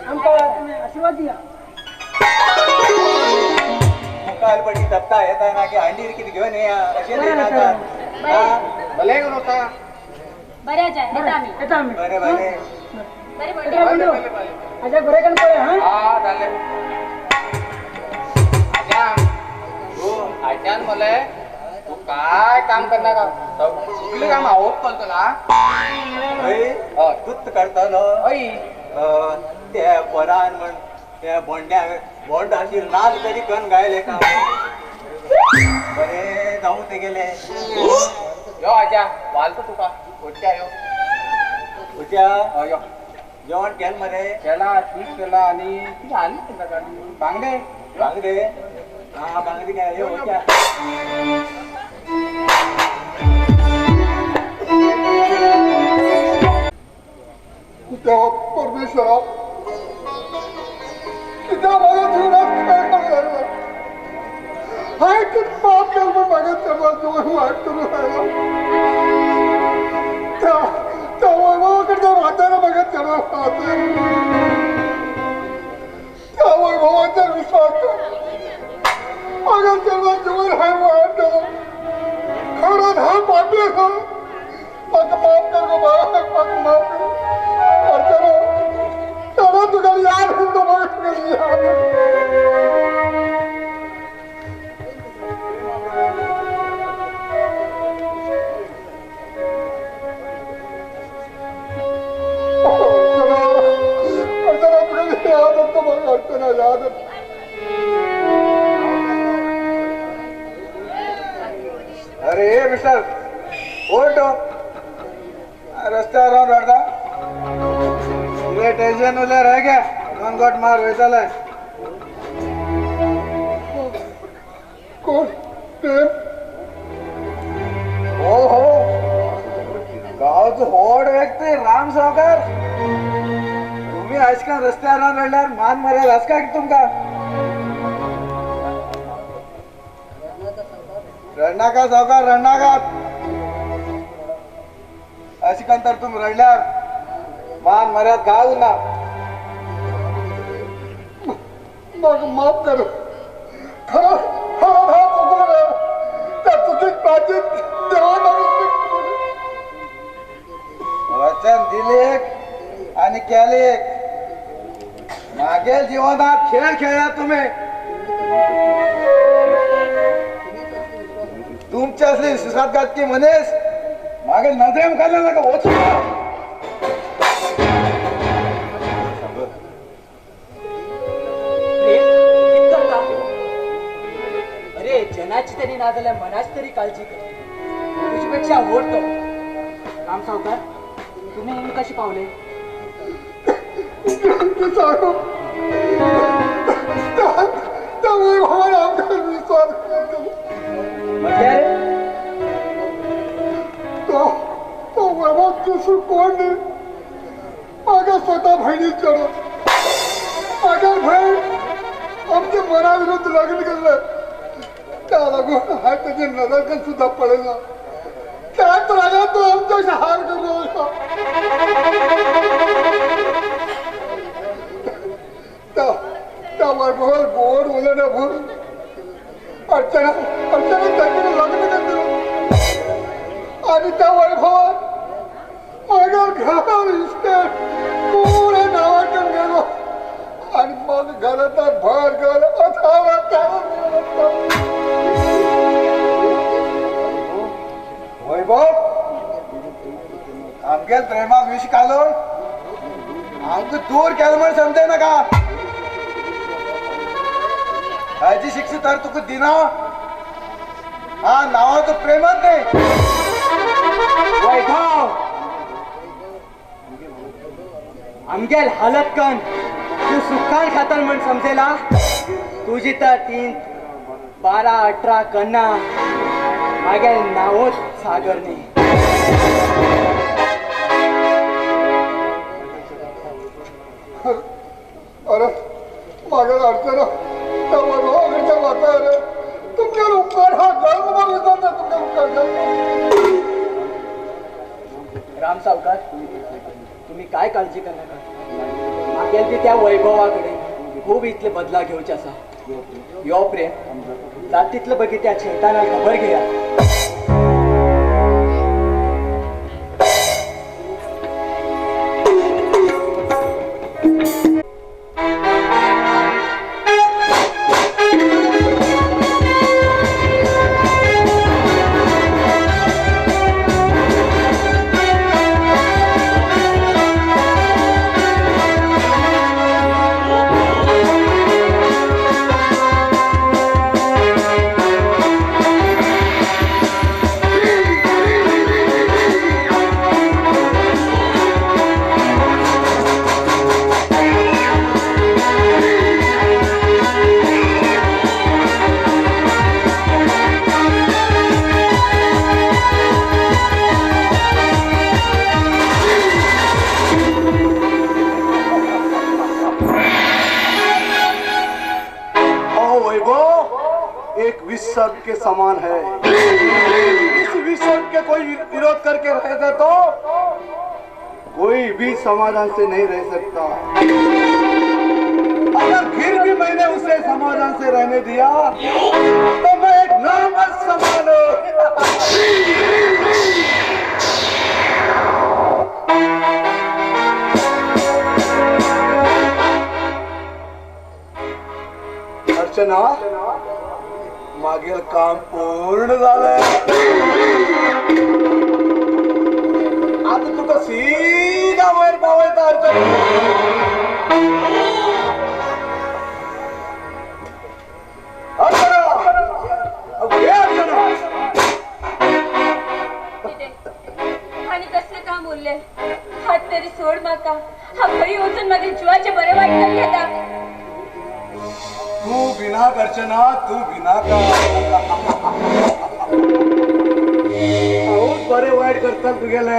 आमकां तुमी आशिर्वाद दिया मुखार पडी तपता येता ना की हांडीर कितें घेवन येया अशें दिनाका भले करून वता बरें आजा येता आमी येता आमी बरें बरें बरें दत्तराम बड्या बंडू आजा बरें करून पळय हां हा जालें आयच्यान मले तू काय काम करना का सगळी काम हांवच करतला हय तूच करतलो हय त्या पोरान म्हण त्या बोंड आशिल्लो नाच तरी करून गायले का बरें जावं तेगेले यो आजा वालतो तुका उठ्या यो उट्या हय यो जेवण केलें मरे केला ठीक केला आणि ती आली तुला गाडी बांगडे बांगडे हा बांगडी काय यो उट्या तेव्हा परमेश्वरा किती माझ्या जीवनात काय करायला हाय किती पाप केलं पण माझ्या तेव्हा जीवन वाईट करून राहिला त्या वैभवाकडे वाचायला माझ्या तेव्हा पाहते त्या वैभवाचा विश्वास माझ्या तेव्हा जीवन हाय वाईट केलं खरंच हा पापी आहे माझं माफ कर गो बाबा माझं माफ कर अर्चना तेव्हा तुला याद होतो बघ तुला याद अर्चना तुला याद होतो बघ अर्चना याद होतो अरे मिस्टर ओल्ड रस्त्यावर राहून रडता तुला टेन्शन उरल्यार रह घ्या दोन गोट मार वयताले कोण प्रेम हो हो गावचो व्हड व्यक्ती राम सावकार तुम्ही आजकाल रस्त्यावर राहून रडल्यार मान मर्याद आसका की तुमका रडनाका सावकार रडनाका अशें तर तुम रडल्यार मान मर्याद गाव ना मग माफ कर खरं खरं हा चुकलं रे. त्या चुकीत माझी देवाला वचन दिले आणि केले. मागील जीवनात खेळ खेळला तुम्ही. तुमच्या असली विश्वासघात की म्हणेस मागे नजरेम खाल्ला नका होत. अरे जनाची तरी ना झाल्या मनाची तरी काळजी कर. तुझ्यापेक्षा ओढतो राम सावकार. तुम्ही नेहमी कशी पावले? सांगू त्यामुळे भावाला आमचा विश्वास तो वैभव दिसून कोण नाही. माझ्या स्वतः बहिणीच्या माझ्या बहीण आमच्या मनाविरुद्ध लग्न केलं. त्याला कोण हा त्याची नजर सुद्धा पडेल. त्यात राजा तो आमच्याशी हार करतो होता. त्या वैभवाला गोड बोलण्या भरून अर्चना त्याच्याकडे लग्न करतो आणि त्या वैभवात माझ्या घरावर इस्टेट पुढे नावाटून गेलो आणि मग घरात भर घर वैभव आमगे प्रेमा विष घालून आमक दूर केलं म्हणून समजे ना का. हाची शिक्षा तर तुका दिना. हा नावाचं प्रेमच नाही. वैभव आमगेल हालत कन तू सुखान खातर म्हण समजेला. तुझी तर 3, 12, 18 कन्ना मागेल नावच सागरने. अरे माझ्या अडचण त्या वैभवाच्या वाटायला तुमच्या उपकार हा गर्व मागितला तर तुमच्या उपकार. राम सावकार तुम्ही काय काळजी करणार. मागेल ते त्या वैभवाकडे खूप इथले बदला घेऊचे असा. यो प्रेम जातीतलं बघी त्या चैताना खबर घ्या. एक विसर्ग के समान है. इस विसर्ग के कोई विरोध करके रहता तो कोई भी समाधान से नहीं रह सकता. अगर फिर भी मैंने उसे समाधान से रहने दिया तो मैं एक नामर्द समान हूं. अर्चना मागील काम पूर्ण झालंय. आता तुका सीधा वैर पावायचा. अर्चना अर्चना आणि कसले काम बोलले. हात तरी सोड माका. हा घरी उचून माझे जीवाचे बरे वाईट करून घेता. तू बिना अर्चना तू बिना का बरे वाईट करतात तू गेले.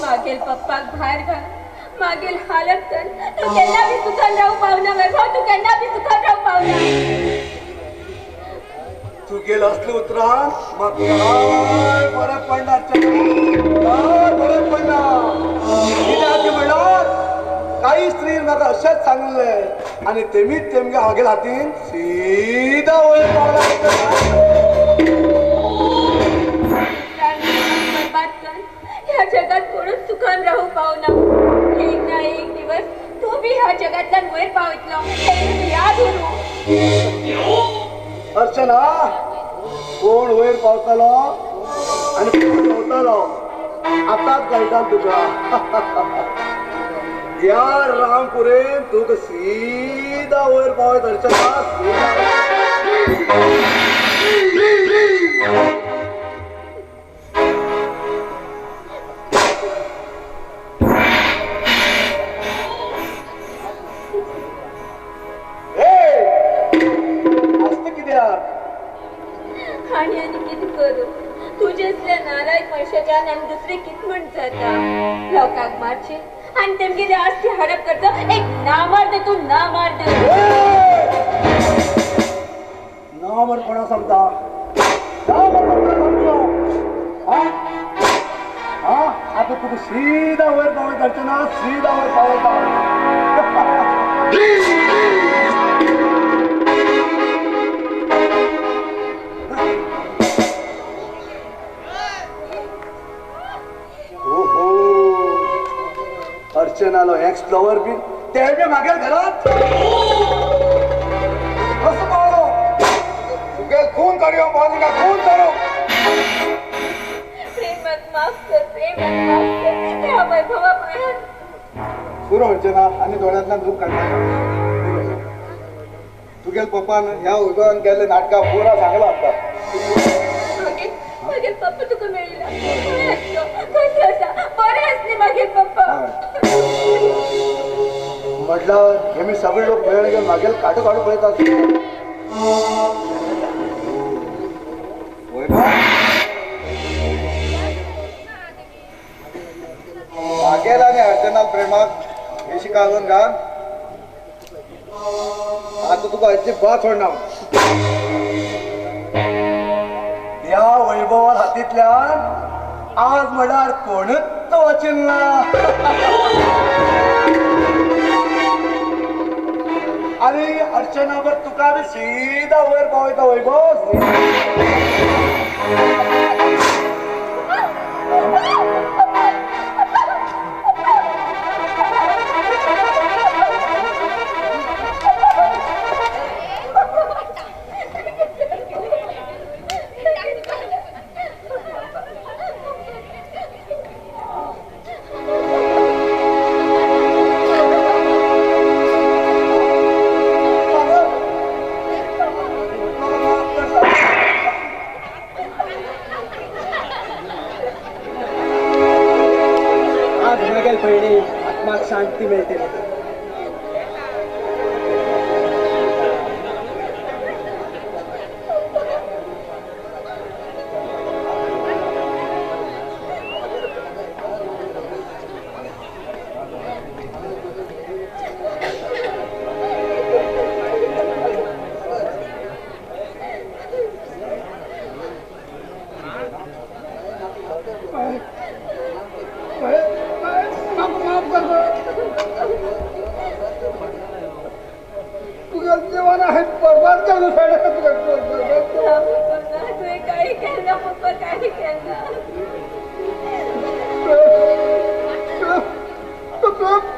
मागेल पप्पाक बाहेर घाल. मागेल हालत कर. तू केन्ना बी सुखान राहू पावना वैभव. तू केन्ना बी सुखान राहू पावना. तू गेलं असले उतरान मग काय फरक पडणार. काय फरक पडणार. म्हणणार काही स्त्री मला अशाच सांगले आणि तेमीच तेमगे हागेल हातीन सीधा वयर पावला बरबाद कर ह्या जगात कोणच सुखान राहू पावना एक ना एक दिवस तू बी ह्या जगातल्यान वयर पावतलो हे याद उरू अर्चना कोण वयर पावतलो आणि कोण पावतलो आताच कळटा तुका या रामपुरे तुक सीधा वयर पावत अर्चना आणि किती करू तुझ्यातल्या नालायक मनशाच्या आणि दुसरे कित म्हण जाता लोकांक मारची आणि तेमगे आस्ती हडप करता एक नामार्द तू नामार्द नामर कोणा सांगता नामर कोणा सांगतो हा आता तुका सीधा वयर पावत अर्चना सीधा वयर पावता अर्चनालो एक्सप्लोअर बी ते बी मागेल घरात कसं पावलो तुगेल खून करूया बाजूला खून करू प्रेमक माफ कर ह्या वैभवा पायात सुरू अर्चना आणि डोळ्यातला दूध काढणार तुगेल पप्पान ह्या उद्यान केले नाटका पुरा चांगला होता मागील पप्पा तुका मेळिला कसं असा बरे असले मागील पप्पा म्हटलं हे मी सगळे लोक वेळ घेऊन मागेल काढू पळतात मागेल आणि अर्चना प्रेमात हे शिकावून घाल आता तुका अजिबात सोडणार या वैभवात हातीतल्यान आज म्हणार कोणच तो वाचील ना आणि अर्चनावर तुका बी सीधा वयर पावयता वैभव आत्माक शांती मिळते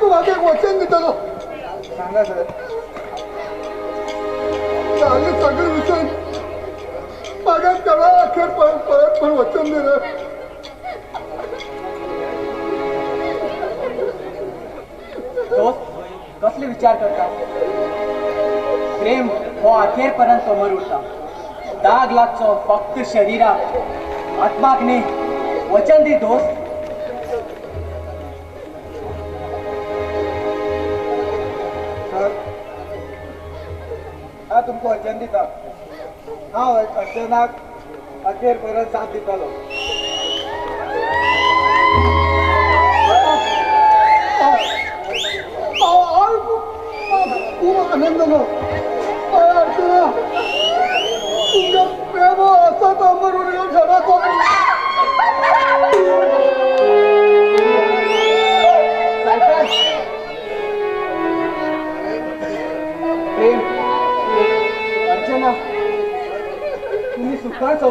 तू मागे वचन दिलं सांगा सर सगळे विषय मागे त्याला अखेर परत पण वचन दिलं दोस्त कसले विचार करता प्रेम हो अखेरपर्यंत समोर उरता दाग लागचो फक्त शरीराक आत्माक न्ही वचन दी दोस्त सर हा तुमको वचन दिता हा अर्चनाक अखेर परत साथ दितालो खूप आनंद झाला अर्चना तुमच्या प्रेम असं अमरून घरात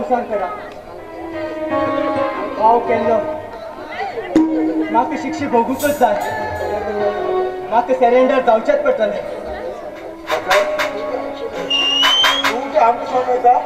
संसार करा भाव केल्लो म्हाका शिक्षा भोगूकच जाय म्हाका सरेंडर जावचेच पडटलें तू ते आमकां सांगता